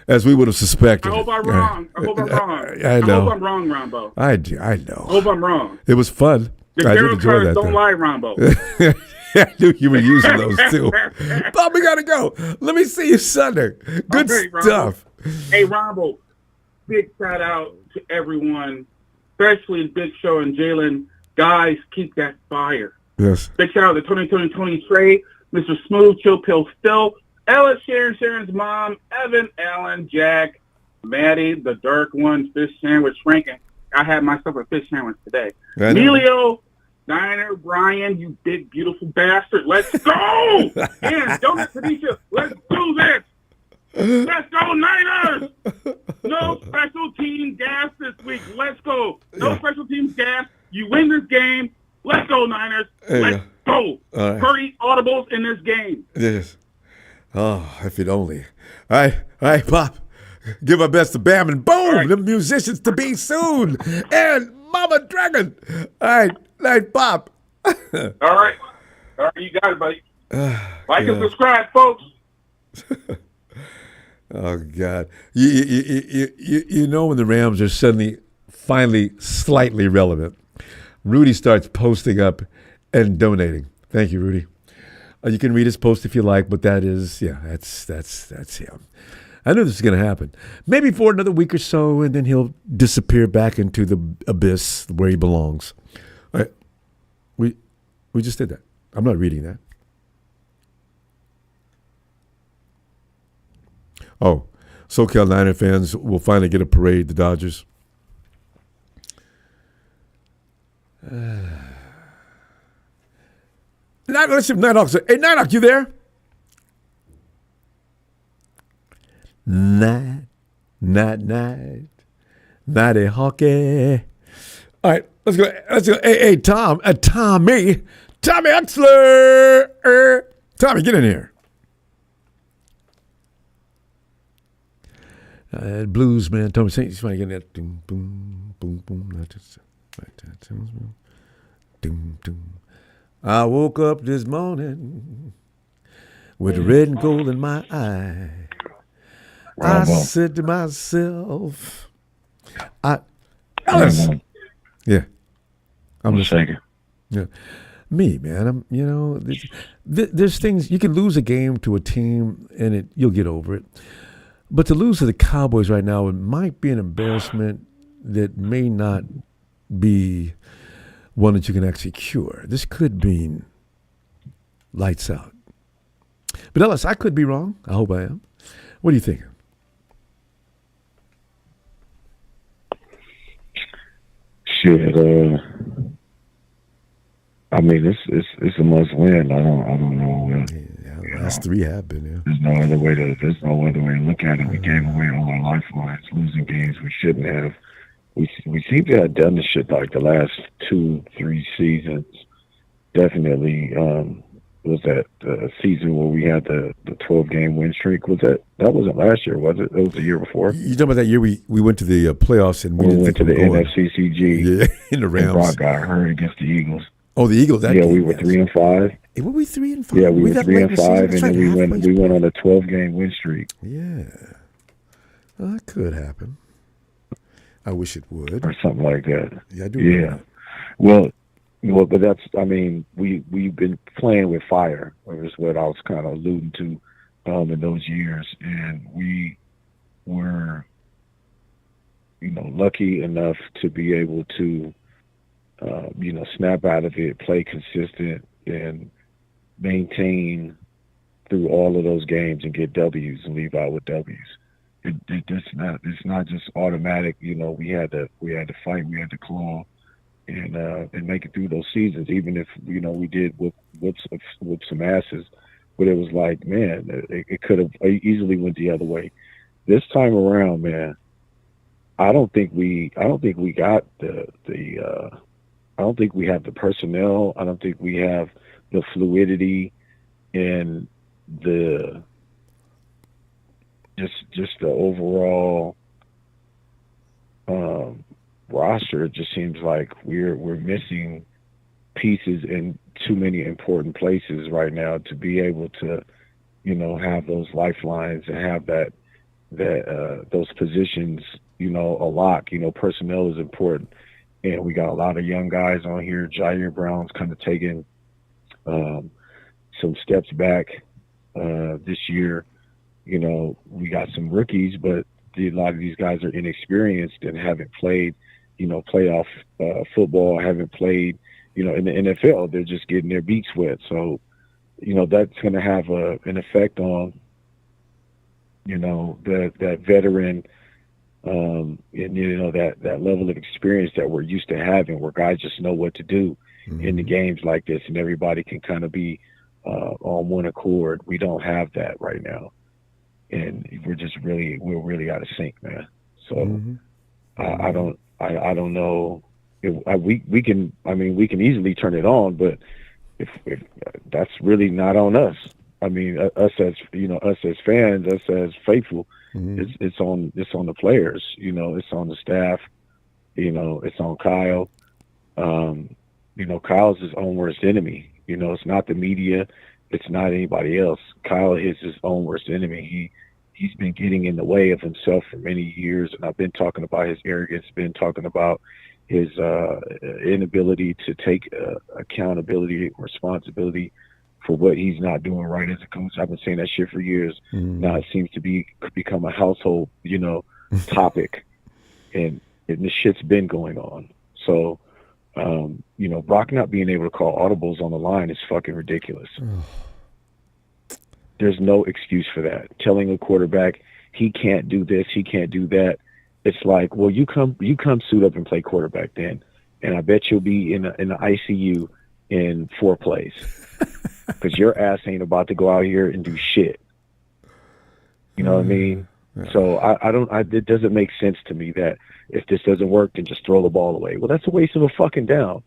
as we would have suspected. I hope I'm wrong. I hope I'm wrong. I know. I hope I'm wrong, Ronbo. I know. I hope I'm wrong. It was fun. The I did tarot enjoy cards that. don't lie, Ronbo. I knew you were using those too. Bob, we got to go. Let me see you Sunday. Good stuff. Hey, Ronbo, big shout out to everyone, especially Big Show and Jalen. Guys, keep that fire. Yes. Big shout out to Tony Trey, Mr. Smooth, Chill Pill Phil, Ella, Sharon's mom, Evan, Alan, Jack, Maddie, the dark one, fish sandwich, Franken. I had myself a fish sandwich today. Emilio, Diner, Brian, you big, beautiful bastard. Let's go! And Donut Tanisha, let's do this! Let's go, Niners! No special team gas this week. Let's go. No special team gas. You win this game. Let's go, Niners. Let's go. Right. Purdy audibles in this game. Yes. Oh, if it only. All right, Pop. Give my best to Bam and boom. Right. The musicians to be soon. And Mama Dragon. All right, Pop. All right, you got it, buddy. Like and subscribe, folks. Oh God! You know when the Rams are finally slightly relevant, Rudy starts posting up and donating. Thank you, Rudy. You can read his post if you like, but that's him. I knew this was going to happen. Maybe for another week or so, and then he'll disappear back into the abyss where he belongs. All right. We just did that. I'm not reading that. Oh, SoCal Niner fans will finally get a parade, the Dodgers. Let's see if Nighthawk. Hey, Nighthawk, you there? Nighty Hawky. All right, let's go. Hey, Tommy Huxler. Tommy, get in here. Blues man, Tommy Saint, he's finally getting that boom, boom, boom, boom. I woke up this morning with red and gold in my eye. I said to myself, Alice. Yeah. I'm listening. Yeah. Me, man. There's things, you can lose a game to a team and you'll get over it. But to lose to the Cowboys right now, it might be an embarrassment that may not be one that you can actually cure. This could mean lights out. But Ellis, I could be wrong. I hope I am. What do you think? Shit, I mean, it's a must win. I don't know. Last three have been. Yeah. There's no other way to look at it. We gave away all our lifelines, losing games we shouldn't have. We seem to have done this shit like the last 2-3 seasons. Definitely was that season where we had the 12-game win streak. That wasn't last year, was it? It was the year before. You talking about that year we went to the playoffs and we went to the NFCCG. Yeah, in the Rams. And Brock got hurt against the Eagles. Oh, the Eagles. That game, we were 3-5. Were we 3-5? Yeah, we were 3-5, and then we went on a 12-game win streak. Yeah, well, that could happen. I wish it would, or something like that. Yeah, I do. Yeah, well, but that's. I mean, we've been playing with fire. Is what I was kind of alluding to in those years, and we were, lucky enough to be able to, snap out of it, play consistent, and maintain through all of those games and get W's and leave out with W's. It's not just automatic. We had to fight, we had to claw, and make it through those seasons. Even if we did whip some asses, but it was like, man, it could have easily went the other way. This time around, man, I don't think we got I don't think we have the personnel. I don't think we have the fluidity and the just the overall roster. It just seems like we're missing pieces in too many important places right now to be able to, have those lifelines and have that those positions, a lock. Personnel is important. And we got a lot of young guys on here. Jair Brown's kind of taking some steps back this year. We got some rookies, but a lot of these guys are inexperienced and haven't played, playoff football, haven't played, in the NFL. They're just getting their beaks wet. So, that's going to have an effect on, that veteran and that level of experience that we're used to having, where guys just know what to do in the games like this, and everybody can kind of be on one accord. We don't have that right now, and we're really out of sync, man. So I don't know. We can easily turn it on, but if that's really not on us. I mean, us as fans, us as faithful. It's on the players, it's on the staff, it's on Kyle. Kyle's his own worst enemy. It's not the media, it's not anybody else. Kyle is his own worst enemy. He's been getting in the way of himself for many years, and I've been talking about his arrogance, been talking about his inability to take accountability and responsibility for what he's not doing right as a coach. I've been saying that shit for years. Now it seems to become a household, topic, and this shit's been going on. So, Brock not being able to call audibles on the line is fucking ridiculous. There's no excuse for that. Telling a quarterback he can't do this, he can't do that. It's like, well, you come suit up and play quarterback then, and I bet you'll be in the ICU in 4 plays. Because your ass ain't about to go out here and do shit. You know what I mean? Yeah. So it doesn't make sense to me that if this doesn't work, then just throw the ball away. Well, that's a waste of a fucking down.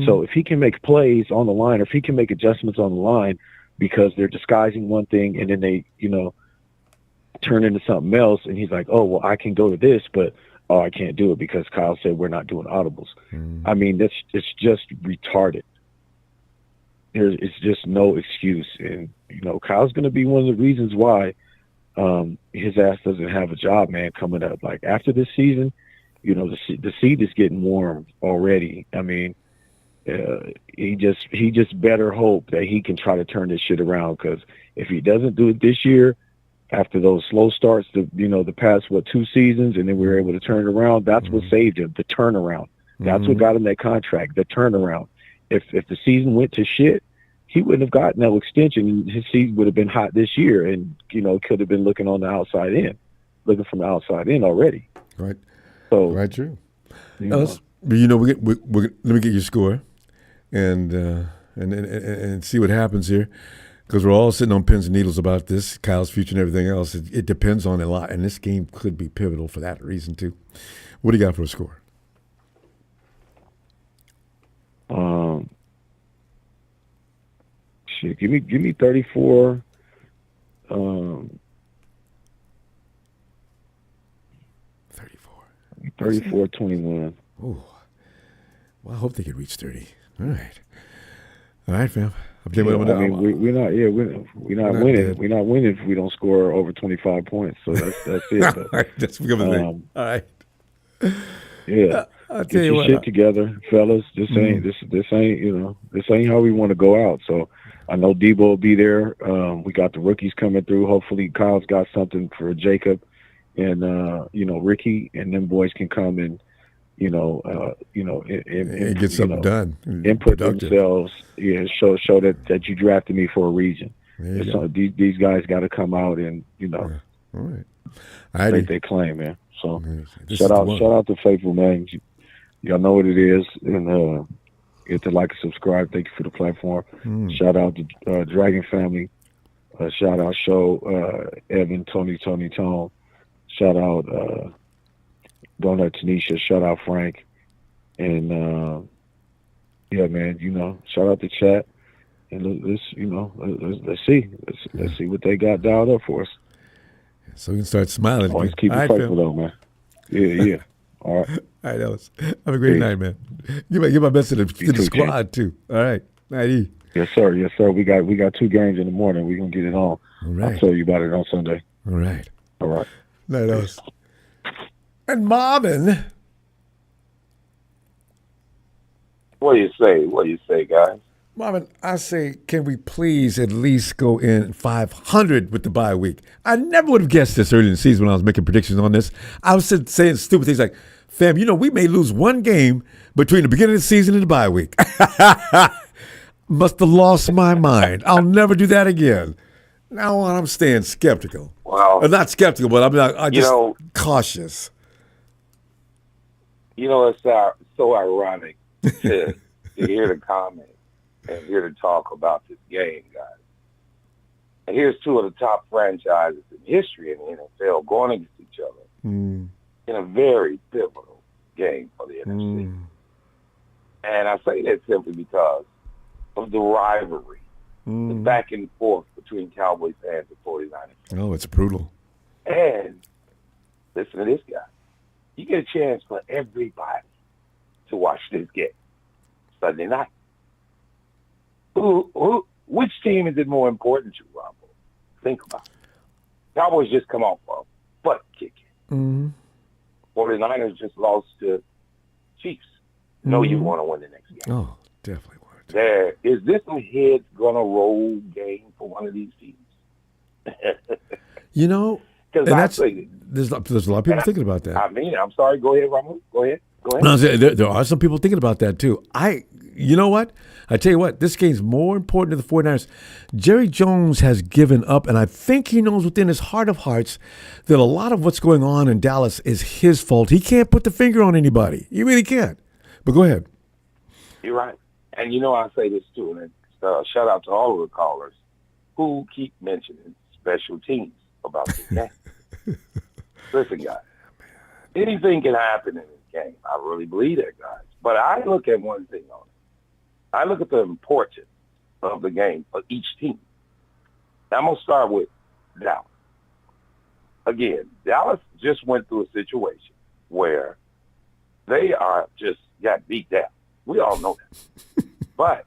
So if he can make plays on the line, or if he can make adjustments on the line because they're disguising one thing and then they, turn into something else, and he's like, oh, well, I can go to this, but oh, I can't do it because Kyle said we're not doing audibles. I mean, it's just retarded. It's just no excuse. And, Kyle's going to be one of the reasons why his ass doesn't have a job, man, coming up. Like, after this season, the seed is getting warm already. I mean, he just better hope that he can try to turn this shit around, because if he doesn't do it this year, after those slow starts, the past, 2 seasons, and then we were able to turn it around, that's what saved him, the turnaround. That's what got him that contract, the turnaround. If the season went to shit, he wouldn't have gotten no extension. His season would have been hot this year, and could have been looking from the outside in already. Right. So right, true. But let me get your score, and see what happens here, because we're all sitting on pins and needles about this, Kyle's future and everything else. It depends on a lot, and this game could be pivotal for that reason too. What do you got for a score? Shit, give me 34. 34-21. Oh, well, I hope they can reach 30. All right, fam. We're not winning. We're not winning if we don't score over 25 points. So that's it. All right, that's becoming the thing. All right. Yeah. I'll Get tell you your what. shit together, fellas. This ain't how we want to go out. So I know Debo will be there. We got the rookies coming through. Hopefully Kyle's got something for Jacob and Ricky, and them boys can come and and get something done. Input themselves. Yeah, show that you drafted me for a reason. These guys got to come out and All right. make their claim, man. So This shout is the out one. to Faithful, man. Y'all know what it is, and you have to like and subscribe. Thank you for the platform. Shout out to Dragon Family. Shout out Show Evan, Tony, Tone. Shout out Donut Tanisha. Shout out Frank, and yeah, man. Shout out to chat, and let's see what they got dialed up for us. So we can start smiling. Always keep All it right, faithful, fam. though, man. Yeah. All right. All right, Ellis. Have a great night, man. Give my best to the squad too. All right. Night E. Yes, sir. We got 2 games in the morning. We're gonna get it on. All right. I'll tell you about it on Sunday. All right. Night, Ellis. And Marvin. What do you say, guys? Marvin, I say, can we please at least go in 500 with the bye week? I never would have guessed this early in the season when I was making predictions on this. I was saying stupid things like, fam, we may lose one game between the beginning of the season and the bye week. Must have lost my mind. I'll never do that again. Now on, I'm staying skeptical. Well, not skeptical, but I'm just cautious. It's so ironic to hear the comment and hear the talk about this game, guys. And here's 2 of the top franchises in history in the NFL going against each other in a very pivotal game for the NFC. And I say that simply because of the rivalry, the back and forth between Cowboys fans and 49ers. Oh, it's brutal. And listen to this guy. You get a chance for everybody to watch this game Sunday night. Which team is it more important to, Ronbo? Think about it. Cowboys just come off a butt kicking. 49ers just lost to Chiefs. You want to win the next game. Oh, definitely want to. Is this a heads gonna roll game for one of these teams? There's a lot of people thinking about that. I'm sorry. Go ahead, Ronbo. Go ahead. No, there are some people thinking about that too. You know what? I tell you what, this game's more important to the 49ers. Jerry Jones has given up, and I think he knows within his heart of hearts that a lot of what's going on in Dallas is his fault. He can't put the finger on anybody. He really can't. But go ahead. You're right. And I say this too, and shout out to all of the callers who keep mentioning special teams about this game. Listen, guys, anything can happen in this game. I really believe that, guys. But I look at one thing on it. I look at the importance of the game for each team. Now, I'm going to start with Dallas. Again, Dallas just went through a situation where they are just got beat down. We all know that. But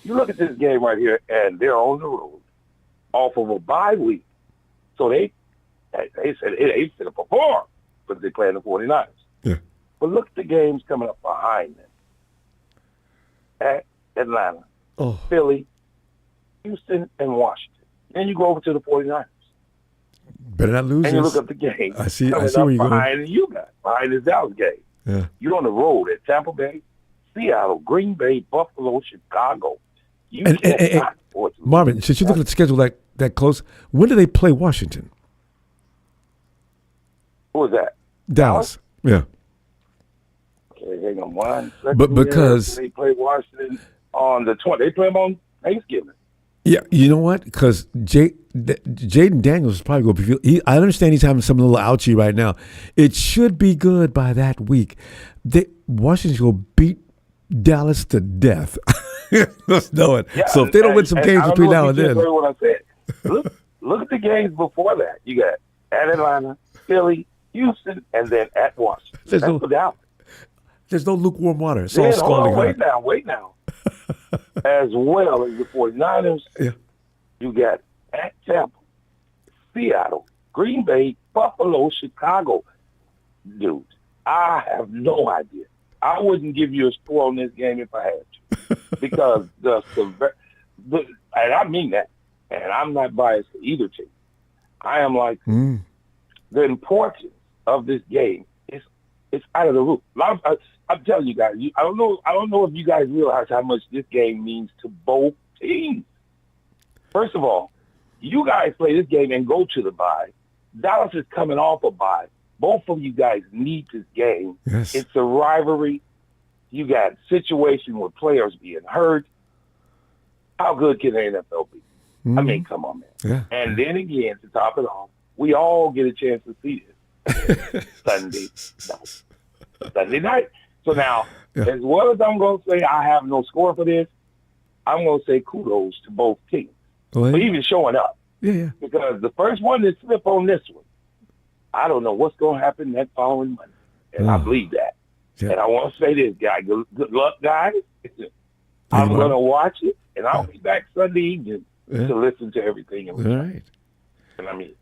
you look at this game right here, and they're on the road off of a bye week. So they said they should have performed, but they play in the 49ers. Yeah. But look at the games coming up behind them. At Atlanta, Philly, Houston, and Washington. Then you go over to the 49ers. Better not lose And you this. look up the game. I see coming where up you're going. behind you guys, behind this Dallas game. Yeah. You're on the road at Tampa Bay, Seattle, Green Bay, Buffalo, Chicago. You cannot afford to lose. Marvin, since you're looking at the schedule that close, when do they play Washington? Who was that? Dallas. Yeah. Okay, hang on one second. But because- they play Washington on the 20th. They play them on Thanksgiving. Yeah, you know what? Because Jaden Daniels is probably going to be. I understand he's having some little ouchie right now. It should be good by that week. Washington's going to beat Dallas to death. Let's know it. Yeah, So if they don't win some games between now and then. Heard what I said. Look at the games before that. You got at Atlanta, Philly, Houston, and then at Washington. There's That's no- for Dallas. There's no lukewarm water. It's all Then, hold scalding on, hot. wait now. As well as the 49ers, Yeah. you got at Tampa, Seattle, Green Bay, Buffalo, Chicago. Dude, I have no idea. I wouldn't give you a score on this game if I had to. Because and I mean that, and I'm not biased to either team. I am like, the importance of this game is out of the roof. I'm telling you guys, I don't know if you guys realize how much this game means to both teams. First of all, you guys play this game and go to the bye. Dallas is coming off a bye. Both of you guys need this game. Yes. It's a rivalry. You got situation with players being hurt. How good can the NFL be? I mean, come on, man. Yeah. And then again, to top it off, we all get a chance to see this Sunday night. So now, as well as I'm going to say I have no score for this, I'm going to say kudos to both teams for even showing up. Yeah. Because the first one to slip on this one, I don't know what's going to happen that following Monday. And I believe that. Yeah. And I want to say this, guy. Good luck, guys. I'm going to watch it, and I'll be back Sunday evening to listen to everything. All right. And I mean,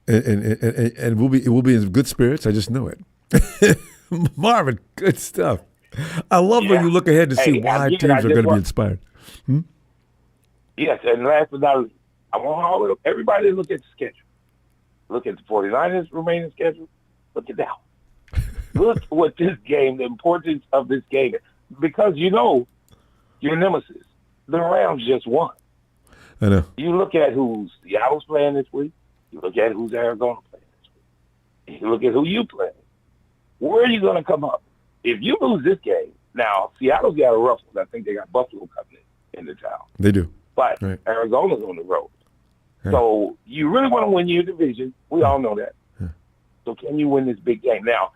and we'll be in good spirits. I just know it. Marvin, good stuff. I love when you look ahead to see why teams are going to be inspired. Yes, and last but not least, I want everybody to look at the schedule. Look at the 49ers remaining schedule. Look at that. Look what this game, the importance of this game, because you know your nemesis, the Rams just won. I know. You look at who Seattle's playing this week. You look at who's Arizona playing this week. You look at who you playing. Where are you going to come up? If you lose this game, now Seattle's got a rough one. I think they got Buffalo coming in the town. They do. But Arizona's on the road. Yeah. So you really want to win your division. We all know that. Yeah. So can you win this big game? Now,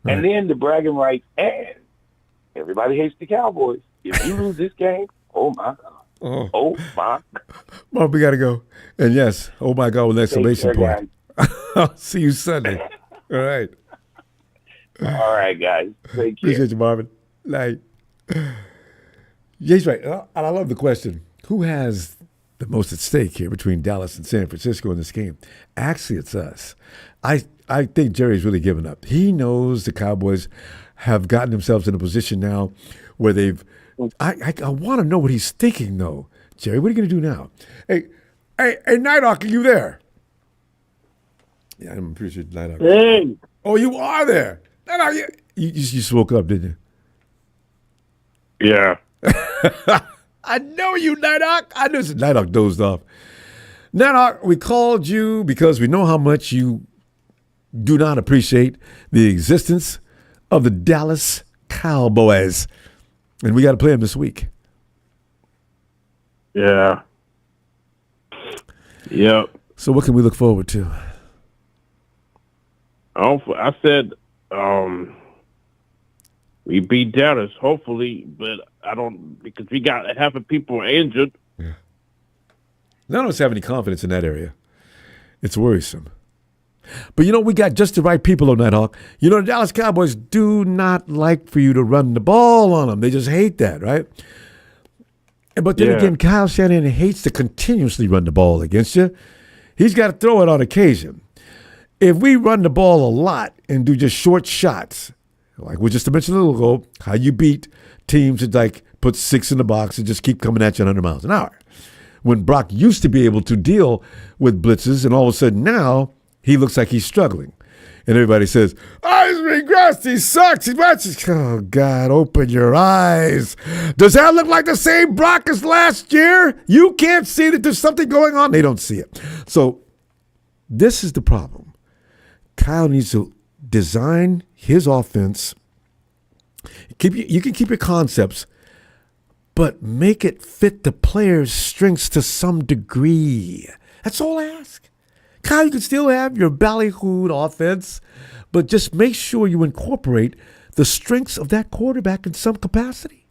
and then the bragging rights, and everybody hates the Cowboys. If you lose this game, oh, my God. Oh my God. Well, we got to go. And yes, oh, my God, with an exclamation point. I'll see you Sunday. All right. All right, guys. Thank you. Appreciate you, Marvin. Night. Yeah, he's right. And I love the question. Who has the most at stake here between Dallas and San Francisco in this game? Actually, it's us. I think Jerry's really given up. He knows the Cowboys have gotten themselves in a position now where they've I want to know what he's thinking, though. Jerry, what are you going to do now? Hey, Nighthawk, are you there? Yeah, I'm pretty sure Nighthawk. Hey. Oh, you are there. Nighthawk, you just woke up, didn't you? Yeah. I know you, Nighthawk. I knew Nighthawk dozed off. Nighthawk, we called you because we know how much you do not appreciate the existence of the Dallas Cowboys. And we got to play them this week. Yeah. Yep. So what can we look forward to? I said we beat Dallas, hopefully, but I don't, because we got half the people injured. Yeah. None of us have any confidence in that area. It's worrisome. But we got just the right people on Nighthawk. The Dallas Cowboys do not like for you to run the ball on them. They just hate that, right? But then again, Kyle Shanahan hates to continuously run the ball against you. He's got to throw it on occasion. If we run the ball a lot and do just short shots, like we just mentioned a little ago, how you beat teams that put 6 in the box and just keep coming at you at 100 miles an hour. When Brock used to be able to deal with blitzes, and all of a sudden now he looks like he's struggling. And everybody says, he's regressed, he sucks, oh, God, open your eyes. Does that look like the same Brock as last year? You can't see that there's something going on. They don't see it. So this is the problem. Kyle needs to design his offense. You can keep your concepts, but make it fit the player's strengths to some degree. That's all I ask. Kyle, you can still have your ballyhooed offense, but just make sure you incorporate the strengths of that quarterback in some capacity.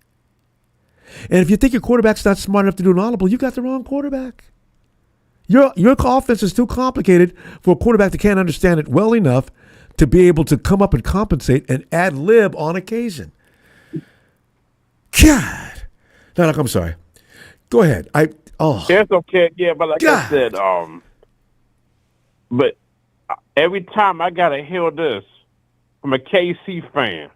And if you think your quarterback's not smart enough to do an audible, you got the wrong quarterback. Your offense is too complicated for a quarterback that can't understand it well enough to be able to come up and compensate and ad lib on occasion. God. No, I'm sorry. Go ahead. It's okay. Yeah, but like I said, but every time I gotta hear this from a KC fan.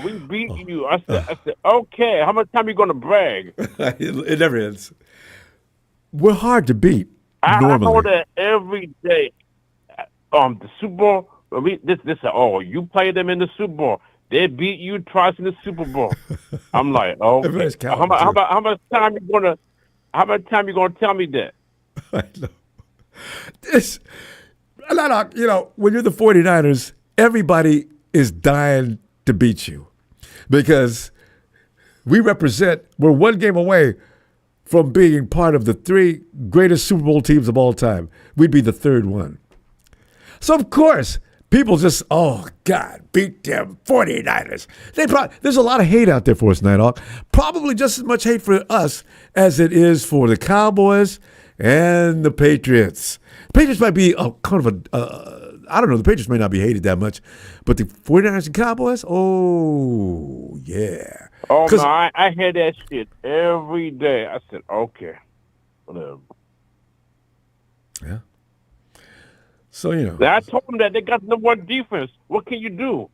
We beat you. I said, okay. How much time you gonna brag? It never ends. We're hard to beat. Normally. I know that every day. The Super Bowl. You played them in the Super Bowl. They beat you twice in the Super Bowl. I'm like, okay. How much time you gonna tell me that? I know. When you're the 49ers, everybody is dying to beat you because we're one game away from being part of the 3 greatest Super Bowl teams of all time. We'd be the 3rd one. So, of course, people just, beat them 49ers. There's a lot of hate out there for us, Nighthawk. Probably just as much hate for us as it is for the Cowboys and the Patriots. The Patriots might be I don't know, the Patriots may not be hated that much, but the 49ers and Cowboys, oh, yeah. Oh, no, I hear that shit every day. I said, okay, whatever. Yeah. So, I told them that they got the #1 defense. What can you do?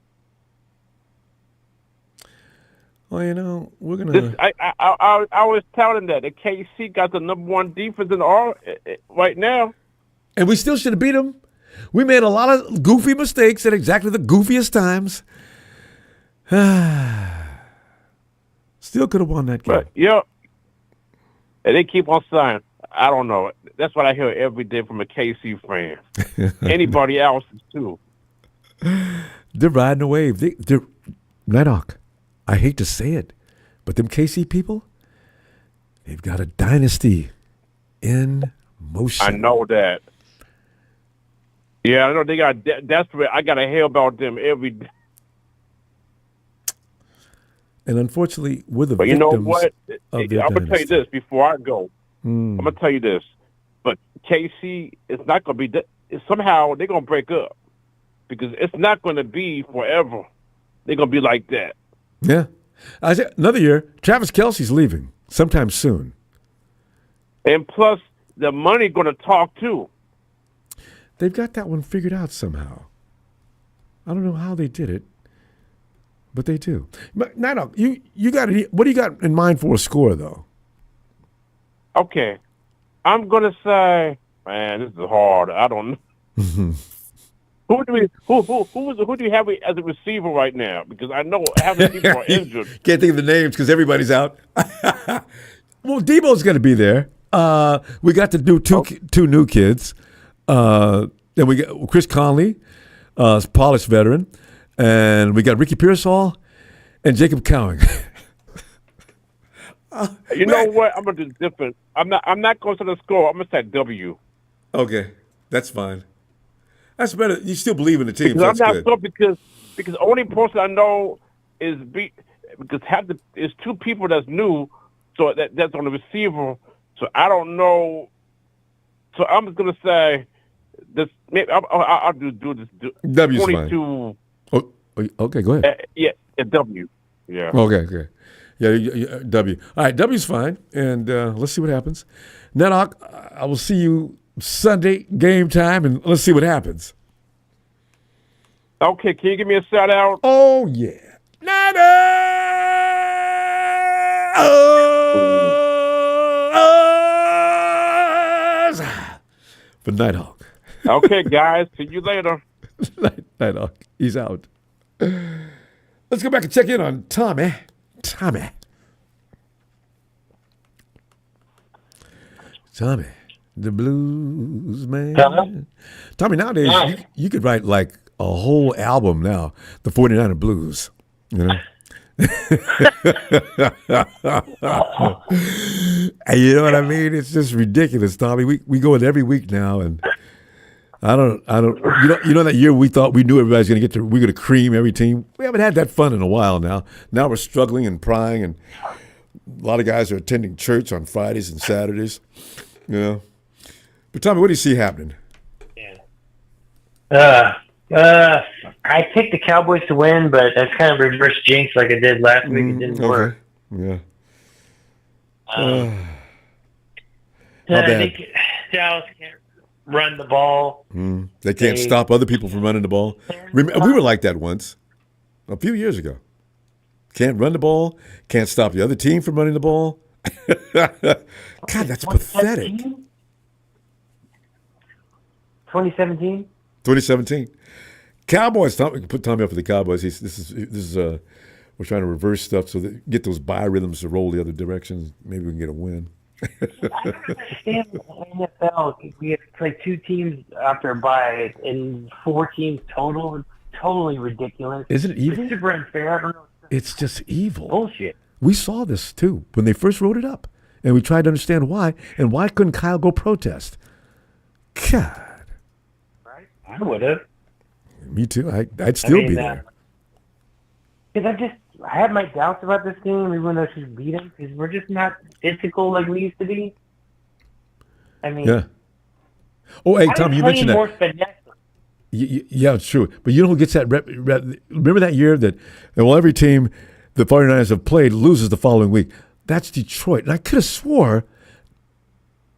Well, we're going to... I was telling them that the KC got the #1 defense in all right now. And we still should have beat them. We made a lot of goofy mistakes at exactly the goofiest times. Still could have won that game. But, and they keep on saying, I don't know. That's what I hear every day from a KC fan. Anybody else too. They're riding the wave. They're Nighthawk. I hate to say it, but them KC people, they've got a dynasty in motion. I know that. Yeah, I know they got desperate. I got to hear about them every day. And unfortunately, we're the but victims you know what? of their I'm going to tell you this before I go. I'm going to tell you this. But KC is not going to be somehow they're going to break up because it's not going to be forever. They're going to be like that. Yeah. I said another year, Travis Kelce's leaving sometime soon. And plus, the money going to talk too. They've got that one figured out somehow. I don't know how they did it, but they do. But Nighthawk, you got what do you got in mind for a score though? Okay, I'm gonna say, man, this is hard. I don't know. Who do you have as a receiver right now? Because I know half the people are injured. Can't think of the names because everybody's out. Well, Debo's going to be there. We got to do two new kids. Then we got Chris Conley, polished veteran, and we got Ricky Pearsall and Jacob Cowing. You know what? I'm gonna do different. I'm not going to the score. I'm gonna say W. Okay, that's fine. That's better. You still believe in the team. Because so I'm that's not good. sure because the only person I know is is two people that's new, so that's on the receiver. So I don't know. So I'm just gonna say this. Maybe I'll do this. W's fine. 22. Oh, okay, go ahead. Yeah, a W. Yeah. Okay. Yeah, W. All right, W's fine, and let's see what happens. Nanoc, I will see you Sunday game time, and let's see what happens. Okay, can you give me a shout out? Oh yeah, for Nighthawk. Okay, guys, see you later. Nighthawk, he's out. Let's go back and check in on Tommy. Tommy, the blues man. Tommy, nowadays you could write like a whole album now, the 49er Blues. You know. And you know what I mean? It's just ridiculous, Tommy. We go in every week now, and I don't. You know that year we thought we knew everybody's going to we're going to cream every team. We haven't had that fun in a while now. Now we're struggling and prying, and a lot of guys are attending church on Fridays and Saturdays. You know. But Tommy, what do you see happening? I picked the Cowboys to win, but that's kind of reverse jinx like I did last week. It didn't work. Yeah. I think Dallas can't run the ball. They can't stop other people from running the ball. We were like that once, a few years ago. Can't run the ball, can't stop the other team from running the ball. God, that's pathetic. 2017? 2017. Cowboys. Put Tommy up for the Cowboys. This is we're trying to reverse stuff so that get those biorhythms to roll the other direction. Maybe we can get a win. I don't understand the NFL. We have to play 2 teams after a bye and 4 teams total. It's totally ridiculous. Isn't it evil? It's super unfair. I don't know. It's just evil. Bullshit. We saw this too when they first wrote it up, and we tried to understand why. And why couldn't Kyle go protest? God. Right? I would have. Me too. I'd still be there. Because I had my doubts about this game, even though she's beat him, because we're just not physical like we used to be. I mean, yeah. Oh, hey, Tom, you mentioned that. More finesse. Yeah, it's true. But you know who gets that rep? Remember that year that, well, every team the 49ers have played loses the following week. That's Detroit. And I could have swore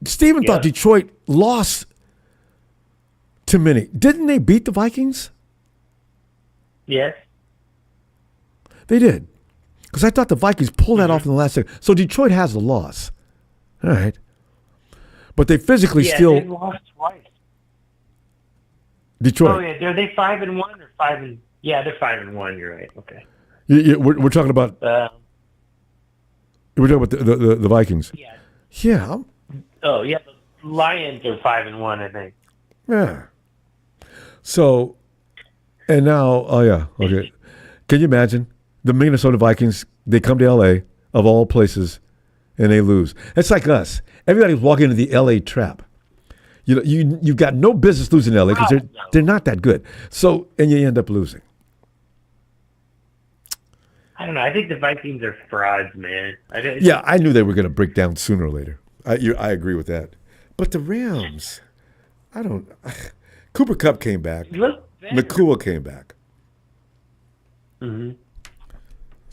Steven thought Detroit lost to many. Didn't they beat the Vikings? Yes. They did. Because I thought the Vikings pulled that off in the last second. So Detroit has a loss. All right. But they physically still... they lost twice. Detroit. Oh, yeah. Are they 5-1 or 5-? Yeah, they're 5-1. You're right. Okay. We're talking about... we're talking about the Vikings. Yeah. Yeah. Oh, yeah. The Lions are 5-1, I think. Yeah. So, and now, oh, yeah. Okay. Can you imagine? The Minnesota Vikings, they come to L.A., of all places, and they lose. It's like us. Everybody's walking into the L.A. trap. You know, you've got no business losing L.A. because they're not that good. So, and you end up losing. I don't know. I think the Vikings are frauds, man. I knew they were going to break down sooner or later. I agree with that. But the Rams, I don't... Cooper Kupp came back. Nakua came back. Mm-hmm.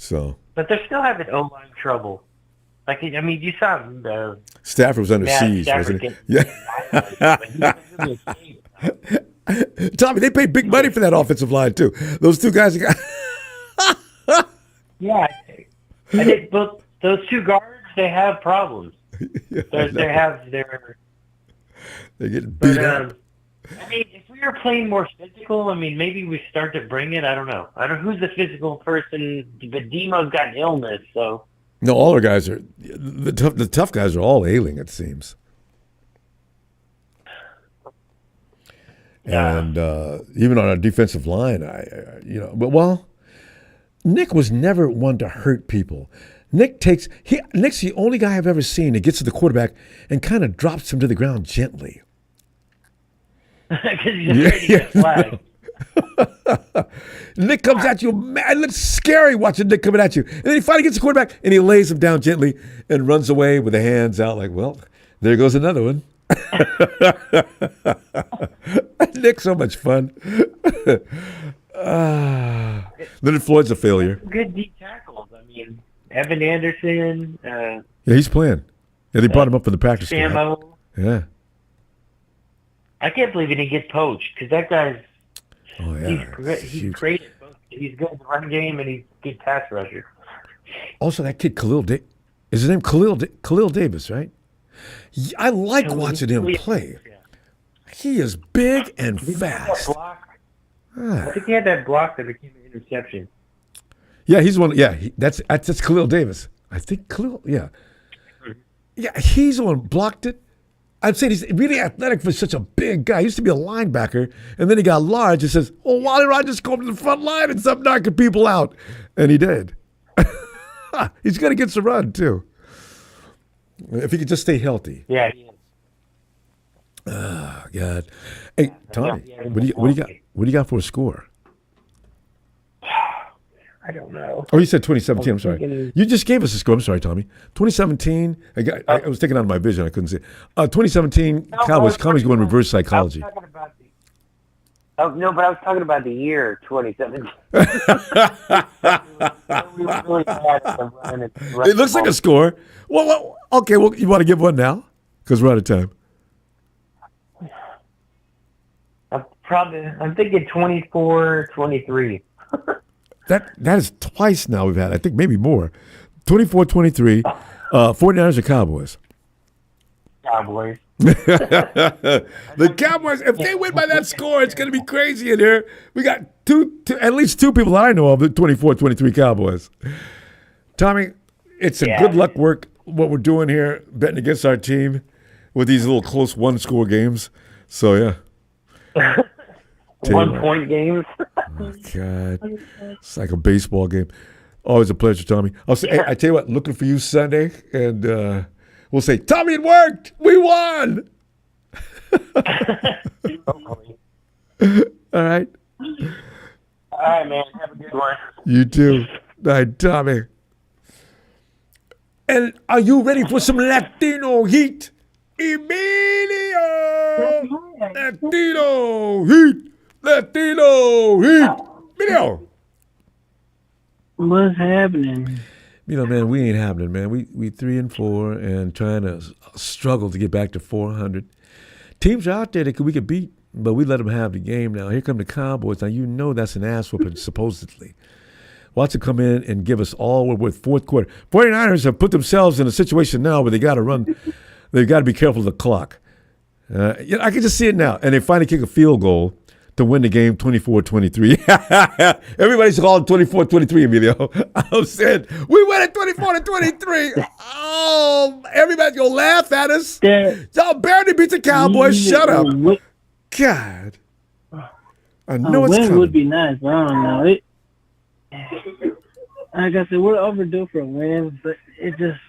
So, but they're still having O-line trouble. Like, I mean, you saw the Stafford was under siege, wasn't he? Yeah. Tommy, they paid big money for that offensive line too. Those 2 guys. Yeah, I think both those 2 guards, they have problems. Yeah, They're getting beat up. I mean, if we were playing more physical, I mean, maybe we start to bring it. I don't know. Who's the physical person. But Demo's got an illness, so. No, all our guys are the tough guys are all ailing. It seems. And even on our defensive line, Nick was never one to hurt people. Nick's the only guy I've ever seen that gets to the quarterback and kind of drops him to the ground gently. Because he's afraid to get flagged. Nick comes at you, man. It looks scary watching Nick coming at you. And then he finally gets the quarterback and he lays him down gently and runs away with the hands out like, well, there goes another one. Nick's so much fun. Leonard Floyd's a failure. Good deep tackles. I mean, Evan Anderson. Yeah, he's playing. Yeah, they brought him up for the practice squad. Samo. Yeah. I can't believe he didn't get poached because that guy's. Oh yeah. He's great at both. He's good at the run game and he's a good pass rusher. Also, that kid is his name Khalil Davis, right? I like watching him play. He is big and fast. I think he had that block that became an interception. Yeah, he's one. Yeah, that's Khalil Davis. I think Khalil. Yeah, he's the one blocked it. I'd say he's really athletic for such a big guy. He used to be a linebacker, and then he got large. He says, "Oh, why don't I just go up to the front line and stop knocking people out?" And he did. He's going to get some run too, if he could just stay healthy. Yeah, he is. Oh God! Hey, Tommy, what do you got? What do you got for a score? I don't know. Oh, you said 2017. I'm sorry. You just gave us a score. I'm sorry, Tommy. 2017. I was taking out of my vision. I couldn't see it. 2017 Cowboys. Cowboys going reverse psychology. But I was talking about the year 2017. It looks like a score. Well, okay. Well, you want to give one now? Because we're out of time. I'm thinking 24-23. That is twice now we've had. I think maybe more. 24-23. 49ers or Cowboys? Cowboys. The Cowboys, if they win by that score, it's going to be crazy in here. We got at least two people that I know of, the 24-23 Cowboys. Tommy, it's a good luck work what we're doing here, betting against our team with these little close one-score games. So, yeah. 1-point games. Oh, God. It's like a baseball game. Always a pleasure, Tommy. I'll say, hey, I tell you what, looking for you Sunday, and we'll say, Tommy, it worked. We won. All right. All right, man. Have a good one. You too. All right, Tommy. And are you ready for some Latino heat? Emilio! Latino heat! Latino heat! Emilio! What's happening? Man, we ain't happening, man. We 3-4 and trying to struggle to get back to 400. Teams are out there that we could beat, but we let them have the game now. Here come the Cowboys. Now, that's an ass whooping, supposedly. Watch them come in and give us all we're worth fourth quarter. 49ers have put themselves in a situation now where they got to run. They've got to be careful of the clock. I can just see it now. And they finally kick a field goal to win the game 24-23. Everybody's calling 24-23, Emilio. I said, we win it 24-23. Oh, everybody's going to laugh at us. Y'all barely beat the Cowboys. Shut up. God. I know it's coming. A win would be nice, but I don't know. Like I said, we're overdue for a win, but it just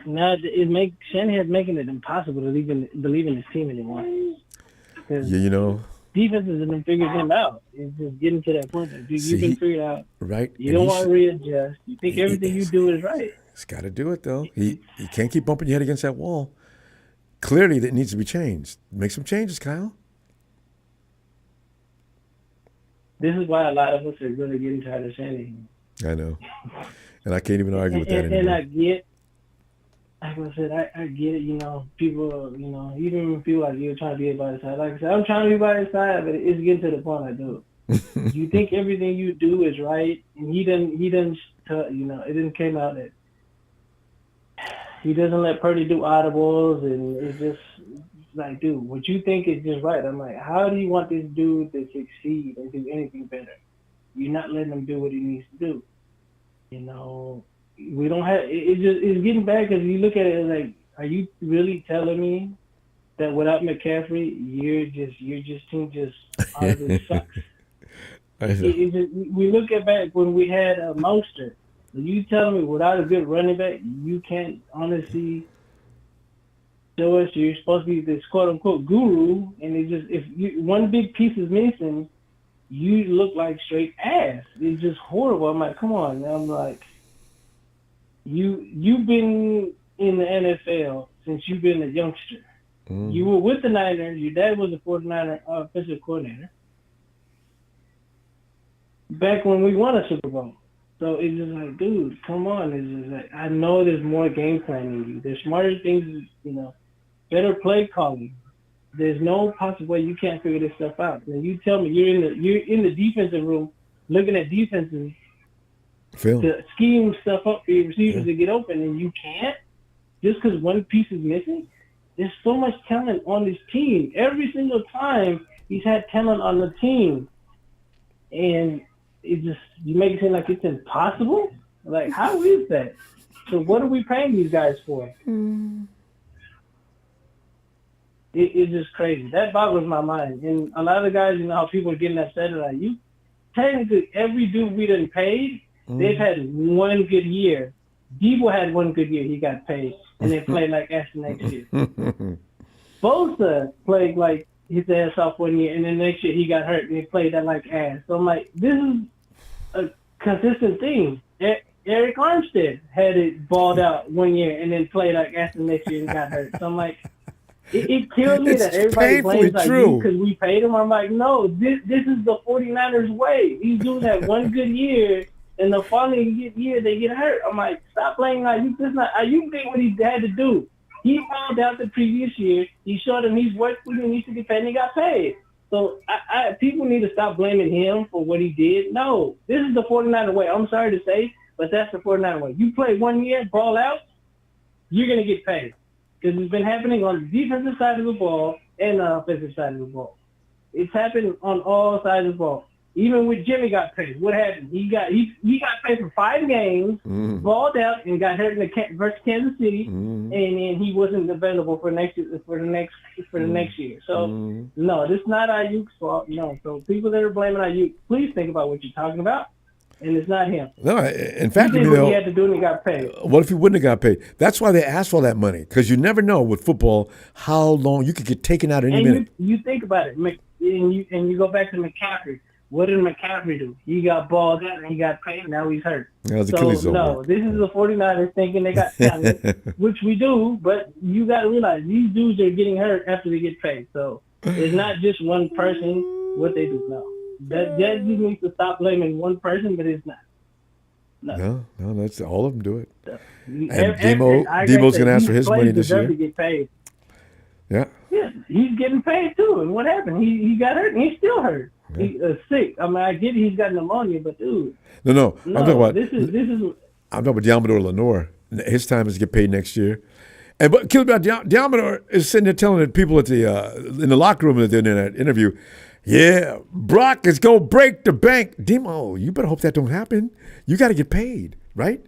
Shanahan's making it impossible to believe in his team anymore. Yeah, defenses have been figuring him out. It's just getting to that point. You've been figured out. Right. You don't want to readjust. You think everything you do is right. He's got to do it, though. He can't keep bumping your head against that wall. Clearly, that needs to be changed. Make some changes, Kyle. This is why a lot of us are really getting tired of Shanahan. I know. And I can't even argue with that anymore. And I get, like I said, I get it, people, even people like you trying to be by his side. Like I said, I'm trying to be by his side, but it's getting to the point I do. You think everything you do is right, and he didn't, it didn't came out that he doesn't let Purdy do audibles, and it's just like, dude, what you think is just right. I'm like, how do you want this dude to succeed and do anything better? You're not letting him do what he needs to do. We don't have it's getting bad because you look at it like, are you really telling me that without McCaffrey, your team just honestly sucks? We look at back when we had Mostert. Are you telling me without a good running back, you can't honestly show us you're supposed to be this quote unquote guru, and it just one big piece is missing, you look like straight ass. It's just horrible. I'm like, come on. And I'm like, you've been in the NFL since you've been a youngster. You were with the Niners. Your dad was a 49er offensive coordinator back when we won a Super Bowl. So it's just like, dude, come on. It's just like, I know there's more game planning in you. There's smarter things, better play calling. There's no possible way you can't figure this stuff out. And you tell me you're in the defensive room looking at defenses to scheme stuff up for your receivers to get open, and you can't just because one piece is missing. There's so much talent on this team. Every single time he's had talent on the team, and you make it seem like it's impossible. Like, how is that? So what are we paying these guys for? It's just crazy. That boggles my mind. And a lot of guys, how people are getting upset like, you technically every dude we done paid, they've had one good year. Debo had one good year, he got paid, and they played like ass the next year. Bosa played like his ass off one year, and then next year he got hurt, and he played that like ass. So I'm like, this is a consistent thing. Eric Armstead had it balled out one year, and then played like ass the next year and got hurt. So I'm like, it kills me that everybody blames like you because we paid him. I'm like, no, this is the 49ers way. These dudes have one good year, and the following year they get hurt. I'm like, stop playing like you. This not you did what he had to do. He found out the previous year. He showed him he's worked for you, needs to get paid, and he got paid. So people need to stop blaming him for what he did. No, this is the 49er way. I'm sorry to say, but that's the 49er way. You play 1 year, ball out, you're going to get paid. Because it's been happening on the defensive side of the ball and the offensive side of the ball. It's happened on all sides of the ball. Even when Jimmy got paid, what happened? He got paid for 5 games, balled out, and got hurt in versus Kansas City, and then he wasn't available for the next year. So no, this is not Ayuk's fault. No, so people that are blaming Ayuk, please think about what you're talking about. And it's not him. No, in fact, he did what he had to do and he got paid. What if he wouldn't have got paid? That's why they asked for that money, because you never know with football how long you could get taken out any minute. You think about it, and you go back to McCaffrey. What did McCaffrey do? He got balled out and he got paid. Now he's hurt. This is the 49ers thinking they got talent, which we do. But you got to realize these dudes are getting hurt after they get paid. So it's not just one person what they do. No. That just needs to stop blaming one person, but it's not. No, that's all of them do it. And Demo's going to ask for his money this year. To get paid. Yeah, he's getting paid too. And what happened? He got hurt, and he's still hurt. Yeah. He's sick. I mean, I get he's got pneumonia, but dude. No. I'm talking about this is. I'm talking about Diamador Lenore. His time is to get paid next year. And but Diamador is sitting there telling the people at the in the locker room that they're in that interview. Yeah, Brock is going to break the bank. Demo, you better hope that don't happen. You got to get paid, right?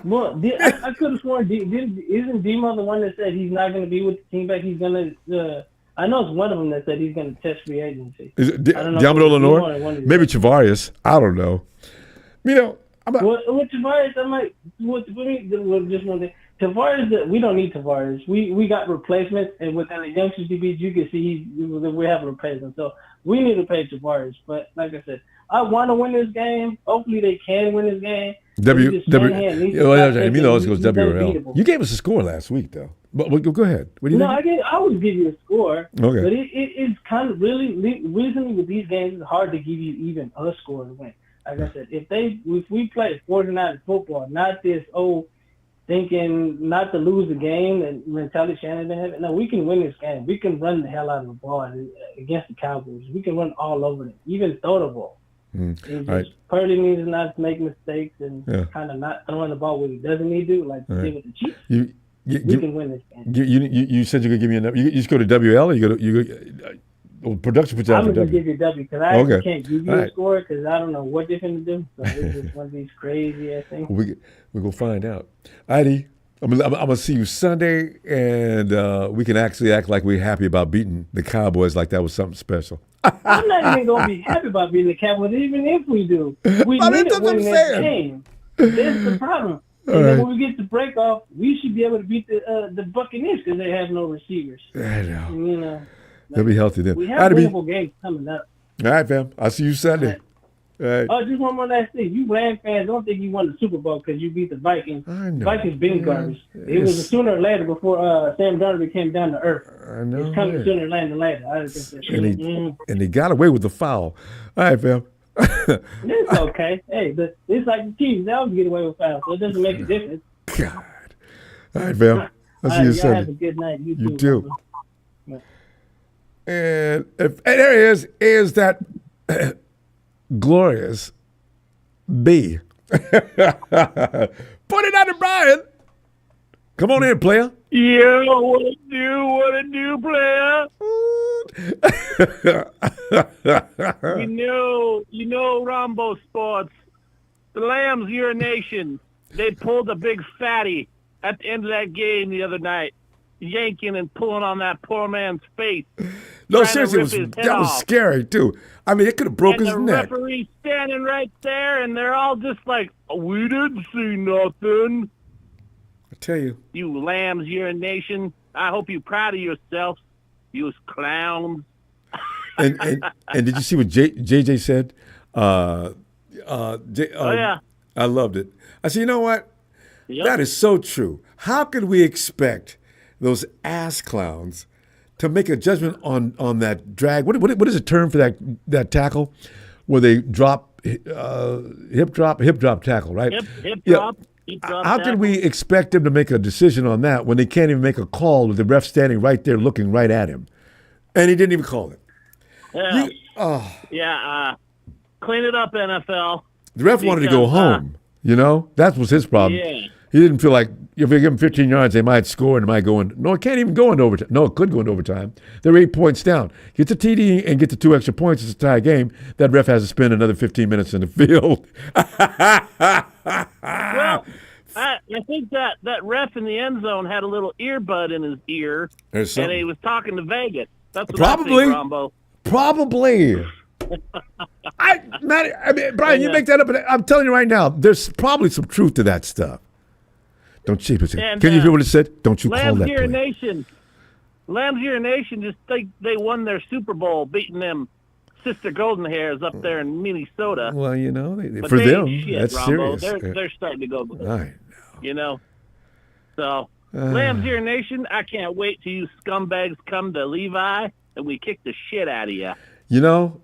Well, I could have sworn, isn't Demo the one that said he's not going to be with the team back? He's going to, I know it's one of them that said he's going to test free agency. Is it Diamador Lenore? Maybe Chavarius. I don't know. With Chavarius, I'm like, just one thing. Tavares, we don't need Tavares. We got replacements, and with the youngsters DBs, you can see we have a replacement. So we need to pay Tavares. But like I said, I want to win this game. Hopefully they can win this game. It goes WRL. You gave us a score last week, though. But go ahead. What do you think? I would give you a score. Okay. But it's kind of recently with these games, it's hard to give you even a score to win. Like I said, if we play 49 football, not this thinking not to lose the game and mentality Shanahan been having. No, we can win this game. We can run the hell out of the ball against the Cowboys. We can run all over them, even throw the ball. Right. Purdy needs not to make mistakes and kind of not throwing the ball when he doesn't need to, like he did with the Chiefs. We can win this game. You said you could give me a number. You just go to WL or you go production puts out I'm for going to W. give you W because I can't give you a score because I don't know what they're going to do. So it's just one of these crazy ass things. We're going to find out. Heidi, I'm going to see you Sunday, and we can actually act like we're happy about beating the Cowboys like that was something special. I'm not even going to be happy about beating the Cowboys, even if we do. We need to win this game. That's the problem. And then when we get the break off, we should be able to beat the Buccaneers because they have no receivers. I know. They'll be healthy then. We have winnable games coming up. All right, fam. I'll see you Sunday. Right. Oh, just one more last thing. You Rams fans don't think you won the Super Bowl because you beat the Vikings. I know. Vikings been garbage. It was sooner or later before Sam Darnold came down to earth. I know. It's coming sooner than later. I just think that And he got away with the foul. All right, fam. It's okay. Hey, but it's like the Chiefs. They always get away with fouls, so it doesn't make a difference. God. All right, fam. I'll see you y'all Sunday. have a good night. You too. And there he is that glorious B. Put it on to Brian. Come on in, player. Yeah, what it do, player? you know, Ronbo Sports. The Lambs urination. They pulled a big fatty at the end of that game the other night, yanking and pulling on that poor man's face. No, seriously, that was scary too. I mean, it could have broken his neck. The referee standing right there, and they're all just like, "We didn't see nothing." I tell you, you Lambs urination. I hope you're proud of yourself, you clowns. And did you see what JJ said? Oh yeah, I loved it. I said, you know what? Yep. That is so true. How could we expect those ass clowns to make a judgment on that drag? What is the term for that tackle where they drop hip drop tackle, right? Hip drop. How can we expect them to make a decision on that when they can't even make a call with the ref standing right there looking right at him? And he didn't even call it. Clean it up, NFL. The ref wanted to go home. That was his problem. Yeah. He didn't feel like if they give him 15 yards, they might score and it might go in. No, it can't even go into overtime. No, it could go into overtime. They're 8 points down. Get the TD and get the 2 extra points. It's a tie game. That ref has to spend another 15 minutes in the field. Well, I think that ref in the end zone had a little earbud in his ear, and he was talking to Vegas. That's what Probably. I think, Ronbo. Probably. Brian, you make that up, but I'm telling you right now, there's probably some truth to that stuff. Don't cheat it. Can you hear what it said? Don't you call that play. Lambs urination just think they won their Super Bowl, beating them Sister Golden Hairs up there in Minnesota. Well, But for they them, ain't shit, that's Ronbo. serious. They're starting to go. I know. So Lambs urination. I can't wait till you scumbags come to Levi and we kick the shit out of you.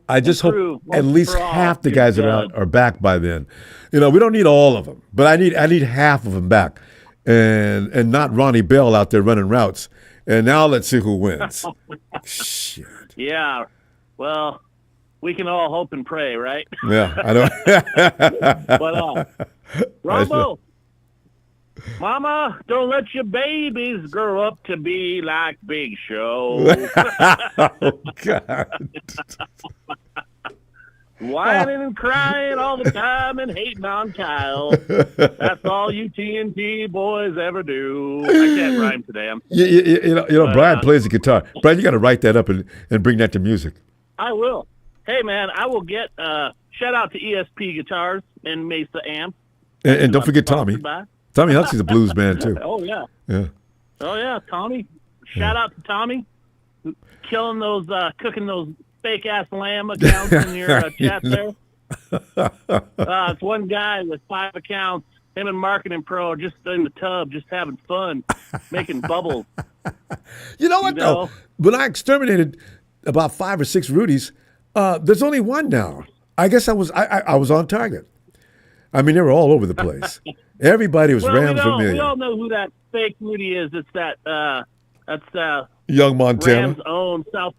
I just hope at least half the guys that are back by then. We don't need all of them, but I need half of them back, and not Ronnie Bell out there running routes. And now let's see who wins. Shit. Yeah. Well, we can all hope and pray, right? Yeah, I know. But Ronbo, Mama, don't let your babies grow up to be like Big Show. Oh, God. Whining and crying all the time and hating on Kyle. That's all you TNT boys ever do. I can't rhyme today. Brian plays the guitar. Brian, you got to write that up and bring that to music. I will. Hey, man, I will get shout out to ESP Guitars and Mesa Amp. And don't forget Tommy. Tommy Huxley's a blues man, too. Oh, yeah. Yeah. Oh, yeah, Tommy. Shout out to Tommy. Killing those, cooking those fake-ass lamb accounts in your chat there. It's one guy with 5 accounts, him and Marketing Pro, just in the tub, just having fun, making bubbles. You know what, though? When I exterminated about 5 or 6 Rudies, there's only one now. I guess I was on target. I mean, they were all over the place. Everybody was Rams familiar. We all know who that fake Rudy is. It's that's Young Montana. Rams own South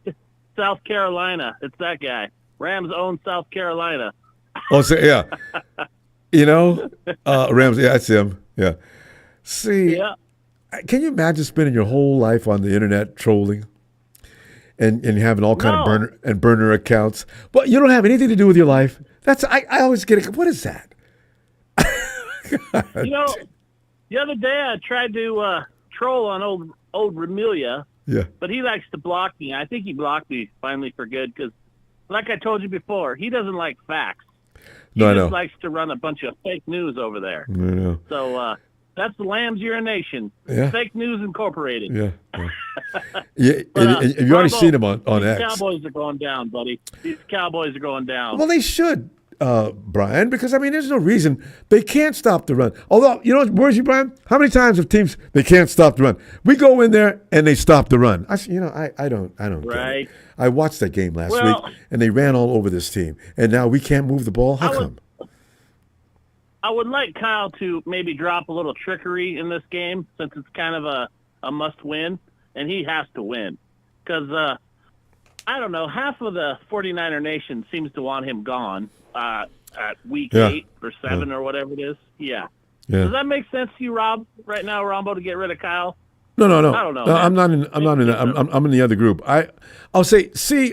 Carolina. It's that guy. Rams own South Carolina. Oh, so, yeah. Rams. Yeah, that's him. Yeah. See, can you imagine spending your whole life on the internet trolling and having all kind of burner accounts? But you don't have anything to do with your life. I always get it. What is that? The other day I tried to troll on old Remilia. Yeah. But he likes to block me. I think he blocked me finally for good because, like I told you before, he doesn't like facts. He just likes to run a bunch of fake news over there. I know. So that's the Lambs urination. Yeah. Fake News Incorporated. Yeah. Yeah. And you've already seen him on these X. Cowboys are going down, buddy. These Cowboys are going down. Well, they should. Brian, because, there's no reason they can't stop the run. Although, you know what worries you, Brian? How many times have teams, they can't stop the run? We go in there and they stop the run. I don't Right. get it. I watched that game last week, and they ran all over this team. And now we can't move the ball? How come? I would like Kyle to maybe drop a little trickery in this game since it's kind of a must-win, and he has to win. Because, I don't know, half of the 49er nation seems to want him gone at week 8 or 7 or whatever it is. Yeah. Does that make sense to you, Rob, right now, Ronbo, to get rid of Kyle? No. I don't know. I'm not in. I'm in the other group. I'll say,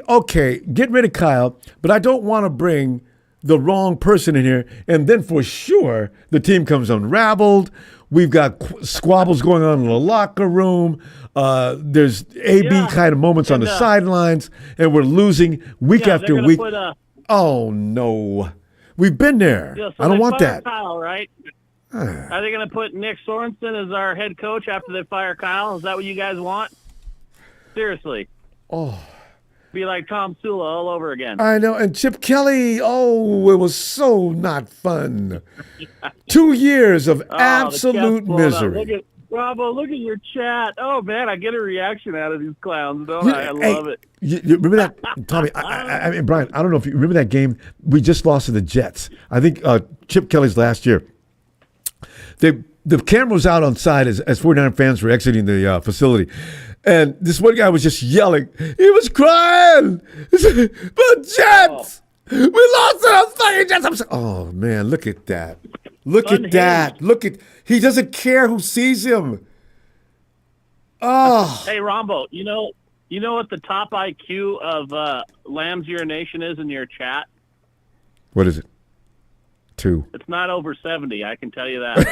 okay, get rid of Kyle, but I don't want to bring the wrong person in here, and then for sure the team comes unraveled. We've got squabbles going on in the locker room. There's A-B kind of moments on the sidelines, and we're losing week after week. Oh, no. We've been there. So I don't want that. Kyle, right? Are they going to put Nick Sorensen as our head coach after they fire Kyle? Is that what you guys want? Seriously. Oh. Be like Tom Sula all over again. I know. And Chip Kelly, it was so not fun. 2 years of absolute misery. Bravo, look at your chat. Oh, man, I get a reaction out of these clowns, don't I? I love it. You remember that, Tommy? Brian, I don't know if you remember that game. We just lost to the Jets. I think Chip Kelly's last year. The camera was out on side as 49er fans were exiting the facility. And this one guy was just yelling. He was crying. He said, "The Jets! We lost to the fucking Jets!" Oh, man, look at that. Look at that. He doesn't care who sees him. Oh. Hey, Ronbo, you know what the top IQ of Lamb's Urination is in your chat? What is it? 2. It's not over 70, I can tell you that.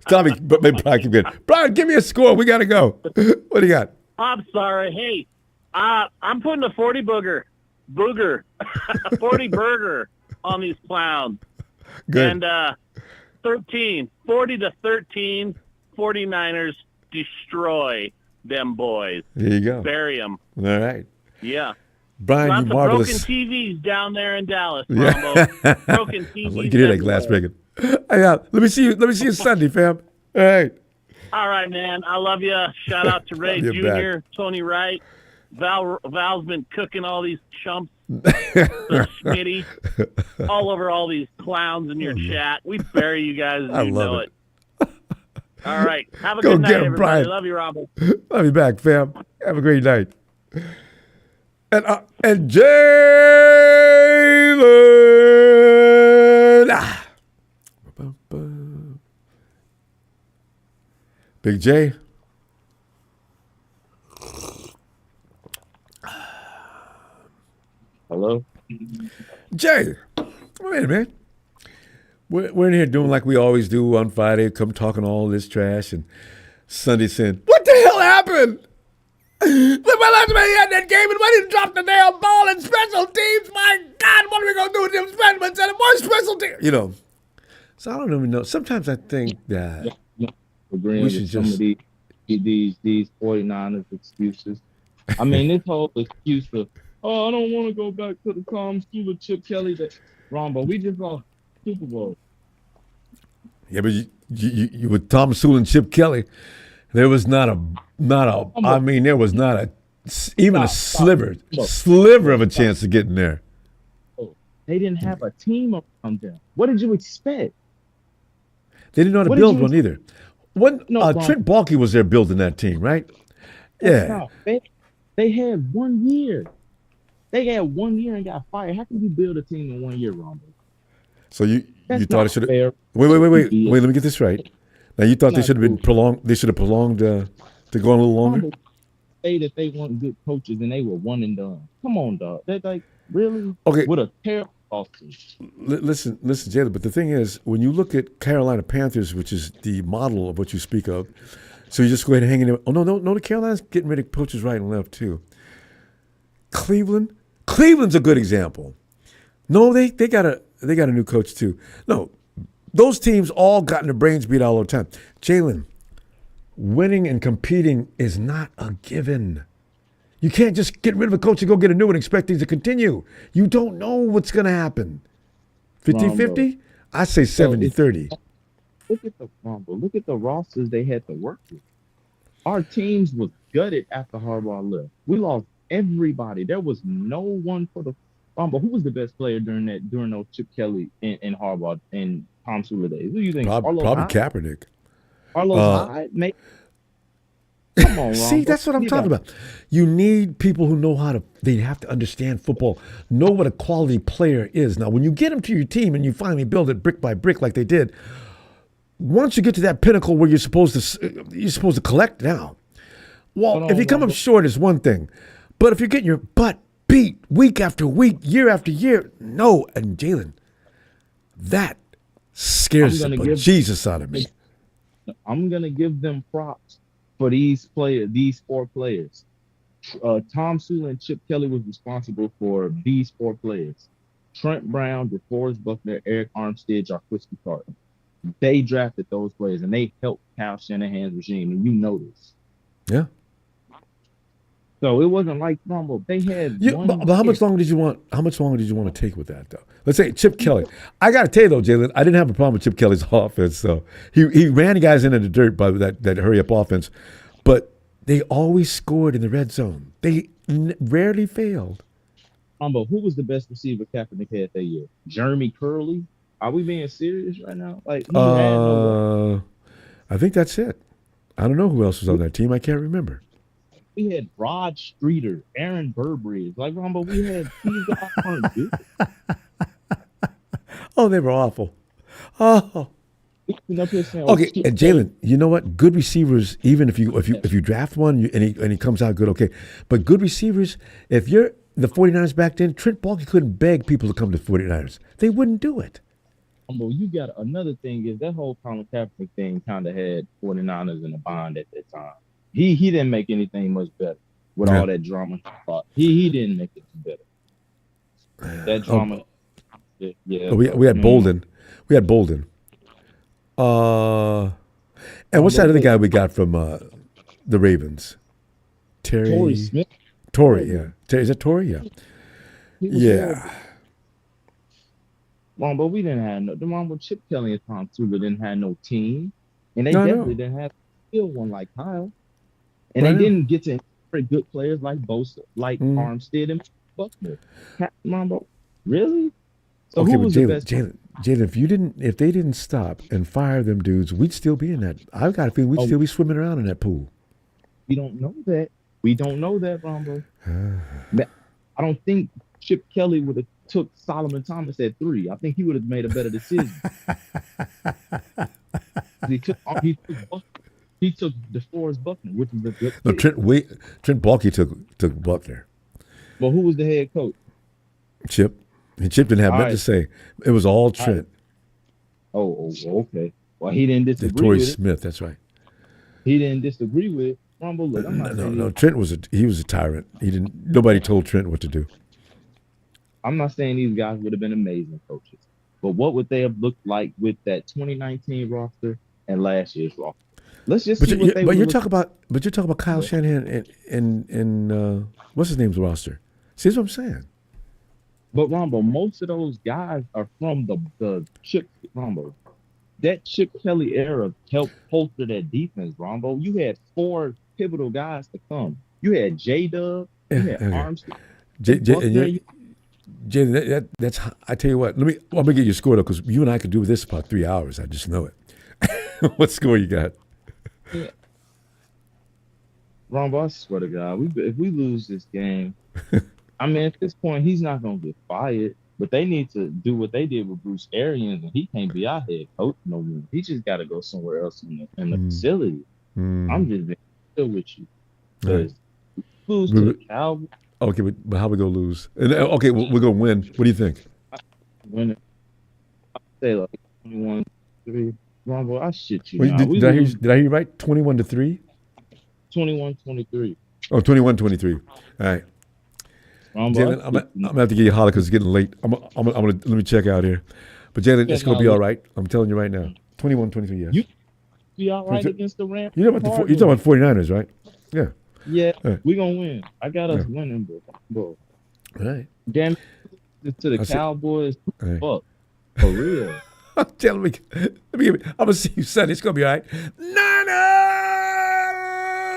Tommy, but maybe Brian can get it. Brian, give me a score. We got to go. What do you got? I'm sorry. Hey, I'm putting a 40 booger, 40 burger on these clowns. Good. And 40 to 13, 49ers destroy them boys. There you go. Bury them. All right. Yeah. Brian, Lots you marvelous. Broken TVs down there in Dallas, Yeah. Ronbo. Broken TVs. You can hear that glass breaking. Let me see you Sunday, fam. All right. All right, man. I love you. Shout out to Ray Love you Jr., back. Tony Wright. Val's been cooking all these chumps. Smitty. All over all these clowns in your chat. We bury you guys and I you love know it. All right. Have a Go good night, get him, everybody. Brian. Love you, Ronbo. Love you back, fam. Have a great night. And Jalen. Big J. Hello? Jay. Wait a minute. We're in here doing like we always do on Friday, come talking all this trash, and Sunday saying, "What the hell happened? Look, my last man had that game and why didn't drop the damn ball in special teams? My God, what are we gonna do with them special teams and more special teams?" So I don't even know. Sometimes I think that Agreeing we should with some of these 49ers excuses. I mean, this whole excuse of, I don't want to go back to the calm school of Chip Kelly. Ronbo, we just lost Super Bowl. Yeah, but you with Tom Sewell and Chip Kelly, there was not a sliver of a chance to get in there. They didn't have a team around them. What did you expect? They didn't know how to build one either. Trent Baalke was there building that team, right? Yeah. They had 1 year. They had 1 year and got fired. How can you build a team in 1 year, Ronbo? So you thought it should have. Wait. Wait. Let me get this right. Now you thought they should have been prolonged. They should have prolonged to go on a little longer. Say that they weren't good coaches and they were one and done. Come on, dog. They're like really okay. With a terrible offseason. Listen, Jayla. But the thing is, when you look at Carolina Panthers, which is the model of what you speak of, so you just go ahead and hang in there. Oh no, the Carolina's getting rid of coaches right and left too. Cleveland's a good example. No, they got a new coach too. No, those teams all gotten their brains beat all the time. Jalen, winning and competing is not a given. You can't just get rid of a coach and go get a new one and expect things to continue. You don't know what's going to happen. 50-50? I say 70-30. Look at the Ronbo. Look at the rosters they had to work with. Our teams was gutted after Harbaugh left. We lost everybody. There was no one for the Ronbo. Who was the best player during those Chip Kelly and Harbaugh and Tom Sula days? Who do you think? Probably Kaepernick. Carlos Hyde? Maybe. Come on, Ronbo. See, that's what I'm talking about. You need people who know how to, they have to understand football, know what a quality player is. Now, when you get them to your team and you finally build it brick by brick like they did, once you get to that pinnacle where you're supposed to collect now. Well, if you come up short is one thing, but if you're getting your butt beat week after week, year after year, no. And Jalen, that scares the Jesus out of me. I'm gonna give them props for these four players. Tom Sula and Chip Kelly was responsible for these four players: Trent Brown, DeForest Buckner, Eric Armstead, Jarquisky Carter. They drafted those players, and they helped Kyle Shanahan's regime, and you know this. Yeah. So it wasn't like Ronbo. They had but how much longer did you want? How much longer did you want to take with that, though? Let's say Chip Kelly. I got to tell you though, Jalen, I didn't have a problem with Chip Kelly's offense. So he ran guys into the dirt by that hurry up offense, but they always scored in the red zone. They rarely failed. Ronbo, who was the best receiver Kaepernick had that year? Jeremy Curley. Are we being serious right now? Like he had no. I think that's it. I don't know who else was on that team. I can't remember. We had Rod Streeter, Aaron Burbridge. Like, Ronbo, we had these guys weren't good. Oh, they were awful. Oh. Okay, and Jalen, you know what? Good receivers, even if you draft one and he comes out good, okay. But good receivers, if you're the 49ers back then, Trent Baalke couldn't beg people to come to 49ers. They wouldn't do it. You got another thing is that whole Colin Kaepernick thing kind of had 49ers in a bind at that time. He didn't make anything much better with all that drama. He didn't make it better. That drama. Yeah. We had Bolden. We had Bolden. And what's that other guy we got from the Ravens? Torrey Smith. Torrey, yeah. Is it Torrey? Yeah. Yeah. But we didn't have no. Chip Kelly and Tom Sula didn't have no team, and they definitely didn't have still one like Kyle, and they didn't get to very good players like Bosa, like Armstead and Buckner. Really? So okay, who but was the best? Jalen, if they didn't stop and fire them dudes, we'd still be in that. I've got a feeling we'd still be swimming around in that pool. We don't know that. We don't know that, Ronbo. I don't think Chip Kelly would have took Solomon Thomas at 3. I think he would have made a better decision. he took DeForest Buckner, which is a good pick. Trent Baalke took Buckner. Well, who was the head coach? Chip. And Chip didn't have nothing to say. It was all Trent. Oh, okay. Well, he didn't disagree Torrey with Smith, that's right. He didn't disagree with it. Ronbo, look, I'm not saying no. Trent was a tyrant. Nobody told Trent what to do. I'm not saying these guys would have been amazing coaches, but what would they have looked like with that 2019 roster and last year's roster? Let's just see what they. But you're talking about Kyle Shanahan and what's his name's roster. See what I'm saying? But Ronbo, most of those guys are from the Chip Ronbo. That Chip Kelly era helped bolster that defense, Ronbo. You had 4 pivotal guys to come. You had J-Dub, you had Armstead. Jay, that's. I tell you what. I'm gonna get your score though, because you and I could do this for about 3 hours. I just know it. What score you got? Yeah. Ronbo, I swear to God, if we lose this game, I mean, at this point, he's not gonna get fired. But they need to do what they did with Bruce Arians, and he can't be our head coach no more. He just got to go somewhere else in the facility. I'm just being real with you. Because lose to the Cowboys. Okay, but how we gonna lose? Okay, we're gonna win. What do you think? Win it. I say like 21-3. Ronbo, I shit you. Wait, did I hear you right? 21-3. 21-23. Oh, 21-23. All right. Jalen, I'm gonna have to get you a holler because it's getting late. I'm gonna let me check out here. But Jalen, it's gonna be all right. I'm telling you right now. 21-23. Yes. You be all right against the Rams. You're talking about 49ers, right? Yeah. Yeah, All right. we gonna win. I got us Yeah. winning, bro. All right. Damn it to the I see. Cowboys. All right. Fuck. For real. Tell me, I'm gonna see you Sunday. It's gonna be all right.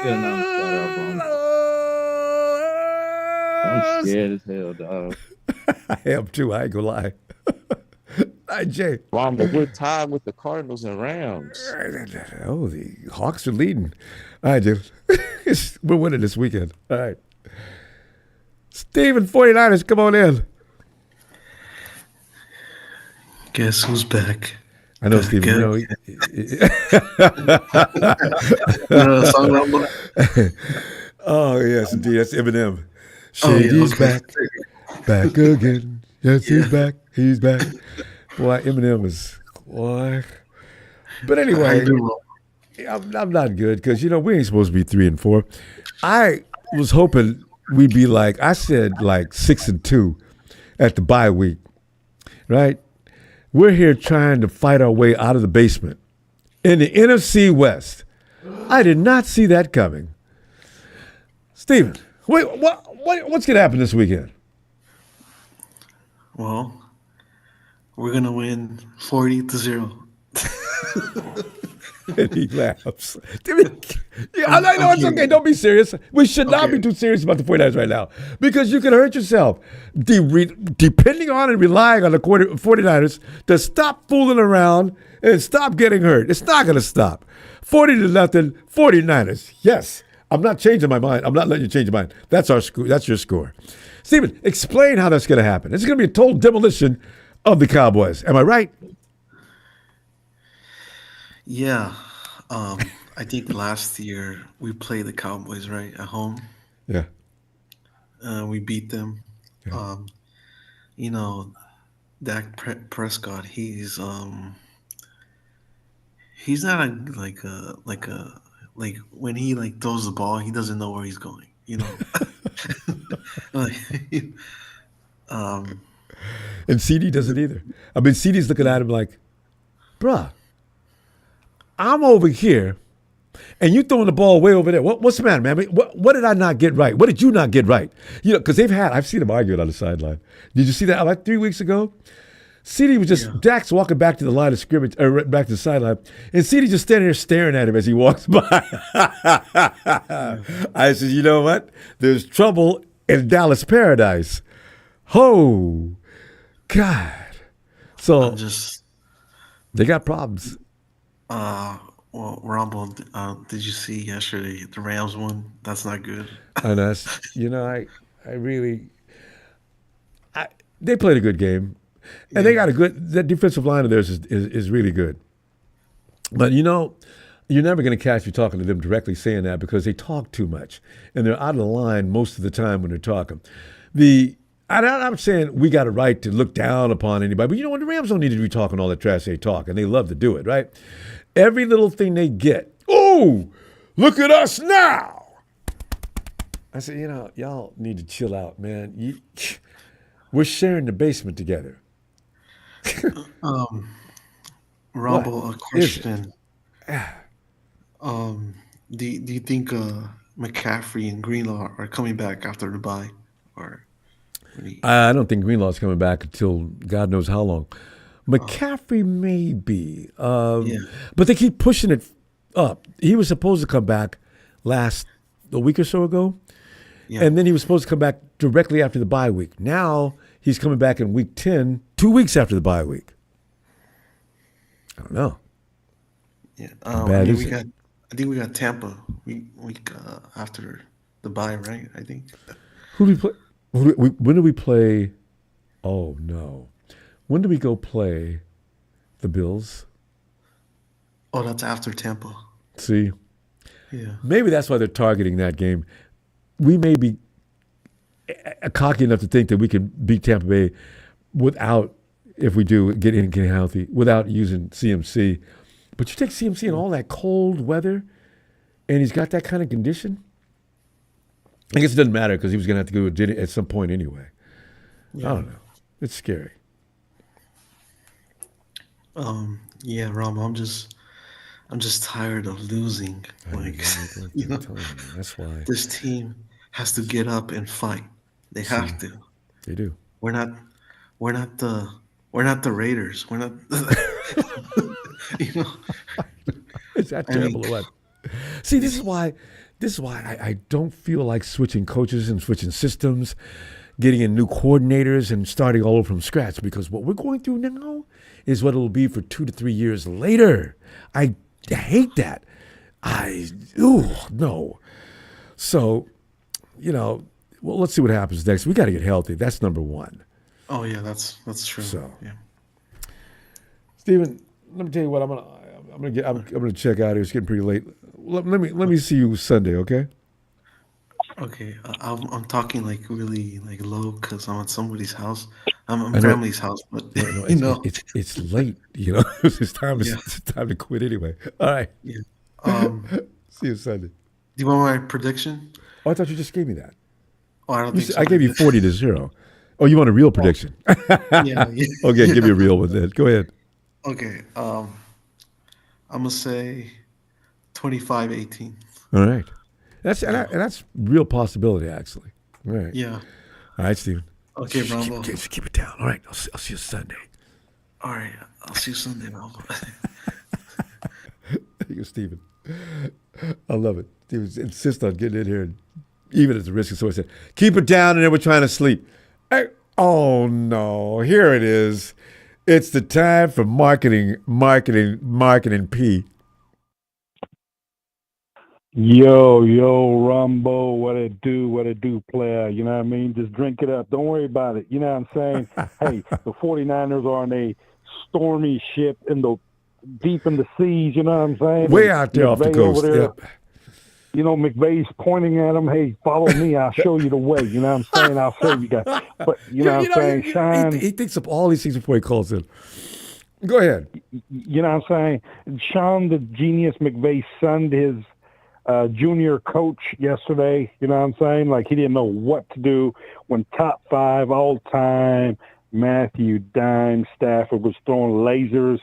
Yeah, no, shout out, I'm scared as hell, dog. I am too. I ain't gonna lie. Hi, Jay. Ronbo, we're tied with the Cardinals and Rams. Oh, the Hawks are leading. All right, Jim. We're winning this weekend. All right. Steven, 49ers, come on in. Guess who's back? I know, Steven. You know, song Ronbo? Oh, yes, indeed. That's Eminem. Oh, yeah, Shady's okay. back again. Yes, he's back. He's back. Boy, Eminem is, boy. But anyway, I'm not good because, you know, we ain't supposed to be 3-4. I was hoping we'd be like, I said like 6-2 at the bye week, right? We're here trying to fight our way out of the basement in the NFC West. I did not see that coming. Steven, wait, what's going to happen this weekend? Well, we're gonna win 40-0. And he laughs. I know it's okay. Don't be serious. We should not be too serious about the 49ers right now because you can hurt yourself. Depending on and relying on the 49ers to stop fooling around and stop getting hurt. It's not going to stop. 40-0, 49ers. Yes. I'm not changing my mind. I'm not letting you change your mind. That's our score. That's your score. Steven, explain how that's going to happen. It's going to be a total demolition of the Cowboys. Am I right? Yeah. I think last year we played the Cowboys, right, at home. Yeah. We beat them. Yeah. You know, Dak Prescott, he's not like when he like throws the ball, he doesn't know where he's going, you know. And CD doesn't either. I mean, CD's looking at him like, bruh, I'm over here, and you throwing the ball way over there. What's the matter, man? I mean, what did I not get right? What did you not get right? You know, because I've seen them arguing on the sideline. Did you see that like 3 weeks ago? CD was just, Dak's walking back to the line of scrimmage, or back to the sideline, and CD just standing there staring at him as he walks by. I said, you know what? There's trouble in Dallas Paradise. Oh, God. So they got problems. Well, Ronbo, did you see yesterday the Rams won? That's not good. And they played a good game. And they got that defensive line of theirs is really good. But, you know, you're never going to catch me talking to them directly saying that because they talk too much. And they're out of the line most of the time when they're talking. I'm saying we got a right to look down upon anybody. But, you know what? The Rams don't need to be talking all the trash they talk. And they love to do it, right? Every little thing they get. Oh, look at us now. I said, you know, y'all need to chill out, man. We're sharing the basement together. Ronbo, a question. Do you think McCaffrey and Greenlaw are coming back after the bye? I don't think Greenlaw's coming back until God knows how long. McCaffrey may be, but they keep pushing it up. He was supposed to come back a week or so ago, and then he was supposed to come back directly after the bye week. Now he's coming back in week 10, 2 weeks after the bye week. I don't know. Yeah, I think we got Tampa week after the bye, right? I think. Who do we play? When do we play? Oh no. When do we go play the Bills? Oh, that's after Tampa. See? Yeah. Maybe that's why they're targeting that game. We may be cocky enough to think that we can beat Tampa Bay if we do get healthy, without using CMC. But you take CMC in all that cold weather, and he's got that kind of condition. I guess it doesn't matter because he was going to have to go to at some point anyway. Yeah. I don't know. It's scary. Yeah, Rom, I'm just tired of losing. Like, you know, that's why this team has to get up and fight. They have to. They do. We're not the Raiders. We're not. You know, Is that terrible or what? See, this is why I don't feel like switching coaches and switching systems, getting in new coordinators and starting all over from scratch, because what we're going through now is what it'll be for 2 to 3 years later. I hate that. No. So, well, let's see what happens next. We got to get healthy. That's number one. Oh yeah, that's true. So, yeah. Steven, let me tell you what I'm gonna check out here. It's getting pretty late. Let me see you Sunday, okay? Okay, I'm talking like really like low because I'm at somebody's house. I'm at family's house, but it's late. It's time to quit anyway. All right. Yeah. See you Sunday. Do you want my prediction? Oh, I thought you just gave me that. Oh, I don't think so. I gave you 40-0. Oh, you want a real prediction? Yeah. Okay, give me a real one then. Go ahead. Okay. I'm gonna say 25-18. All right. That's real possibility, actually. All right. Yeah. All right, Steven. Okay, Ronbo. Keep it down. All right. I'll see you Sunday. All right. I'll see you Sunday, Ronbo. You, Steven. I love it. Steven insists on getting in here, and even at the risk of someone said, keep it down, and then we're trying to sleep. Oh, no. Here it is. It's the time for marketing P. Yo, Ronbo, what it do, player? You know what I mean? Just drink it up. Don't worry about it. You know what I'm saying? Hey, the 49ers are on a stormy ship deep in the seas, you know what I'm saying? Way out there off the coast. Yep. McVay's pointing at him, hey, follow me, I'll show you the way. You know what I'm saying? I'll show you guys. But you know what I'm saying? Sean, he thinks of all these things before he calls in. Go ahead. You know what I'm saying? Sean, the genius McVay, sunned his junior coach yesterday. You know what I'm saying? Like he didn't know what to do when top 5 all time Matthew Dime Stafford was throwing lasers,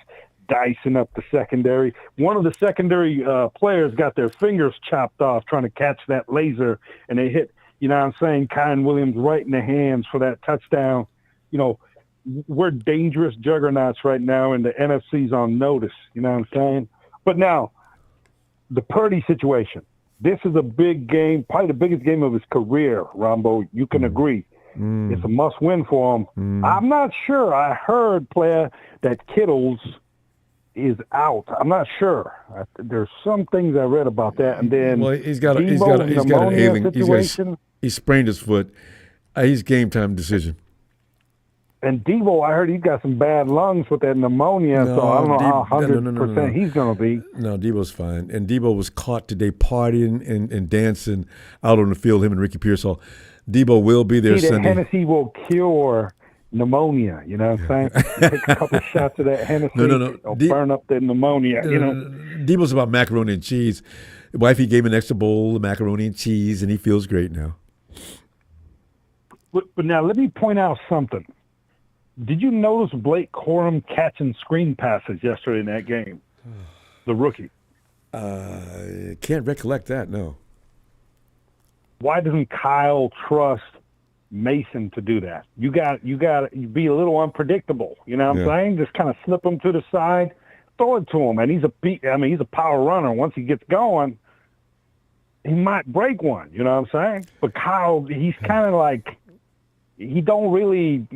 dicing up the secondary. One of the secondary players got their fingers chopped off trying to catch that laser, and they hit, you know what I'm saying, Kyron Williams right in the hands for that touchdown. You know, we're dangerous juggernauts right now, and the NFC's on notice. You know what I'm saying? But now, the Purdy situation. This is a big game, probably the biggest game of his career, Ronbo. You can agree. It's a must-win for him. I'm not sure. I heard, player, that Kittles is out. I'm not sure. There's some things I read about that, and then he's got an ailing. He sprained his foot. He's game time decision. And Debo, I heard he's got some bad lungs with that pneumonia, so I don't know how 100% he's going to be. No, Debo's fine. And Debo was caught today partying and dancing out on the field, him and Ricky Pearsall. Debo will be there Sunday. Hennessy will cure pneumonia, you know what I'm saying? Take a couple shots of that Hennessy, it'll burn up the pneumonia, you know? Debo's about macaroni and cheese. Wifey gave him an extra bowl of macaroni and cheese, and he feels great now. But now let me point out something. Did you notice Blake Corum catching screen passes yesterday in that game? The rookie. Can't recollect that, no. Why doesn't Kyle trust Mason to do that? You got to be a little unpredictable. You know what I'm saying? Just kind of slip him to the side, throw it to him, and he's a power runner. Once he gets going, he might break one. You know what I'm saying? But Kyle, he's kind of like, he don't really,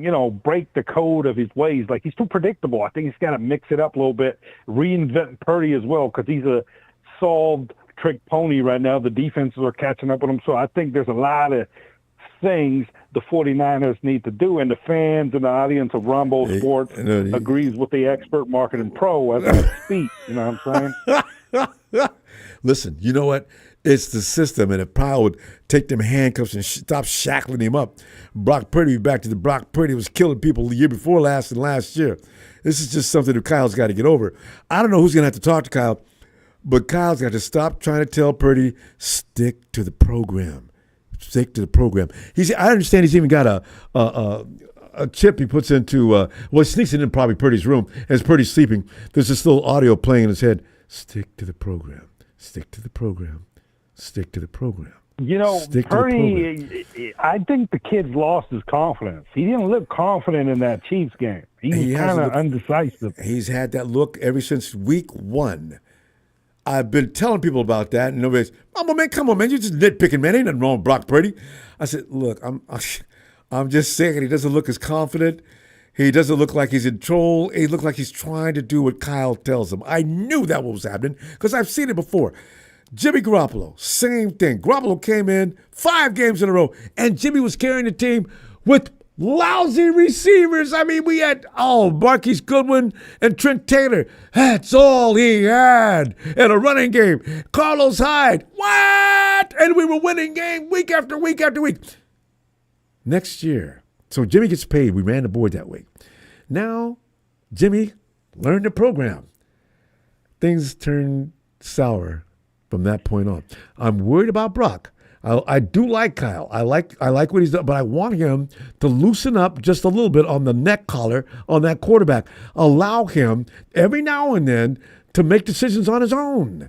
break the code of his ways. Like, he's too predictable. I think he's got to mix it up a little bit, reinvent Purdy as well, because he's a solved trick pony right now. The defenses are catching up with him. So I think there's a lot of things the 49ers need to do, and the fans and the audience of Ronbo Sports agrees with the expert marketing pro as I speak. You know what I'm saying? Listen, you know what? It's the system, and if Powell would take them handcuffs and stop shackling him up, Brock Purdy would be back to the Brock Purdy who was killing people the year before last and last year. This is just something that Kyle's got to get over. I don't know who's going to have to talk to Kyle, but Kyle's got to stop trying to tell Purdy, stick to the program. Stick to the program. I understand he's even got a chip he puts into, he sneaks it in probably Purdy's room. As Purdy's sleeping, there's this little audio playing in his head. Stick to the program. Stick to the program. Stick to the program. You know, Stick to the program. Purdy, I think the kid's lost his confidence. He didn't look confident in that Chiefs game. He was kind of undecisive. He's had that look ever since week 1. I've been telling people about that, and nobody's, oh, man, come on, man, you're just nitpicking, man. Ain't nothing wrong with Brock Purdy. I said, look, I'm just saying he doesn't look as confident. He doesn't look like he's in control. He looks like he's trying to do what Kyle tells him. I knew that was happening because I've seen it before. Jimmy Garoppolo, same thing. Garoppolo came in 5 games in a row, and Jimmy was carrying the team with lousy receivers. I mean, we had, Marquise Goodwin and Trent Taylor. That's all he had. And a running game. Carlos Hyde. What? And we were winning game week after week after week. Next year, so Jimmy gets paid. We ran the board that week. Now, Jimmy learned the program. Things turned sour from that point on. I'm worried about Brock. I do like Kyle. I like what he's done, but I want him to loosen up just a little bit on the neck collar on that quarterback. Allow him every now and then to make decisions on his own.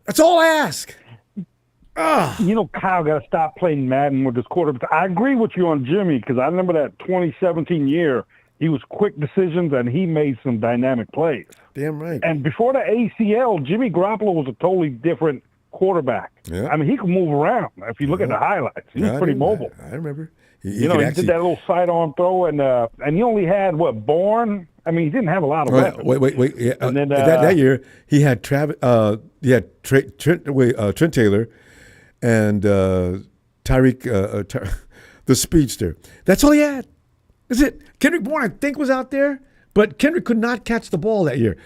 That's all I ask. You know, Kyle got to stop playing Madden with his quarterback. I agree with you on Jimmy because I remember that 2017 year. He was quick decisions, and he made some dynamic plays. Damn right. And before the ACL, Jimmy Garoppolo was a totally different quarterback. Yeah. I mean, he could move around. If you look at the highlights, he was pretty mobile. I remember. He did that little sidearm throw, and he only had, Bourne? I mean, he didn't have a lot of weapons. Wait. Yeah, and then that year, he had Trent Taylor and Tyreek, the speedster. That's all he had. That's it. Kendrick Bourne, I think, was out there, but Kendrick could not catch the ball that year.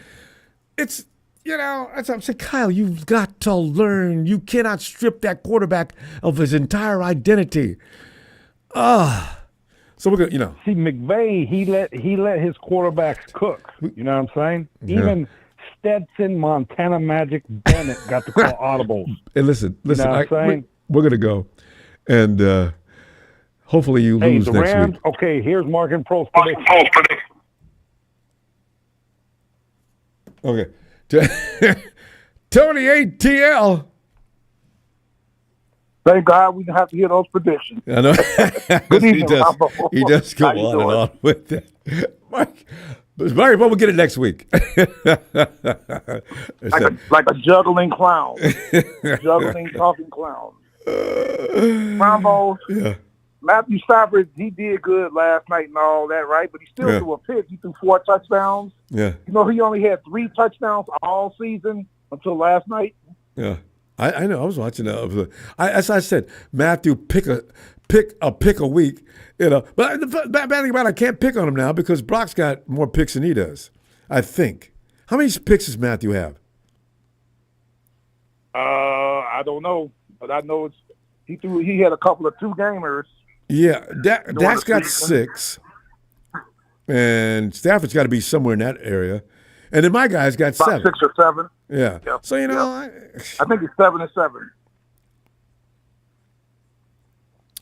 It's, that's what I'm saying. Kyle, you've got to learn. You cannot strip that quarterback of his entire identity. So we're going to, See, McVay, he let his quarterbacks cook. You know what I'm saying? Yeah. Even Stetson, Montana Magic, Bennett got to call audibles. Hey, listen. You know what I'm saying? We're going to go. And hopefully you lose the next Rams, week. Okay, here's Mark and Pro's prediction. Okay. Tony ATL. Thank God we didn't have to hear those predictions. I know. Good evening, he does go How you on and doing? on with that. Mike, we'll get it next week. like a juggling clown. Juggling, talking clown. Ronbo, yeah. Matthew Stafford, he did good last night and all that, right? But he still threw a pick. He threw 4 touchdowns. Yeah. You know, he only had 3 touchdowns all season until last night. Yeah. I know. I was watching that. As I said, Matthew pick a week. But the bad thing about it, I can't pick on him now because Brock's got more picks than he does. I think. How many picks does Matthew have? I don't know, but I know he had a couple of 2-gamers. Yeah, Dak's got 6, and Stafford's got to be somewhere in that area, and then my guy's got About 7. 6 or 7. Yeah. Yep. So I think it's 7 and 7.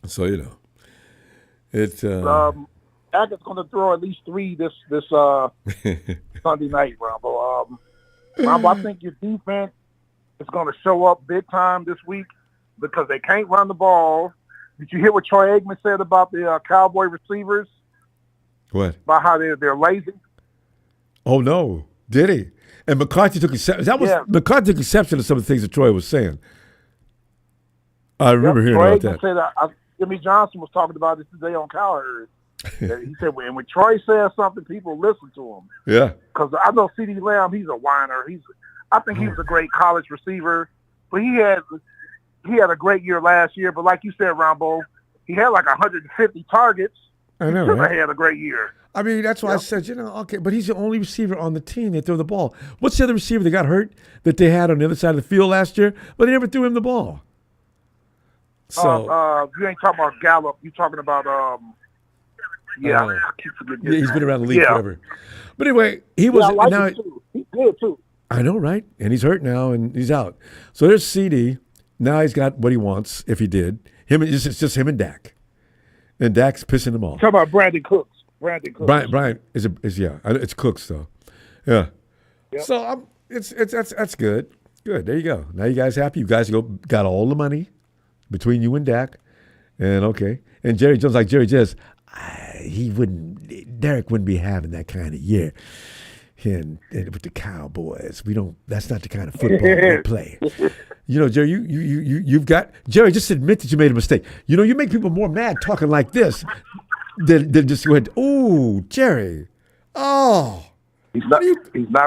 So it's Hackett's going to throw at least 3 this Sunday night, Ronbo. Ronbo, I think your defense is going to show up big time this week because they can't run the ball. Did you hear what Troy Aikman said about the Cowboy receivers? What? About how they're lazy? Oh no, did he? And McCarthy took exception. McCarthy took exception to some of the things that Troy was saying. I remember hearing Troy about Aikman that. said, Jimmy Johnson was talking about this today on Cowboys. He said, when Troy says something, people listen to him. Yeah. Because I know CeeDee Lamb, he's a whiner. I think he was a great college receiver, but he had a great year last year. But like you said, Ronbo, he had like 150 targets. I know, He should have right? had a great year. I mean, that's why I said, okay, but he's the only receiver on the team that threw the ball. What's the other receiver that got hurt that they had on the other side of the field last year? But they never threw him the ball. So you ain't talking about Gallup. You're talking about I keep forgetting his he's been name. around the league forever. But anyway, he was I like now. him too. He's good too. I know, right? And he's hurt now, and he's out. So there's CD. Now he's got what he wants. If he did, it's just him and Dak, and Dak's pissing him off. Talk about Brandon Cooks. Brian is it's Cooks though. Yeah. Yep. So that's good. Good. There you go. Now you guys happy? You guys got all the money between you and Dak, and okay. And Jerry Jones, like Jerry Jones, Derek wouldn't be having that kind of year. And with the Cowboys, that's not the kind of football we play. Jerry, you've got Jerry. Just admit that you made a mistake. You make people more mad talking like this than just went, "Oh, Jerry, oh." He's not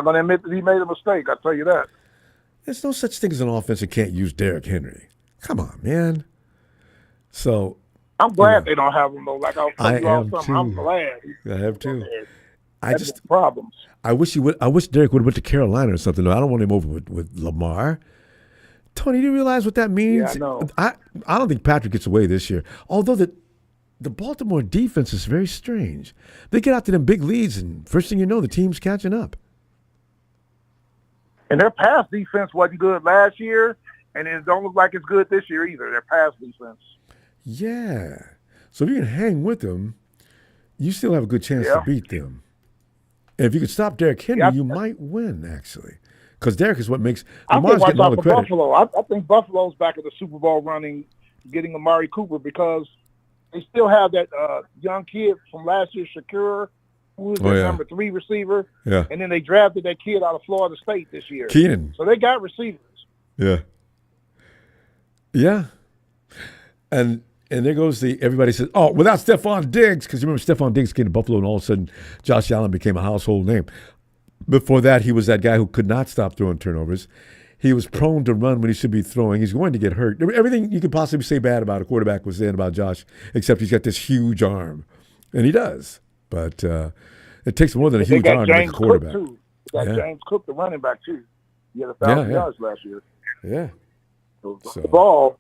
going to admit that he made a mistake. I'll tell you that. There's no such thing as an offense that can't use Derrick Henry. Come on, man. So I'm glad they don't have him though. Like I was telling you all something. I'm glad. I have too. Problems. I wish Derek would have went to Carolina or something. No, I don't want him over with Lamar. Tony, do you realize what that means? Yeah, I know. I don't think Patrick gets away this year. Although the Baltimore defense is very strange. They get out to them big leads, and first thing you know, the team's catching up. And their pass defense wasn't good last year, and it don't look like it's good this year either. Their pass defense. Yeah. So if you can hang with them, you still have a good chance to beat them. And if you could stop Derrick Henry, you might win, actually. Because Derrick is what makes Lamar's getting all the credit. Buffalo. I think Buffalo's back at the Super Bowl running, getting Amari Cooper, because they still have that young kid from last year, Shakur, who was their number 3 receiver. Yeah. And then they drafted that kid out of Florida State this year. Keenan. So they got receivers. Yeah. Yeah. And there goes everybody says, oh, without Stephon Diggs, because you remember Stephon Diggs came to Buffalo and all of a sudden Josh Allen became a household name. Before that, he was that guy who could not stop throwing turnovers. He was prone to run when he should be throwing. He's going to get hurt. Everything you could possibly say bad about a quarterback was saying about Josh, except he's got this huge arm. And he does. But it takes more than a huge arm to make a quarterback. Cook too. They got James Cook, the running back, too. He had 1,000 yards last year. Yeah. So. The ball.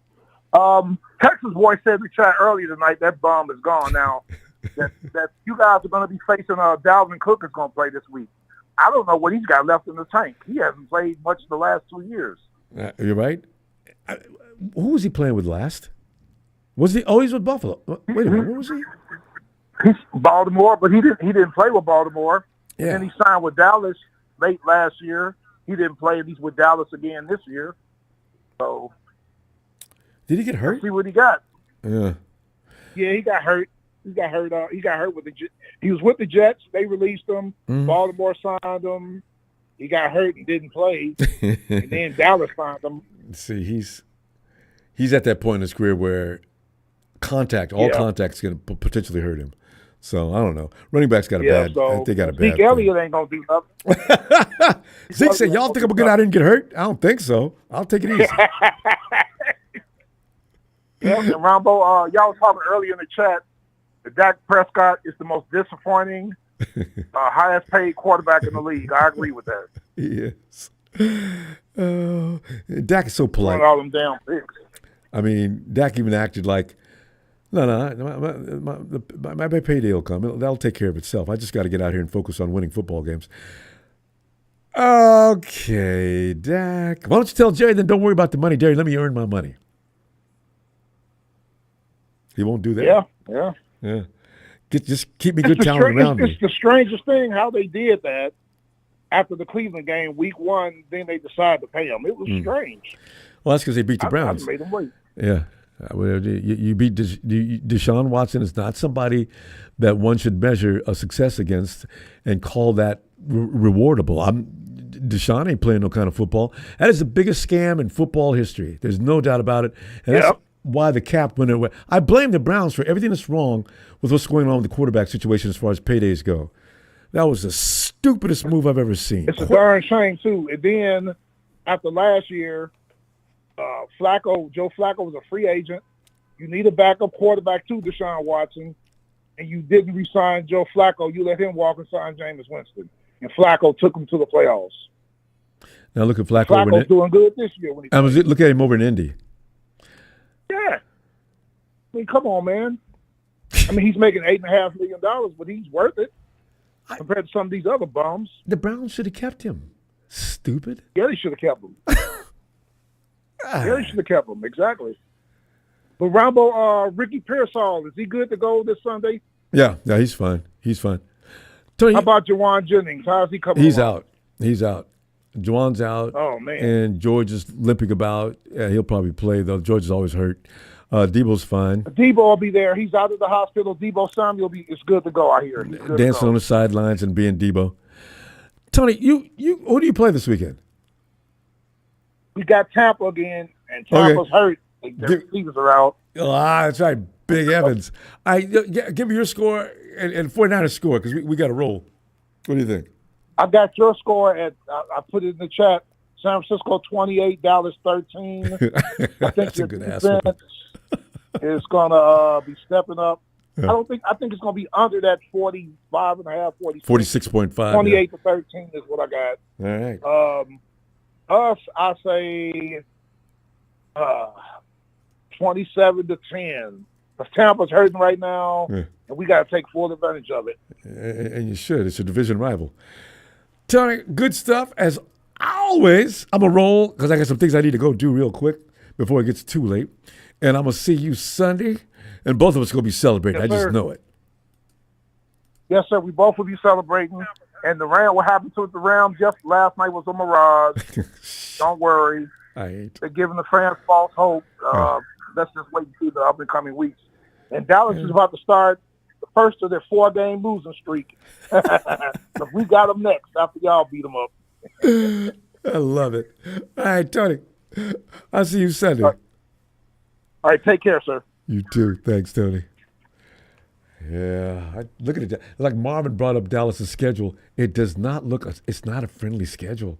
Texas boy said in the chat earlier tonight that bomb is gone now. that you guys are going to be facing Dalvin Cook is going to play this week. I don't know what he's got left in the tank. He hasn't played much the last 2 years. You're right. Who was he playing with last? Was he? Oh, he's with Buffalo. Wait a minute. Where was he? He's Baltimore, but he didn't play with Baltimore. Yeah. And then he signed with Dallas late last year. He didn't play. He's with Dallas again this year. So. Did he get hurt? Let's see what he got. Yeah. Yeah, he got hurt. He got hurt with he was with the Jets. They released him. Mm-hmm. Baltimore signed him. He got hurt and didn't play. And then Dallas signed him. See, he's at that point in his career where all contact is going to potentially hurt him. So I don't know. Running backs got a bad. They got a bad. Zeke Elliott ain't gonna do nothing. Zeke said, "Y'all think I'm gonna get out here and get hurt? I don't think so. I'll take it easy." Yeah, and Ronbo, y'all was talking earlier in the chat that Dak Prescott is the most disappointing, highest paid quarterback in the league. I agree with that. Yes. Dak is so polite. All them damn picks. I mean, Dak even acted like, no, my payday will come. That'll take care of itself. I just got to get out here and focus on winning football games. Okay, Dak. Why don't you tell Jerry, then don't worry about the money. Jerry, let me earn my money. He won't do that. Yeah. Just keep me good talent around me. It's the strangest thing how they did that after the Cleveland game, week 1. Then they decided to pay him. It was strange. Well, that's because they beat the Browns. I made them wait. Yeah. You beat Deshaun Watson is not somebody that one should measure a success against and call that rewardable. Deshaun ain't playing no kind of football. That is the biggest scam in football history. There's no doubt about it. And that's why the cap went away. I blame the Browns for everything that's wrong with what's going on with the quarterback situation as far as paydays go. That was the stupidest move I've ever seen. It's a darn shame, too. And then after last year, Joe Flacco was a free agent. You need a backup quarterback too, Deshaun Watson, and you didn't re-sign Joe Flacco. You let him walk and sign Jameis Winston, and Flacco took him to the playoffs. Now look at Flacco. Flacco's doing good this year. Look at him over in Indy. Yeah, I mean, come on, man. I mean, he's making $8.5 million, but he's worth it compared to some of these other bums. The Browns should have kept him. Stupid. Yeah, they should have kept him. Yeah, they should have kept him. Exactly. But Ronbo, Ricky Pearsall, is he good to go this Sunday? Yeah, he's fine. Tony, how about Jawan Jennings? How's he coming? He's out. Juwan's out. Oh, man. And George is limping about. Yeah, he'll probably play, though. George is always hurt. Debo's fine. Debo will be there. He's out of the hospital. Debo Samuel is good to go out here. He's good Dancing to go. on the sidelines and being Debo. Tony, who do you play this weekend? We got Tampa again, and Tampa's hurt. Their receivers are out. That's right. Big Evans. Give me your score and 49ers score because we got to roll. What do you think? I got your score at, I put it in the chat, San Francisco 28, Dallas 13. I think your defense is going to be stepping up. Yeah. I think it's going to be under that 45 and a half, 46. 46.5. 28 to 13 is what I got. All right. Us, I say 27 to 10. Because Tampa's hurting right now, and we got to take full advantage of it. And you should. It's a division rival. Tony, good stuff. As always, I'm going to roll because I got some things I need to go do real quick before it gets too late. And I'm going to see you Sunday, and both of us are going to be celebrating. Yes, I just sir. know it. Yes, sir. We both will be celebrating. And the Rams, what happened to the Rams just last night was a mirage. Don't worry. They're giving the fans false hope. Let's just wait and see the up and coming weeks. And Dallas is about to start the first of their 4-game losing streak. So we got them next after y'all beat them up. I love it. All right, Tony. I'll see you Sunday. All right, take care, sir. You too. Thanks, Tony. Yeah, look at it. Like Marvin brought up Dallas' schedule. It does not look. It's not a friendly schedule.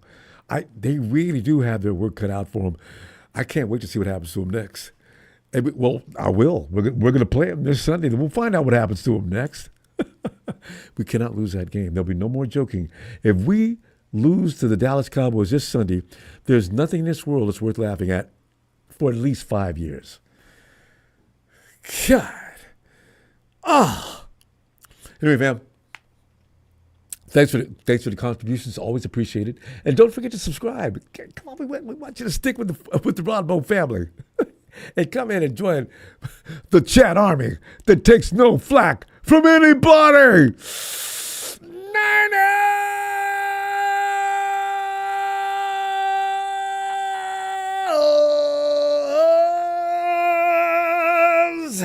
They really do have their work cut out for them. I can't wait to see what happens to them next. Well, I will. We're going to play them this Sunday. Then we'll find out what happens to them next. We cannot lose that game. There'll be no more joking. If we lose to the Dallas Cowboys this Sunday, there's nothing in this world that's worth laughing at for at least 5 years. God. Anyway, fam. Thanks for the contributions. Always appreciated. And don't forget to subscribe. Come on, we want you to stick with the Ronbo family. And come in and join the chat army that takes no flack from anybody. Niners!